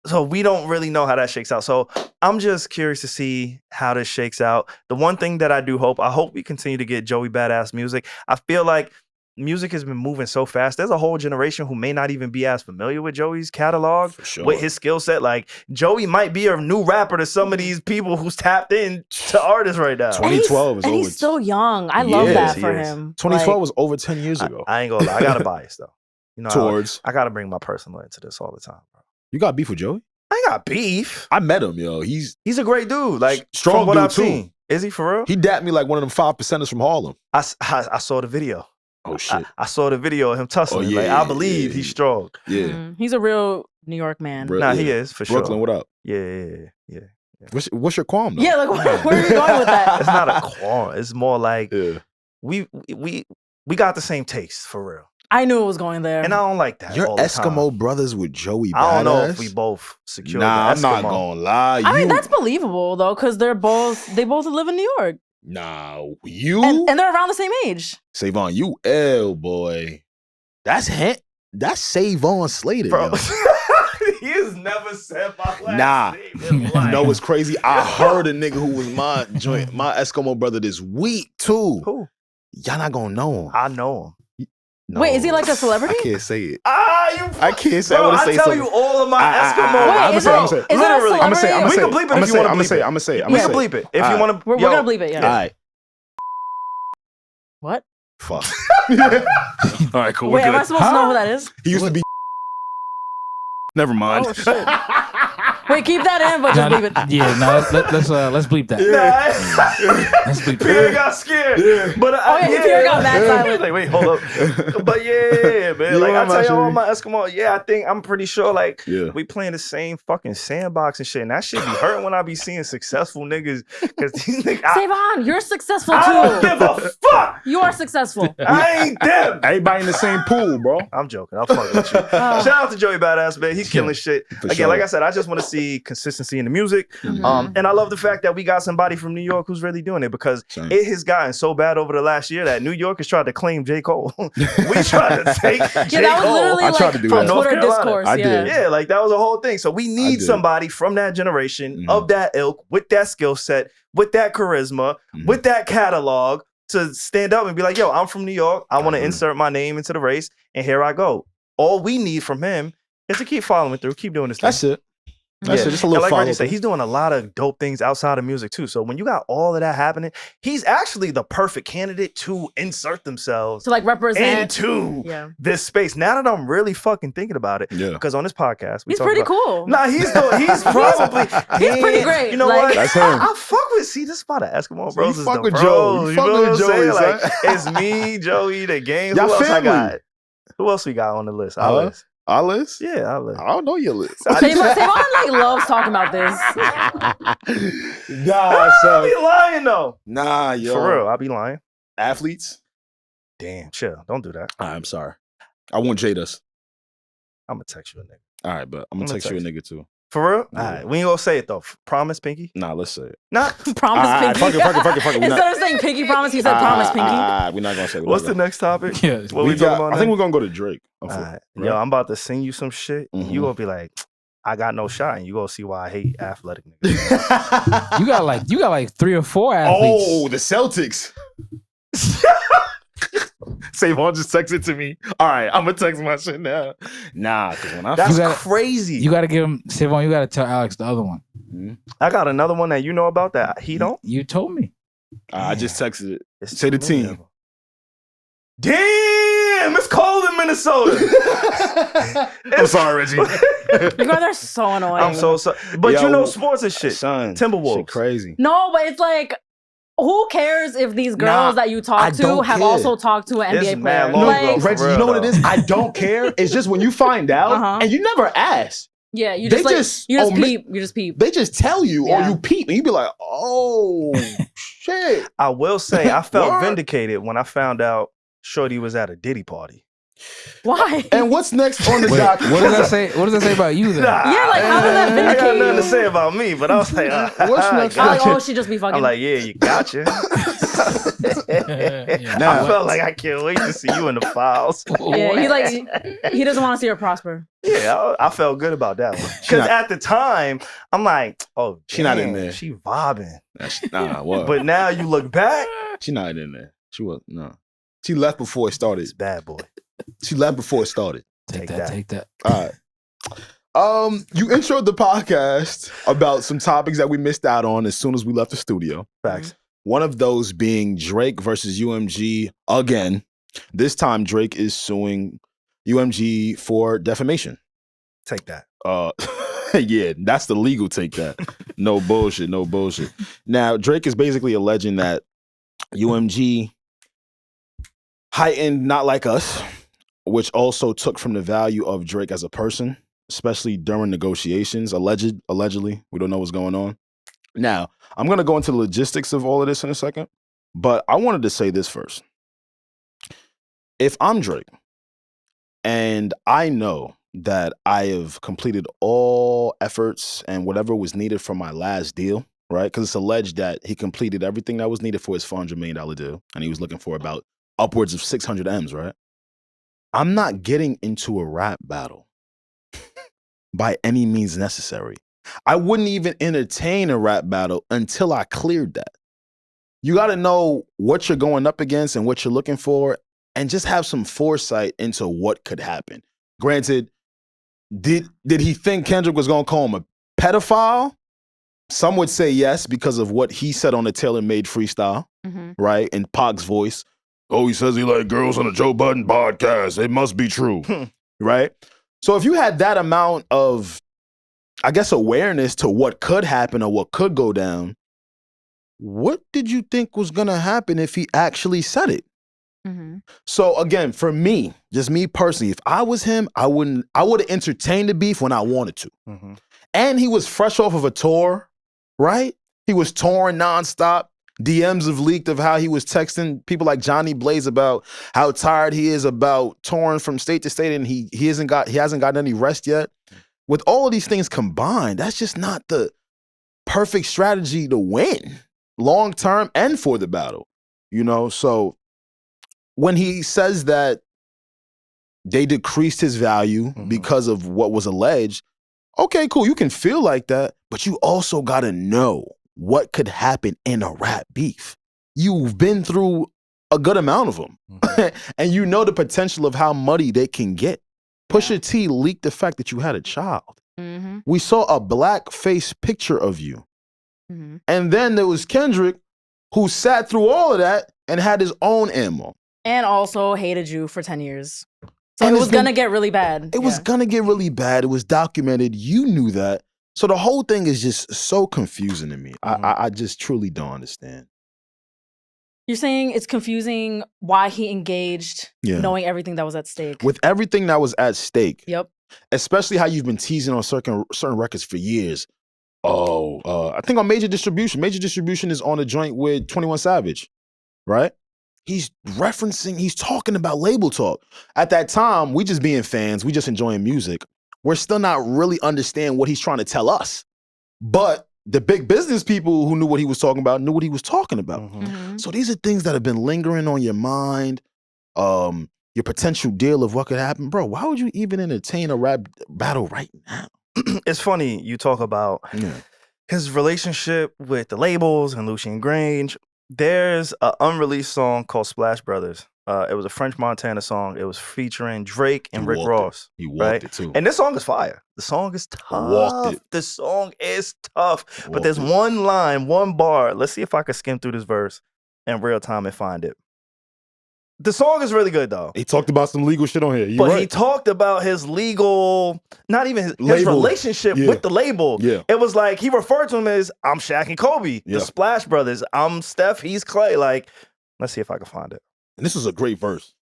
So we don't really know how that shakes out. So I'm just curious to see how this shakes out. The one thing that I do hope, I hope we continue to get Joey Badass music. I feel like music has been moving so fast. There's a whole generation who may not even be as familiar with Joey's catalog, with his skill set. Like, Joey might be a new rapper to some of these people who's tapped in to artists right now. 2012 is over. And he's still young. I love that for him. 2012 was over 10 years ago. I ain't gonna lie. I got a bias, though. You know, I got to bring my personal into this all the time, bro. You got beef with Joey? I ain't got beef. I met him, yo. He's a great dude. Like, strong from what dude I've too. seen. Is he for real? He dapped me like one of them 5%ers from Harlem. I saw the video. Oh, shit. I saw the video of him tussling. Oh, yeah, like, I believe he's strong. Yeah. He's a real New York man. Nah, he is, for sure. Brooklyn, what up? Yeah. What's your qualm, though? Yeah, like, where are you going with that? It's not a qualm. It's more like we got the same taste, for real. I knew it was going there. And I don't like that. You're all the Eskimo time. brothers with Joey Badass? I don't know if we both secured Nah, the I'm not Eskimo. gonna lie. I mean, that's believable, though, because they both live in New York. Nah, you and they're around the same age. SaVon, you L boy. That's SaVon Slater, Bro. yo. He has never said my last name in You life. know what's crazy? I heard a nigga who was my Eskimo brother this week too. Who? Y'all not gonna know him. I know him. No, Wait, is he like a celebrity? I can't say it. I can't say. Bro, I want to say tell something. you all of my Eskimo. Wait, is it a Literally, I'm gonna say. We can bleep it if you want to bleep it. I'm gonna say. We can bleep it if you want to. We're gonna bleep it. Yeah. All right. What? Fuck. All right, cool. Wait, am I supposed to know who that is? He used to be. Never mind. Oh shit. Wait, keep that in, but just bleep it. Yeah, no, let's bleep that. Let's bleep Pierre that. got scared. But Pierre got mad silent. Like, wait, hold up. But yeah, man. Like I tell you all my Eskimo. Yeah, I'm pretty sure like we playing the same fucking sandbox and shit. And that shit be hurting when I be seeing successful niggas. Because these niggas. SaVon, you're successful too. I don't give a fuck. You are successful. I ain't them. Everybody in the same pool, bro. I'm joking. I'll fuck with you. Shout out to Joey Badass, man. He's killing shit. Again, like I said, I just want to see consistency in the music. And I love the fact that we got somebody from New York who's really doing it because it has gotten so bad over the last year that New York has tried to claim J. Cole. We tried to take J. that was Cole. literally I tried to do that. from Twitter discourse. I did. Yeah, like that was a whole thing. So we need somebody from that generation, of that ilk, with that skill set, with that charisma, with that catalog to stand up and be like, yo, I'm from New York. I want to insert my name into the race. And here I go. All we need from him is to keep following through, keep doing this thing. That's it. That's it. Just a little like follow Reggie said, he's doing a lot of dope things outside of music too. So when you got all of that happening, he's actually the perfect candidate to insert themselves to like represent into this space. Now that I'm really fucking thinking about it, because on this podcast, he's pretty cool. Nah, he's probably he's pretty great. You know like, what? That's him. I fuck with. See, this spot of Eskimo Bros. You is fuck the with bros. Joe. You You fuck know with what I'm Joey, saying? son. Like it's me, Joey, the gang. Y'all Who else I family. got? Who else we got on the list? Our list. Our list? Yeah, our list. I don't know your list. SaVon like loves talking about this. Nah, I be lying though. Nah, yo. For real, I be lying. Athletes? Damn, chill. Don't do that. I'm sorry. I won't jade us. I'm gonna text you a nigga. All right, but I'm gonna text you a nigga too. For real? Yeah. All right, we ain't gonna say it though. Promise, Pinky? Nah, let's say it. Nah. Promise, Pinky. Fuck it. Instead of saying Pinky promise, he said promise, Pinky. We're not gonna say it. What's the next topic? Yeah, What we talking about I think next? we're gonna go to Drake. All right. Yo, I'm about to sing you some shit. Mhm. You gonna be like, I got no shot, and you gonna see why I hate athletic niggas. You got like 3 or 4 athletes. Oh, the Celtics. SaVon just texted to me. All right, I'm gonna text my shit now. Nah, because when I That's crazy. You got to give him SaVon. You got to tell Alex the other one. I got another one that you know about that he don't. You told me. I just texted it. It's Say the too many team. of them. Damn, it's cold in Minnesota. I'm sorry, Reggie. You guys are so annoying. I'm so sorry, but Yo, you know sports and shit. Son, Timberwolves. shit crazy. No, but it's like, who cares if these girls that you I talk to don't have care. also talked to an It's NBA mad player? long Like, ago. For Reggie, real, you know what it though. is? I don't care. It's just when you find out and you never ask. yeah, you They just like just you just omit- peep. You just peep. They just tell you or Yeah. you peep and you be like, oh, shit. I will say I felt Word. vindicated when I found out Shorty was at a Diddy party. Why? And what's next on the Wait, docket? what does that say? What does that say about you then? Yeah, like, how does that I got vindicate nothing to you? say about me, but I was like, What's next I'm like, gotcha. oh, she just be fucking. I'm like, yeah, you gotcha. Nah, I felt like I can't wait to see you in the files. yeah, he doesn't want to see her prosper. Yeah, I felt good about that one. Because at the time, I'm like, oh, She not in damn, there. She vibing. Nah, what? But now you look back, She not in there. She was no. She left before it started. it's bad boy. She left before it started. Take Take that. that. Take that. All right. You introed the podcast about some topics that we missed out on as soon as we left the studio. Facts. One of those being Drake versus UMG again. This time Drake is suing UMG for defamation. Take that. Yeah, that's the legal take that. No bullshit, no bullshit. Now, Drake is basically alleging that UMG heightened Not Like Us, which also took from the value of Drake as a person, especially during negotiations, allegedly. We don't know what's going on. Now, I'm going to go into the logistics of all of this in a second, but I wanted to say this first. If I'm Drake and I know that I have completed all efforts and whatever was needed for my last deal, right? Because it's alleged that he completed everything that was needed for his $400 million deal, and he was looking for about upwards of 600 M's, right? I'm not getting into a rap battle by any means necessary. I wouldn't even entertain a rap battle until I cleared that. You got to know what you're going up against and what you're looking for, and just have some foresight into what could happen. Granted, did he think Kendrick was going to call him a pedophile? Some would say yes, because of what he said on the Tailor-Made freestyle, right? In Pac's voice. Oh, he says he like girls on a Joe Budden podcast. It must be true, right? So if you had that amount of, I guess, awareness to what could happen or what could go down, what did you think was going to happen if he actually said it? So again, for me, just me personally, if I was him, I would have entertained the beef when I wanted to. And he was fresh off of a tour, right? He was touring nonstop. DMs have leaked of how he was texting people like Johnny Blaze about how tired he is about touring from state to state, and he hasn't gotten any rest yet. With all of these things combined, that's just not the perfect strategy to win long term and for the battle, you know? So when he says that they decreased his value because of what was alleged, okay, cool, you can feel like that, but you also got to know what could happen in a rap beef. You've been through a good amount of them, and you know the potential of how muddy they can get. Pusha T leaked the fact that you had a child. We saw a blackface picture of you. And then there was Kendrick, who sat through all of that and had his own ammo. And also hated you for 10 years. So it was going to get really bad. It was going to get really bad. It was documented. You knew that. So the whole thing is just so confusing to me. I just truly don't understand. You're saying it's confusing why he engaged, knowing everything that was at stake. With everything that was at stake. Yep. Especially how you've been teasing on certain records for years. I think on Major Distribution. Major Distribution is on a joint with 21 Savage, right? He's talking about label talk. At that time, we just being fans, we just enjoying music. We're still not really understanding what he's trying to tell us. But the big business people who knew what he was talking about knew what he was talking about. So these are things that have been lingering on your mind, your potential deal of what could happen. Bro, why would you even entertain a rap battle right now? It's funny you talk about his relationship with the labels and Lucien Grange. There's an unreleased song called Splash Brothers. It was a French Montana song. It was featuring Drake and Rick Ross. He walked it too. And this song is fire. The song is tough. The song is tough. But there's one line, one bar. Let's see if I can skim through this verse in real time and find it. The song is really good, though. He talked about some legal shit on here. He talked about his legal, not even his relationship with the label. It was like, he referred to him as, I'm Shaq and Kobe, the Splash Brothers. I'm Steph, he's Clay. Like, let's see if I can find it. And this was a great verse.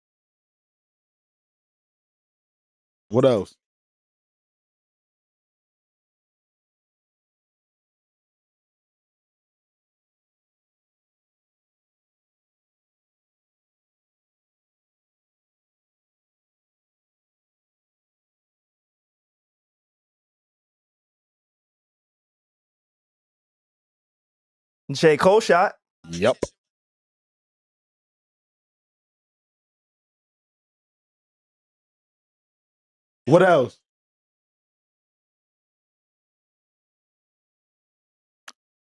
What else? J. Cole shot. Yep. What else?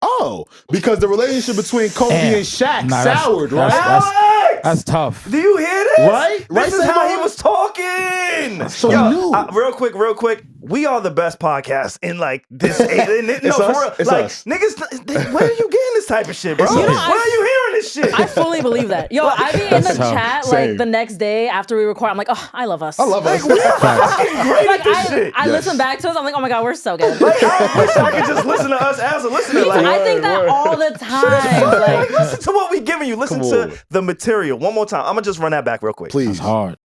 Oh, because the relationship between Kobe and Shaq soured, right? That's tough. Do you hear this? Right? This is how he was talking. So he knew. Real quick. We are the best podcast in like this. For real. It's like us. niggas, where are you getting this type of shit, bro? It's Where us. are you hearing this shit? I fully believe that. Yo, I be in the chat Same. like the next day after we record. I'm like, oh, I love us. I love us. We are fucking great at this shit. I listen back to us. I'm like, oh my God, we're so good. Like, I wish I could just listen to us as a listener. Like, I think that all the time. like, listen to what we giving you. Listen to the material. One more time. I'm gonna just run that back real quick. Please. It's hard.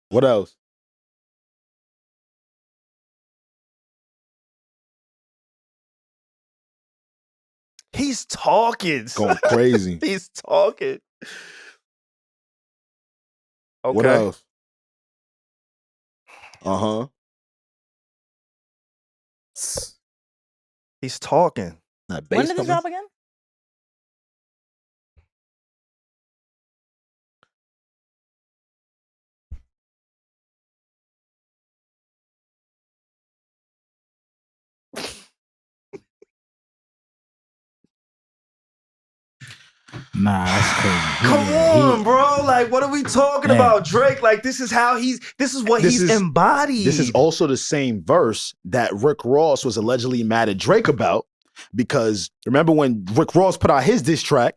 What else? He's talking. Going crazy. He's talking. Okay. What else? Uh-huh. He's talking. When did this drop again? Nah, that's crazy. Come on, bro. Like, what are we talking about? Drake, like, this is what he's embodied. This is also the same verse that Rick Ross was allegedly mad at Drake about, because remember when Rick Ross put out his diss track,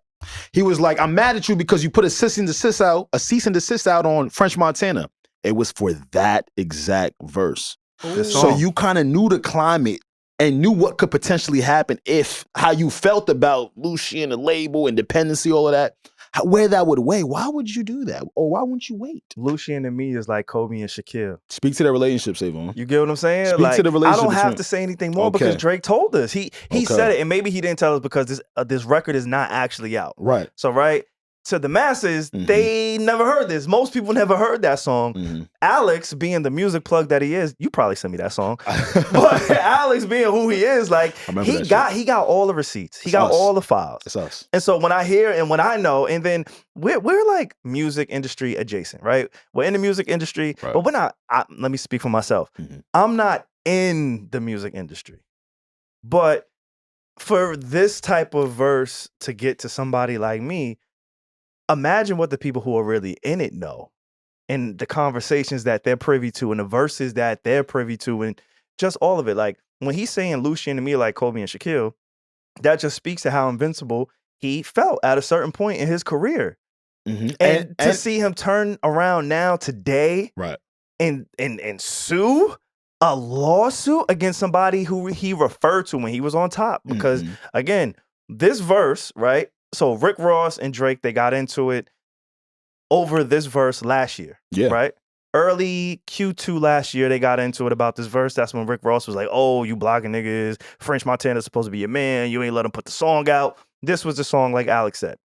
he was like, I'm mad at you because you put a cease and desist out on French Montana. It was for that exact verse. So you kind of knew the climate and knew what could potentially happen if how you felt about Lucci, the label, and dependency, all of that, where that would weigh. Why would you do that? Or why wouldn't you wait? Lucci and me is like Kobe and Shaquille. Speak to their relationship, SaVon. You get what I'm saying? Speak like, to the relationship. I don't have to say anything more because Drake told us. He said it, and maybe he didn't tell us because this record is not actually out. Right. So, to the masses, they never heard this. Most people never heard that song. Alex, being the music plug that he is, you probably sent me that song. But Alex, being who he is, like he got all the receipts. He got all the files. It's us. And so when I hear and when I know, and then we're like music industry adjacent, right? We're in the music industry, but we're not. Let me speak for myself. I'm not in the music industry, but for this type of verse to get to somebody like me, imagine what the people who are really in it know, and the conversations that they're privy to, and the verses that they're privy to, and just all of it. Like when he's saying Lucci and me like Kobe and Shaquille, that just speaks to how invincible he felt at a certain point in his career. And to see him turn around now today, and sue a lawsuit against somebody who he referred to when he was on top, because again, this verse, right? So Rick Ross and Drake, they got into it over this verse last year, right? Early Q2 last year, they got into it about this verse. That's when Rick Ross was like, oh, you blocking niggas. French Montana's supposed to be your man. You ain't let him put the song out. This was the song, like Alex said.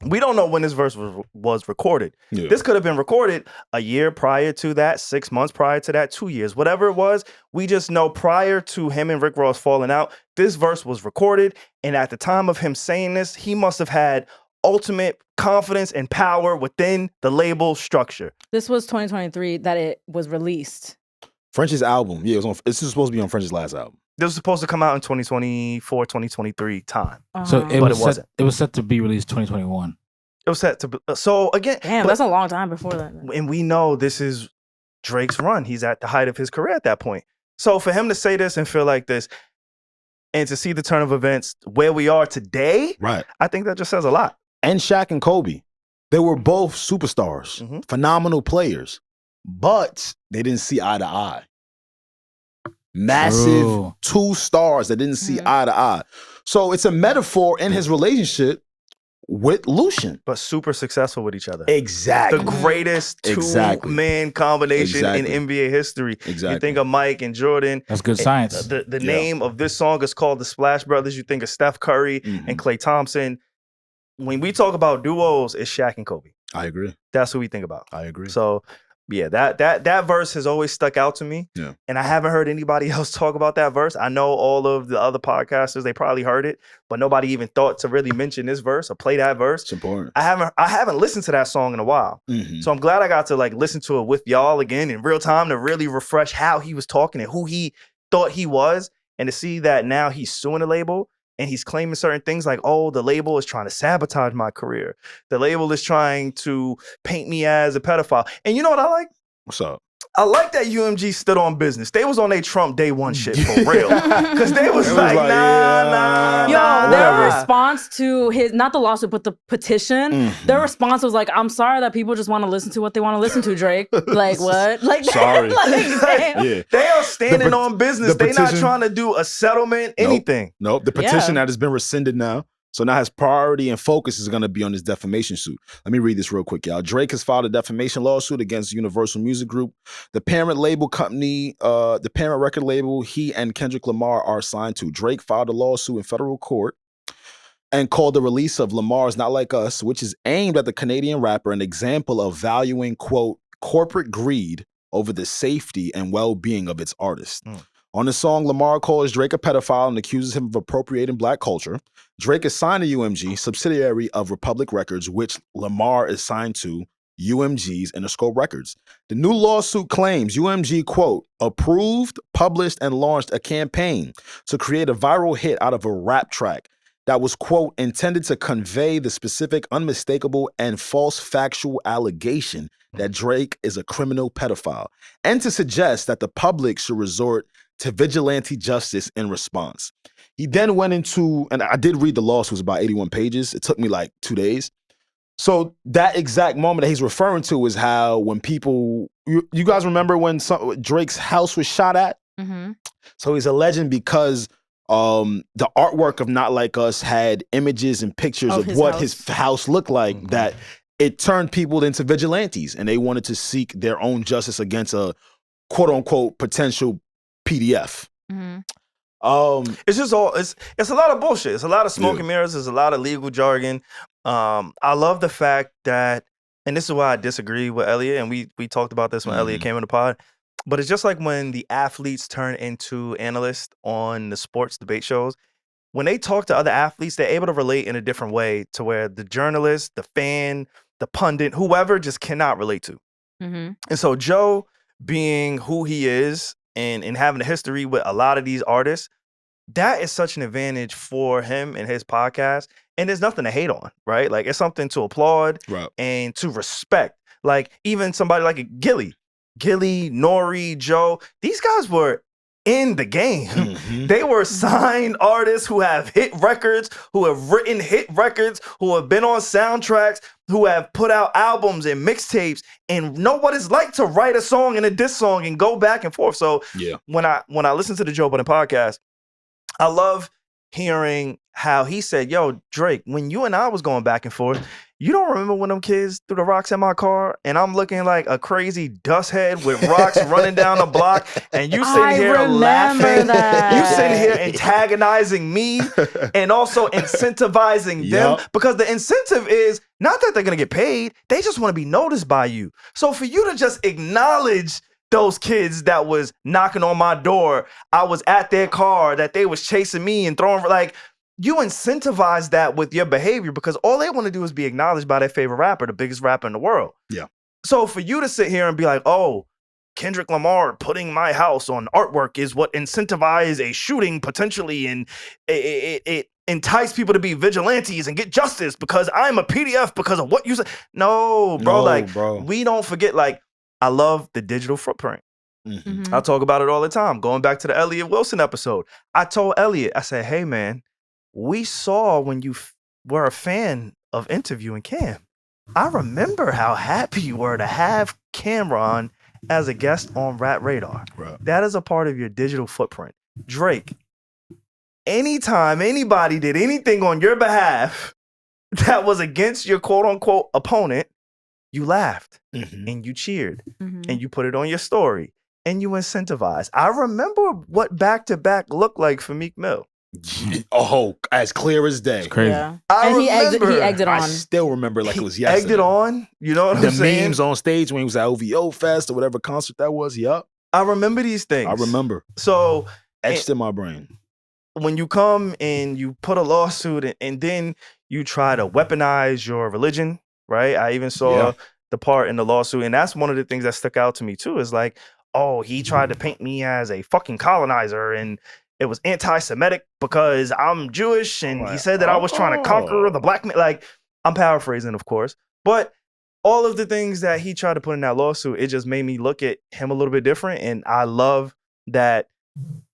We don't know when this verse was recorded. This could have been recorded a year prior to that, 6 months prior to that, 2 years, whatever it was. We just know prior to him and Rick Ross falling out, this verse was recorded. And at the time of him saying this, he must have had ultimate confidence and power within the label structure. This was 2023 that it was released. French's album. Yeah, this is supposed to be on French's last album. This was supposed to come out in 2024, 2023 time. So it was set to be released 2021. It was set to so again. Damn, that's a long time before that. And we know this is Drake's run. He's at the height of his career at that point. So for him to say this and feel like this, and to see the turn of events where we are today, I think that just says a lot. And Shaq and Kobe, they were both superstars, phenomenal players, but they didn't see eye to eye. Massive two stars that didn't see eye to eye. So it's a metaphor in his relationship with Lucci. But super successful with each other. Exactly. The greatest two-man combination in NBA history. You think of Mike and Jordan. That's good science. The name of this song is called the Splash Brothers. You think of Steph Curry and Klay Thompson. When we talk about duos, it's Shaq and Kobe. I agree. That's who we think about. I agree. So yeah, that verse has always stuck out to me. Yeah. And I haven't heard anybody else talk about that verse. I know all of the other podcasters, they probably heard it, but nobody even thought to really mention this verse or play that verse. It's important. I haven't listened to that song in a while. So I'm glad I got to like listen to it with y'all again in real time to really refresh how he was talking and who he thought he was, and to see that now he's suing the label. And he's claiming certain things like, oh, the label is trying to sabotage my career. The label is trying to paint me as a pedophile. And you know what I like? What's up? I like that UMG stood on business. They was on their Trump day one shit for real. Because they was like, nah. Yo, their response to his, not the lawsuit, but the petition, their response was like, I'm sorry that people just want to listen to what they want to listen to, Drake. Like, what? Like, sorry. They are standing on business. They're not trying to do a settlement, anything. Nope. The petition that has been rescinded now. So now his priority and focus is going to be on his defamation suit. Let me read this real quick, y'all. Drake has filed a defamation lawsuit against Universal Music Group. The parent label company, the parent record label he and Kendrick Lamar are signed to. Drake filed a lawsuit in federal court and called the release of Lamar's Not Like Us, which is aimed at the Canadian rapper, an example of valuing, quote, corporate greed over the safety and well-being of its artists. On the song, Lamar calls Drake a pedophile and accuses him of appropriating black culture. Drake is signed to UMG, subsidiary of Republic Records, which Lamar is signed to UMG's Interscope Records. The new lawsuit claims UMG, quote, approved, published, and launched a campaign to create a viral hit out of a rap track that was, quote, intended to convey the specific, unmistakable, and false factual allegation that Drake is a criminal pedophile, and to suggest that the public should resort to vigilante justice in response. He then went into, and I did read the lawsuit, it was about 81 pages. It took me like 2 days. So that exact moment that he's referring to is how when people, you guys remember when Drake's house was shot at? Mm-hmm. So he's alleging because the artwork of Not Like Us had images and pictures of what his house looked like, that it turned people into vigilantes and they wanted to seek their own justice against a quote unquote potential PDF. Mm-hmm. It's just all it's a lot of bullshit. It's a lot of smoke and mirrors. There's a lot of legal jargon. I love the fact that, and this is why I disagree with Elliot, and we talked about this when Elliot came in the pod, but it's just like when the athletes turn into analysts on the sports debate shows. When they talk to other athletes, they're able to relate in a different way to where the journalist, the fan, the pundit, whoever just cannot relate to. Mm-hmm. And so Joe, being who he is and having a history with a lot of these artists, that is such an advantage for him and his podcast. And there's nothing to hate on, right? Like, it's something to applaud and to respect. Like, even somebody like Gilly, Nori, Joe, these guys were in the game. Mm-hmm. They were signed artists who have hit records, who have written hit records, who have been on soundtracks, who have put out albums and mixtapes, and know what it's like to write a song and a diss song and go back and forth. So when I listen to the Joe Budden podcast, I love hearing how he said, yo, Drake, when you and I was going back and forth, you don't remember when them kids threw the rocks at my car and I'm looking like a crazy dust head with rocks running down the block and you sitting here laughing. You sitting here antagonizing me and also incentivizing them, because the incentive is not that they're going to get paid. They just want to be noticed by you. So for you to just acknowledge those kids that was knocking on my door, I was at their car, that they was chasing me and throwing, like, you incentivize that with your behavior because all they want to do is be acknowledged by their favorite rapper, the biggest rapper in the world. Yeah. So for you to sit here and be like, oh, Kendrick Lamar putting my house on artwork is what incentivized a shooting potentially, and it entice people to be vigilantes and get justice because I'm a PDF because of what you said. No, bro. We don't forget, like, I love the digital footprint. Mm-hmm. I talk about it all the time. Going back to the Elliot Wilson episode, I told Elliot, I said, hey, man, we saw when you were a fan of interviewing Cam. I remember how happy you were to have Cameron as a guest on Rap Radar. Right. That is a part of your digital footprint. Drake, anytime anybody did anything on your behalf that was against your quote-unquote opponent, you laughed and you cheered and you put it on your story and you incentivized. I remember what back-to-back looked like for Meek Mill. Oh, as clear as day. It's crazy. Yeah. He egged on. I still remember like it was yesterday. Egged it on. You know what I'm saying? The memes on stage when he was at OVO Fest or whatever concert that was. Yup. I remember these things. I remember. So etched in my brain. When you come and you put a lawsuit and then you try to weaponize your religion, right? I even saw the part in the lawsuit, and that's one of the things that stuck out to me too, is like, oh, he tried to paint me as a fucking colonizer and it was anti-Semitic because I'm Jewish, and he said that I was trying to conquer the black man. Like, I'm paraphrasing, of course. But all of the things that he tried to put in that lawsuit, it just made me look at him a little bit different. And I love that,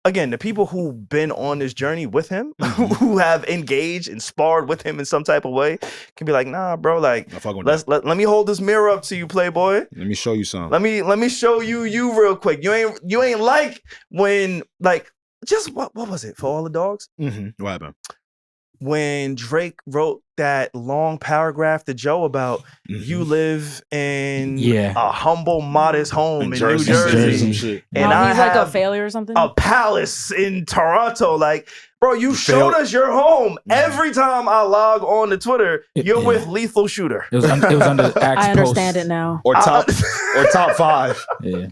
again, the people who've been on this journey with him, who have engaged and sparred with him in some type of way, can be like, nah, bro, like, let me hold this mirror up to you, Playboy. Let me show you something. Let me show you real quick. You ain't like when, like, just what was it for All the Dogs? What happened? When Drake wrote that long paragraph to Joe about you live in a humble, modest home in New Jersey. And he's like a failure or something? A palace in Toronto. Like, bro, you showed us your home. Every time I log on to Twitter, you're with Lethal Shooter. It was under Axe I understand it now. Or top 5. Yeah.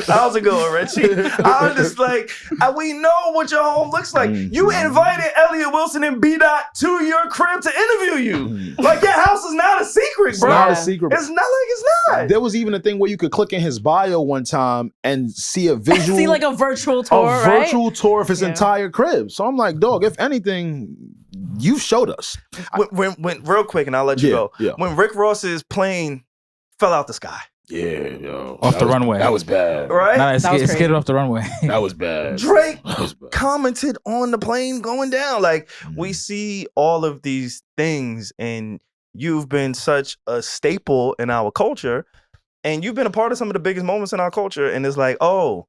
How's it going, Reggie? I'm just like, we know what your home looks like. You invited Elliot Wilson and B-Dot to your crib to interview you. Like, your house is not a secret, bro. It's not a secret. It's not like it's not. There was even a thing where you could click in his bio one time and see a visual. See like a virtual tour, a virtual tour of his entire crib. So I'm like, dog, if anything, you showed us. When real quick, and I'll let you go. Yeah. When Rick Ross's plane fell out the sky. Yeah, yo. Off the runway. That was bad. Right? Nah, it skidded off the runway. That was bad. Drake commented on the plane going down. Like, we see all of these things, and you've been such a staple in our culture, and you've been a part of some of the biggest moments in our culture, and it's like, oh,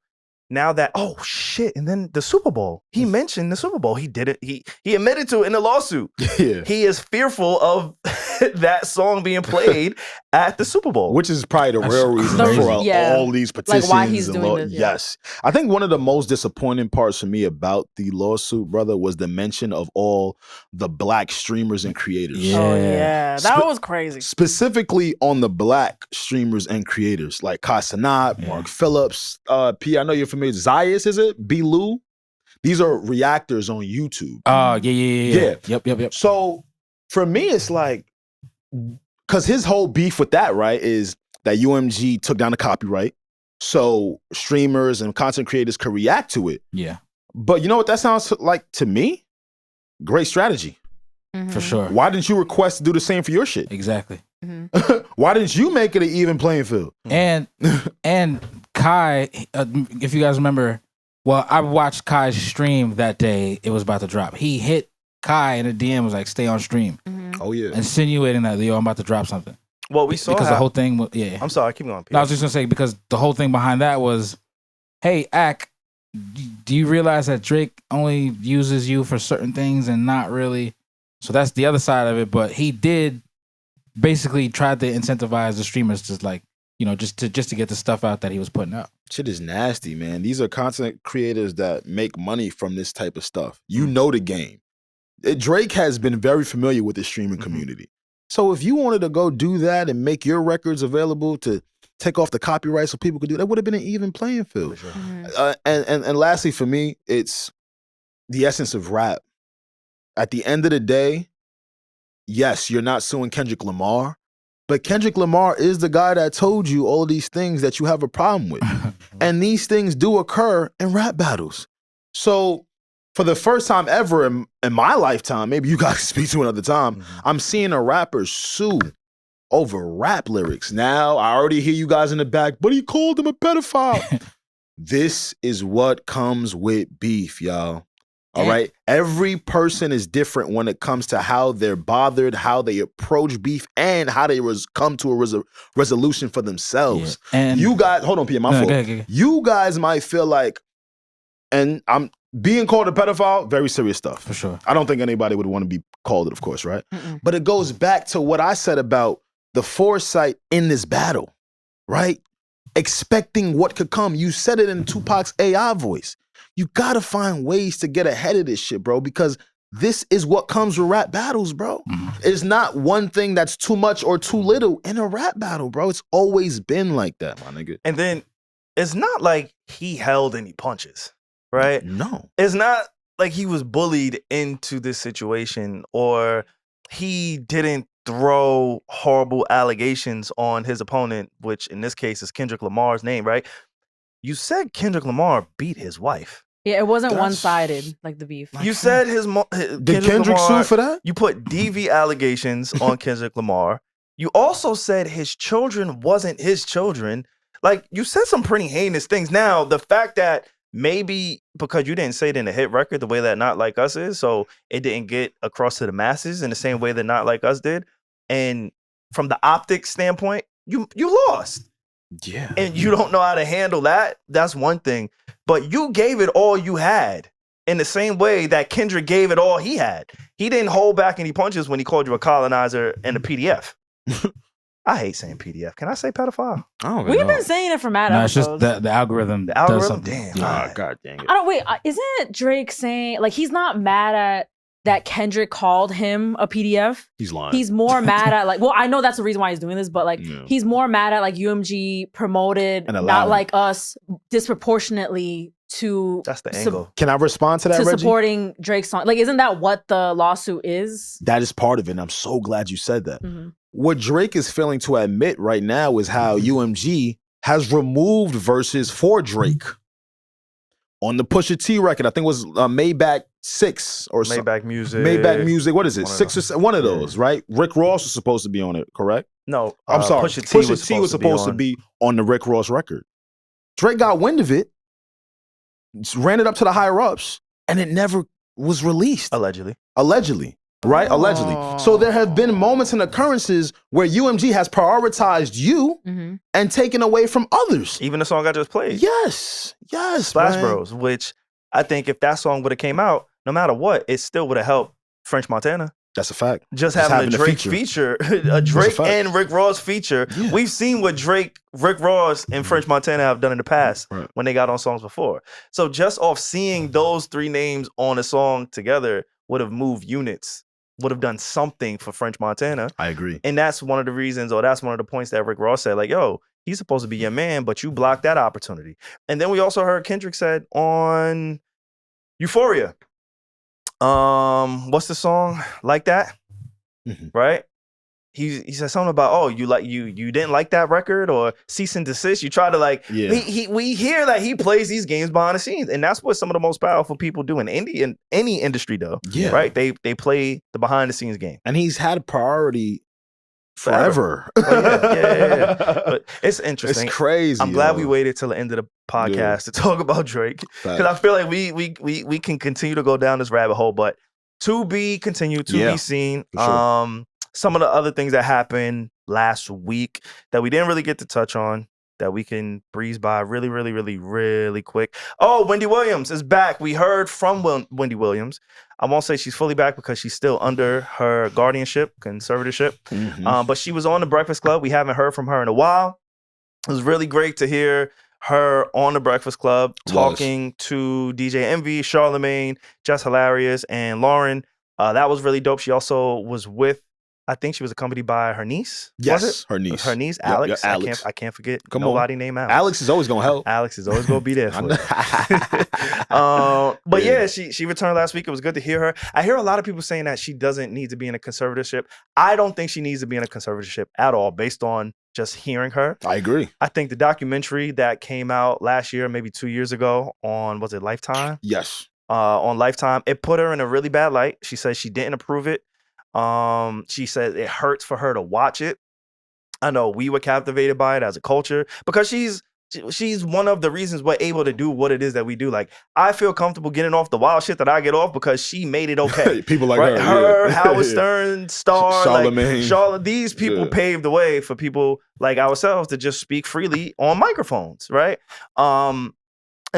now that, oh shit, and then the Super Bowl. He mentioned the Super Bowl. He did it. He admitted to it in the lawsuit. Yeah. He is fearful of that song being played at the Super Bowl. Which is probably the real reason for all these petitions. Like why he's doing this. Yes. I think one of the most disappointing parts for me about the lawsuit, brother, was the mention of all the black streamers and creators. Yeah. Oh, yeah. That was crazy. Specifically on the black streamers and creators like Kai Cenat, Mark Phillips, P, I know you're familiar. Zayas, is it? B-Lou? These are reactors on YouTube. Oh, yeah. Yep. So for me, it's like, because his whole beef with that, right, is that UMG took down the copyright so streamers and content creators could react to it. Yeah. But you know what that sounds like to me? Great strategy. For sure. Why didn't you request to do the same for your shit? Exactly. Why didn't you make it an even playing field? And Kai, if you guys remember, well, I watched Kai's stream that day. It was about to drop. He hit Kai in a DM, was like, "Stay on stream." Oh yeah, insinuating that I'm about to drop something. Well, we saw because the whole thing. I'm sorry, keep going. No, I was just gonna say because the whole thing behind that was, hey, Ak, do you realize that Drake only uses you for certain things and not really? So that's the other side of it. But he did basically try to incentivize the streamers to like, just to get the stuff out that he was putting out. Shit is nasty, man. These are content creators that make money from this type of stuff. You know the game. Drake has been very familiar with the streaming community. So if you wanted to go do that and make your records available to take off the copyright so people could do that, would have been an even playing field. Sure. And lastly, for me, it's the essence of rap. At the end of the day, yes, you're not suing Kendrick Lamar, but Kendrick Lamar is the guy that told you all of these things that you have a problem with. And these things do occur in rap battles. So for the first time ever in my lifetime, maybe you guys speak to another time, I'm seeing a rapper sue over rap lyrics. Now, I already hear you guys in the back, but he called him a pedophile. This is what comes with beef, y'all. All right? Every person is different when it comes to how they're bothered, how they approach beef, and how they come to a resolution for themselves. Yeah. And you guys, hold on, P, my fault. Okay. You guys might feel like, and I'm being called a pedophile, very serious stuff. For sure. I don't think anybody would want to be called it, of course, right? But it goes back to what I said about the foresight in this battle, right? Expecting what could come. You said it in Tupac's AI voice. You gotta find ways to get ahead of this shit, bro, because this is what comes with rap battles, bro. It's not one thing that's too much or too little in a rap battle, bro. It's always been like that, my nigga. And then it's not like he held any punches, right? No. It's not like he was bullied into this situation or he didn't throw horrible allegations on his opponent, which in this case is Kendrick Lamar's name, right? You said Kendrick Lamar beat his wife. Yeah, it wasn't one-sided like the beef. You said did Kendrick sue for that? You put DV allegations on Kendrick Lamar. You also said his children wasn't his children. Like, you said some pretty heinous things. Now, the fact that maybe because you didn't say it in a hit record the way that Not Like Us is, so it didn't get across to the masses in the same way that Not Like Us did. And from the optics standpoint, you lost. Yeah. And you don't know how to handle that. That's one thing. But you gave it all you had. in the same way that Kendrick gave it all he had. He didn't hold back any punches when he called you a colonizer and a PDF. I hate saying PDF. Can I say pedophile? We've been saying it for mad episodes. It's just the algorithm. The algorithm? Damn. Oh, God dang it. Wait, isn't Drake saying, like, he's not mad at that Kendrick called him a PDF? He's lying. He's more mad at, like, well, I know that's the reason why he's doing this, but, like, he's more mad at, like, UMG promoted Not Like Us disproportionately to... That's the angle. Can I respond to that, Regi? Supporting Drake's song. Like, isn't that what the lawsuit is? That is part of it, and I'm so glad you said that. What Drake is failing to admit right now is how UMG has removed verses for Drake. On the Pusha T record, I think it was Maybach 6 or something. Maybach Music. Maybach Music, what is it? 6 or 7, one of those, right? Rick Ross was supposed to be on it, correct? No, I'm sorry. Pusha T was supposed to be on the Rick Ross record. Drake got wind of it, ran it up to the higher ups, and it never was released. Allegedly. Right? Allegedly. So there have been moments and occurrences where UMG has prioritized you and taken away from others. Even the song I just played. Yes. Splash Bros, which I think if that song would have came out, no matter what, it still would have helped French Montana. That's a fact. Just having a Drake feature, a Drake and Rick Ross feature. Yeah. We've seen what Drake, Rick Ross, and French Montana have done in the past when they got on songs before. So just off seeing those three names on a song together would have moved units, would have done something for French Montana. I agree. And that's one of the reasons, or that's one of the points that Rick Ross said, like, yo, he's supposed to be your man, but you blocked that opportunity. And then we also heard Kendrick said on Euphoria, what's the song? Like That? Right? He said something about, oh, you didn't like that record, or cease and desist. You try to we hear that he plays these games behind the scenes, and that's what some of the most powerful people do in any industry, though. Yeah, right. They play the behind the scenes game, and he's had a priority forever. Yeah. But it's interesting. It's crazy. I'm glad we waited till the end of the podcast to talk about Drake, because I feel like we can continue to go down this rabbit hole, but to be continued, to be seen. Sure. Some of the other things that happened last week that we didn't really get to touch on, that we can breeze by really quick. Oh, Wendy Williams is back. We heard from Wendy Williams. I won't say she's fully back because she's still under her guardianship, conservatorship. But she was on The Breakfast Club. We haven't heard from her in a while. It was really great to hear her on The Breakfast Club talking to DJ Envy, Charlemagne, Just Hilarious, and Lauren. That was really dope. She also was with, I think she was accompanied by her niece. Yes, was it? her niece. Her niece, Alex. Alex. I can't forget nobody named Alex. Alex is always going to help. Alex is always going to be there for it. But yeah, she returned last week. It was good to hear her. I hear a lot of people saying that she doesn't need to be in a conservatorship. I don't think she needs to be in a conservatorship at all, based on just hearing her. I agree. I think the documentary that came out last year, maybe 2 years ago, on, was it Lifetime? Yes. On Lifetime, it put her in a really bad light. She said she didn't approve it. She said it hurts for her to watch it. I know we were captivated by it as a culture, because she's one of the reasons we're able to do what it is that we do. Like, I feel comfortable getting off the wild shit that I get off because she made it okay. People like her, Howard Stern, Star, Charlemagne. Charlotte. These people paved the way for people like ourselves to just speak freely on microphones, right? And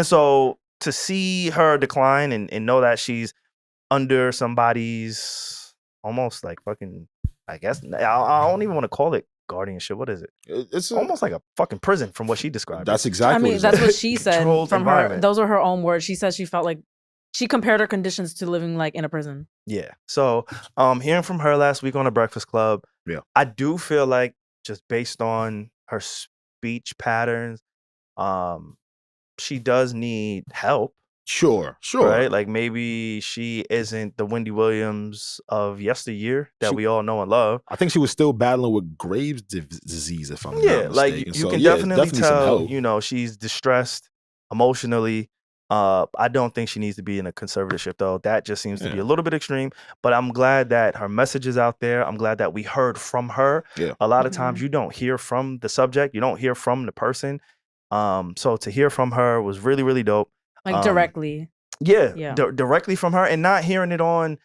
so to see her decline and know that she's under somebody's almost like fucking, I guess, I don't even want to call it guardianship. What is it? It's almost like a fucking prison from what she described. That's exactly that's what she said from her. Those are her own words. She said she felt like she compared her conditions to living like in a prison. Yeah. So hearing from her last week on The Breakfast Club, I do feel like, just based on her speech patterns, she does need help. Sure. Right? Like, maybe she isn't the Wendy Williams of yesteryear that we all know and love. I think she was still battling with Graves' disease, if I'm not mistaken. Like, you can definitely tell, she's distressed emotionally. I don't think she needs to be in a conservatorship, though. That just seems to be a little bit extreme. But I'm glad that her message is out there. I'm glad that we heard from her. Yeah. A lot of times you don't hear from the subject. You don't hear from the person. So to hear from her was really, really dope. Like, directly. Directly from her, and not hearing it on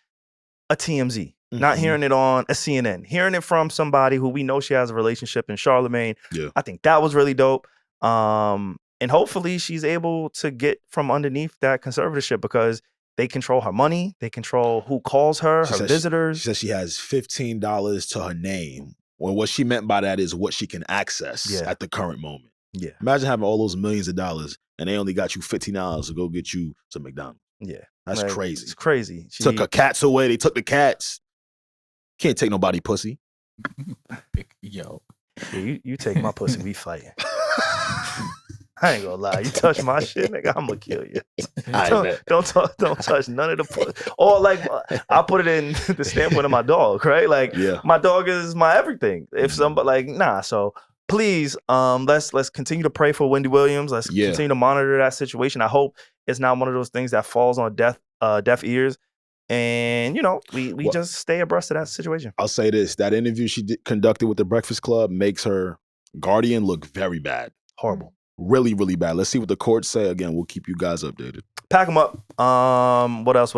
a TMZ, not hearing it on a CNN, hearing it from somebody who we know she has a relationship in, Charlemagne. Yeah. I think that was really dope. And hopefully she's able to get from underneath that conservatorship, because They control her money. They control who calls her, her visitors. She says she has $15 to her name. Well, what she meant by that is what she can access at the current moment. Yeah. Imagine having all those millions of dollars and they only got you $15 to go get you some McDonald's. Yeah. That's crazy. It's crazy. Took her cats away. They took the cats. Can't take nobody pussy. Yo. Yeah, you take my pussy, we fighting. I ain't gonna lie. You touch my shit, nigga, I'm gonna kill you. Don't touch none of the pussy. Or like, I put it in the standpoint of my dog, right? Like, my dog is my everything. If somebody like, nah. So please, let's continue to pray for Wendy Williams. Let's continue to monitor that situation. I hope it's not one of those things that falls on deaf ears. And, you know, we just stay abreast of that situation. I'll say this. That interview she conducted with the Breakfast Club makes her guardian look very bad. Horrible. Really, really bad. Let's see what the courts say. Again, we'll keep you guys updated. Pack them up. What else?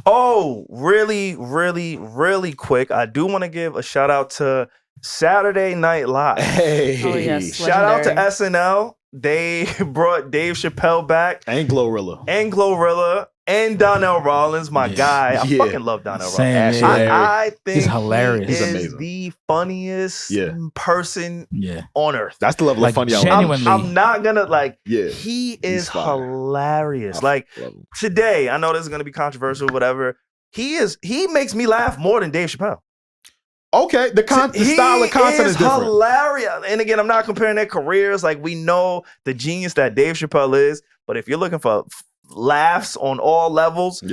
Oh, really, really, really quick. I do want to give a shout out to Saturday Night Live. Hey. Oh, yes. Shout out to SNL. They brought Dave Chapelle back. And GloRilla. And Donnell Rollins, my guy. I fucking love Donnell Rollins. I think he's hilarious. He's amazing. The funniest person on earth. That's the level of funny I'm not gonna he is hilarious. Like today, I know this is gonna be controversial, whatever. He makes me laugh more than Dave Chappelle. Okay, the style of content is different. Hilarious. And again, I'm not comparing their careers. Like, we know the genius that Dave Chappelle is, but if you're looking for laughs on all levels,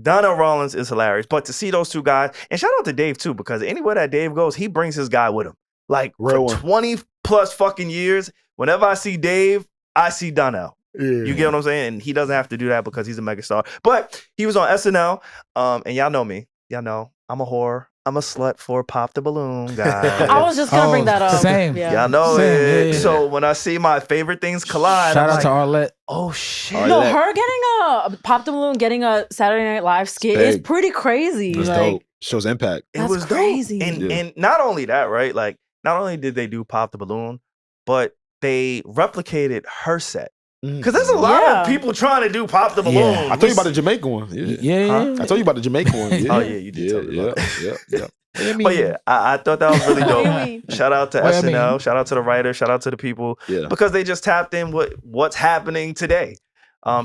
Donnell Rollins is hilarious. But to see those two guys, and shout out to Dave too, because anywhere that Dave goes, he brings his guy with him. Like, for 20 plus fucking years, whenever I see Dave, I see Donnell. You get what I'm saying? And he doesn't have to do that because he's a megastar. But he was on SNL, and y'all know me. Y'all know I'm a whore. I'm a slut for Pop the Balloon, guys. I was just gonna bring that up. Same. Y'all know it. Yeah. So when I see my favorite things collide, shout out to Arlette. Oh shit! No, her getting a Pop the Balloon, getting a Saturday Night Live skit is pretty crazy. It's dope. Shows impact. It was crazy. And not only that, right? Like, not only did they do Pop the Balloon, but they replicated her set. Because there's a lot of people trying to do Pop the Balloon. I told you about the Jamaican one. I told you about the Jamaican one. Oh, yeah, you did tell me about that. Yeah. But yeah, I thought that was really dope. Shout out to SNL. Shout out to the writers. Shout out to the people. Because they just tapped in what's happening today.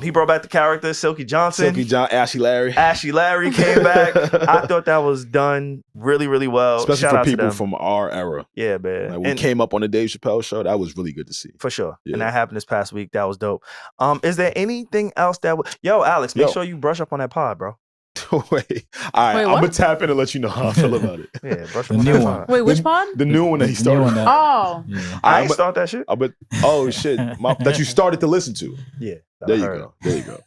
He brought back the character, Silky Johnson. Ashley Larry. Ashley Larry came back. I thought that was done really, really well. Especially Shout for out people to them. from our era. Yeah, man. Like, we came up on the Dave Chappelle show. That was really good to see. For sure. And that happened this past week. That was dope. Is there anything else that Yo, Alex, make sure you brush up on that pod, bro. Wait. All right. I'm going to tap in and let you know how I feel about it. Yeah, brush the up on new that one. pod. Wait, which pod? The new one that he started. Oh. Yeah. I ain't start that shit. Oh, shit. That you started to listen to. Yeah. There you go. There you go.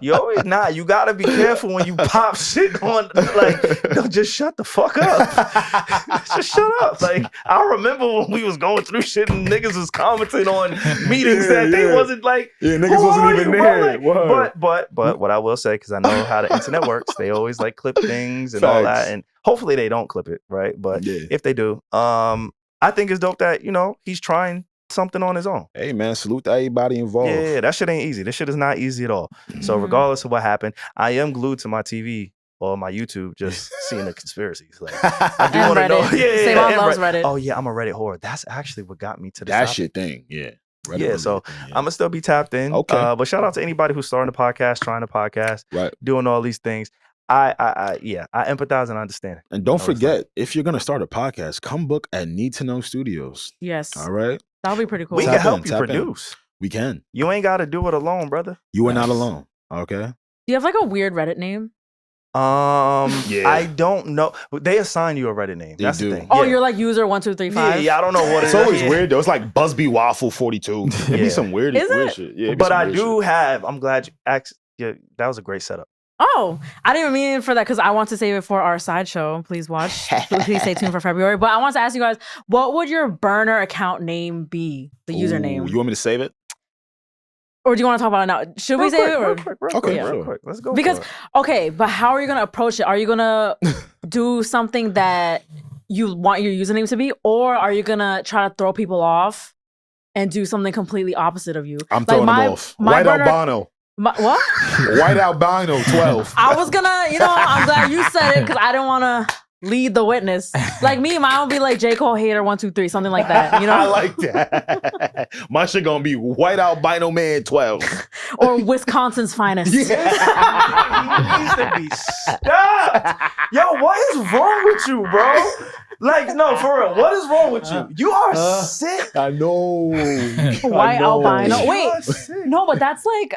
You always not. You gotta be careful when you pop shit on. Like, no, just shut the fuck up. Just shut up. Like, I remember when we was going through shit and niggas was commenting on meetings that they wasn't like. Yeah, niggas wasn't even there. Like, but what I will say, because I know how the internet works, they always like clip things and all that, and hopefully they don't clip it, right? But if they do, I think it's dope that he's trying something on his own. Hey man, salute to everybody involved. Yeah, that shit ain't easy. This shit is not easy at all. So regardless of what happened, I am glued to my TV or my YouTube just seeing the conspiracies. Like, I do want to know. SaVon loves Reddit. Oh yeah, I'm a Reddit whore. That's actually what got me to this that topic. shit thing. Yeah. Reddit so I'm gonna still be tapped in. Okay. But shout out to anybody who's starting a podcast, trying a podcast, doing all these things. I empathize and understand. And don't forget, if you're gonna start a podcast, come book at Need to Know Studios. Yes. All right. That'll be pretty cool. We can help you produce. We can. You ain't got to do it alone, brother. You are not alone. Okay. Do you have like a weird Reddit name? I don't know. They assign you a Reddit name. That's the thing. Oh, you're like user 1235. Yeah, I don't know what it's always weird though. It's like Busby Waffle 42. It'd be some weird shit. Yeah, but I do have. I'm glad you asked. Yeah, that was a great setup. Oh, I didn't even mean for that because I want to save it for our sideshow. Please watch. Please stay tuned for February. But I want to ask you guys, what would your burner account name be? The username. You want me to save it? Or do you want to talk about it now? Should we save it? Real quick. Let's go. Because, okay, but how are you going to approach it? Are you going to do something that you want your username to be? Or are you going to try to throw people off and do something completely opposite of you? I'm throwing them off. White albino. What? White albino 12. I was gonna, I'm glad you said it because I didn't want to lead the witness. Like me, mine would be like J. Cole hater 1, 2, 3, something like that. I like that. My shit gonna be white albino man 12. Or Wisconsin's finest. He needs to be stopped. Yo, what is wrong with you, bro? Like, no, for real. What is wrong with you? You are sick. I know. White albino. Wait, no, but that's like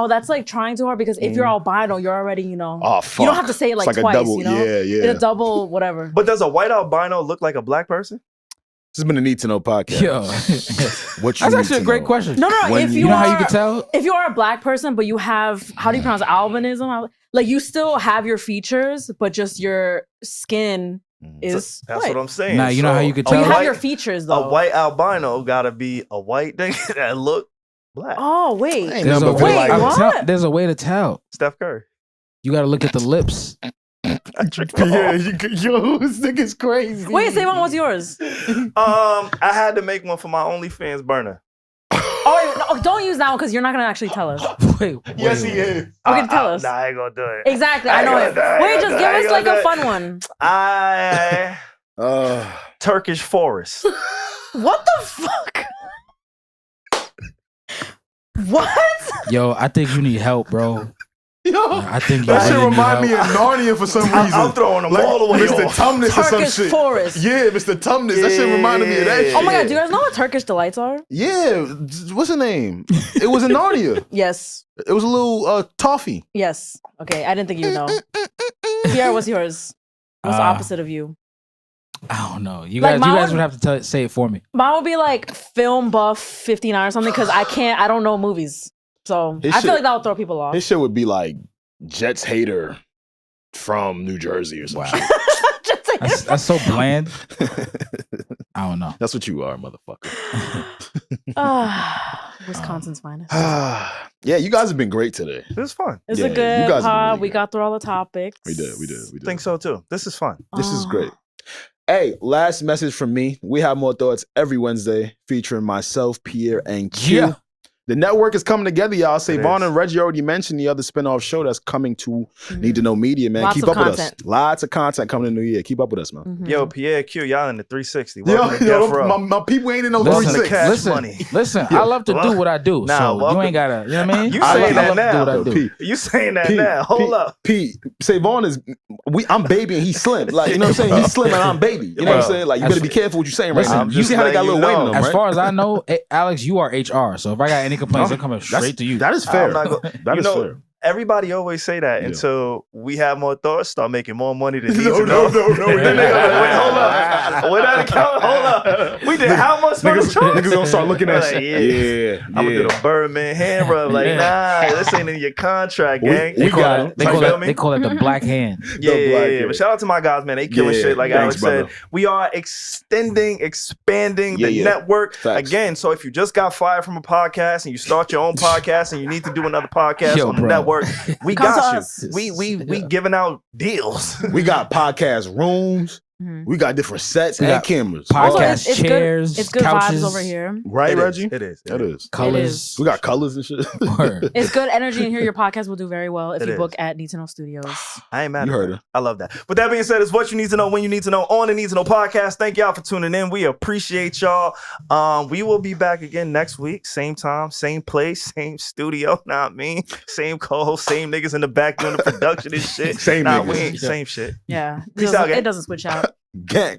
that's like trying too hard because if you're albino, you're already, Oh, fuck. you don't have to say it like twice, a double, Yeah. It's a double whatever. But does a white albino look like a black person? This has been a Need to Know podcast. Yo. What you That's need actually to a great know. question. No. If You know how you can tell? If you are a black person, but you have, how do you pronounce it? Albinism? Like you still have your features, but just your skin is That's white. what I'm saying. Nah, you know how you can Oh, tell? you have your features though. A white albino gotta be a white nigga that look black. Oh wait. Ain't There's a nothing but way, Wait, like- what? there's a way to tell. Steph Curry. You got to look at the lips. Yeah, yo, this nigga's crazy. Wait, SaVon, what's yours? I had to make one for my OnlyFans burner. Oh, don't use that one because you're not gonna actually tell us. Wait. Yes, he is. Okay, tell us. Nah, I ain't gonna do it. Exactly, I know it. Wait, just give us like a fun one. Turkish forest. What the fuck? What? Yo, I think you need help, bro. Yo, I think that shit really need remind me help. of Narnia for some reason. I'm throwing them Like all the way Mr. off. Tumnus or some Turkish shit. forest. Yeah, Mr. Tumnus. That shit reminded me of that shit. Oh my god, do you guys know what Turkish delights are? Yeah, what's her name? It was in Narnia. Yes. It was a little toffee. Yes. Okay, I didn't think you would know. Pierre, what's yours? What's the opposite of you? I don't know. You Like guys mine- would have to say it for me. Mine would be like film buff 59 or something because I don't know movies. So His I feel shit- like that would throw people off. His shit would be like Jets hater from New Jersey or something. Just say That's so bland. I don't know. That's what you are, motherfucker. Wisconsin's finest. Yeah, you guys have been great today. This is fun. It's Yeah, a you good guys are pod. really We good. got through all the topics. We did. I think so too. This is fun. This is Oh. great. Hey, last message from me. We have more thoughts every Wednesday featuring myself, Pierre, and Q. Yeah. The network is coming together, y'all. SaVon is. and Regi already mentioned the other spinoff show that's coming to Need to Know Media, man. Lots Keep of up with us. content. Lots of content coming in the new year. Keep up with us, man. Mhm. Yo, Pierre Q, y'all in the 360. Yo, Welcome to Death Row. my people ain't in no Listen, 3-6. Cash listen, money. listen. I love to do what I do. Nah, so welcome- you ain't gotta, you know what I mean? You I saying love that to now. do what I Yo, do. P, You saying that P, now? Hold up. P, SaVon is, I'm baby and he's slim. Like, you know what I'm saying? He's slim and I'm baby. You know what I'm Bro, saying? Like, you as- better be careful what you're saying right Listen, now. I'm You just see how they got a letting little you weight in know. them, As right? far as I know, Alex, you are HR. So if I got any complaints, they're coming straight to you. That is fair. I'm not go- That you is know, fair. Everybody always say that Yeah. until we have more thoughts, start making more money than need No, to know. no. Then they go like, wait, hold up. When that account, hold up. We did how much for the choice? Niggas gonna start looking at Like, shit. yeah. I'm gonna do the Birdman hand rub. Like, nah, this ain't in your contract, gang. We got You it. They feel call me? it, they call it the black hand. Yeah, The black yeah. hand. But shout out to my guys, man. They killing Yeah, shit. Like thanks, Alex said, brother. we are expanding the Yeah. network. Facts. Again, so if you just got fired from a podcast and you start your own podcast and you need to do another podcast Yo, on the bro. network, we Come to got us. you. We giving out deals. We got podcast rooms. Mhm. We got different sets We and got cameras. podcast Also, it's chairs, good. It's good couches, vibes over here. Right, It is. Reggie? It is. It is. colors. We got colors and shit. Word. It's good energy in here. Your podcast will do very well if It you is. book at Need to Know Studios. I ain't mad You at heard that. her. I love that. But that being said, it's what you need to know when you need to know on the Need to Know podcast. Thank y'all for tuning in. We appreciate y'all. We will be back again next week. Same time, same place, same studio. Not me. Same co-host, same niggas in the back doing the production and shit. Same nah, niggas. we ain't same shit. Yeah. Peace out, gang. It doesn't switch out. Gang.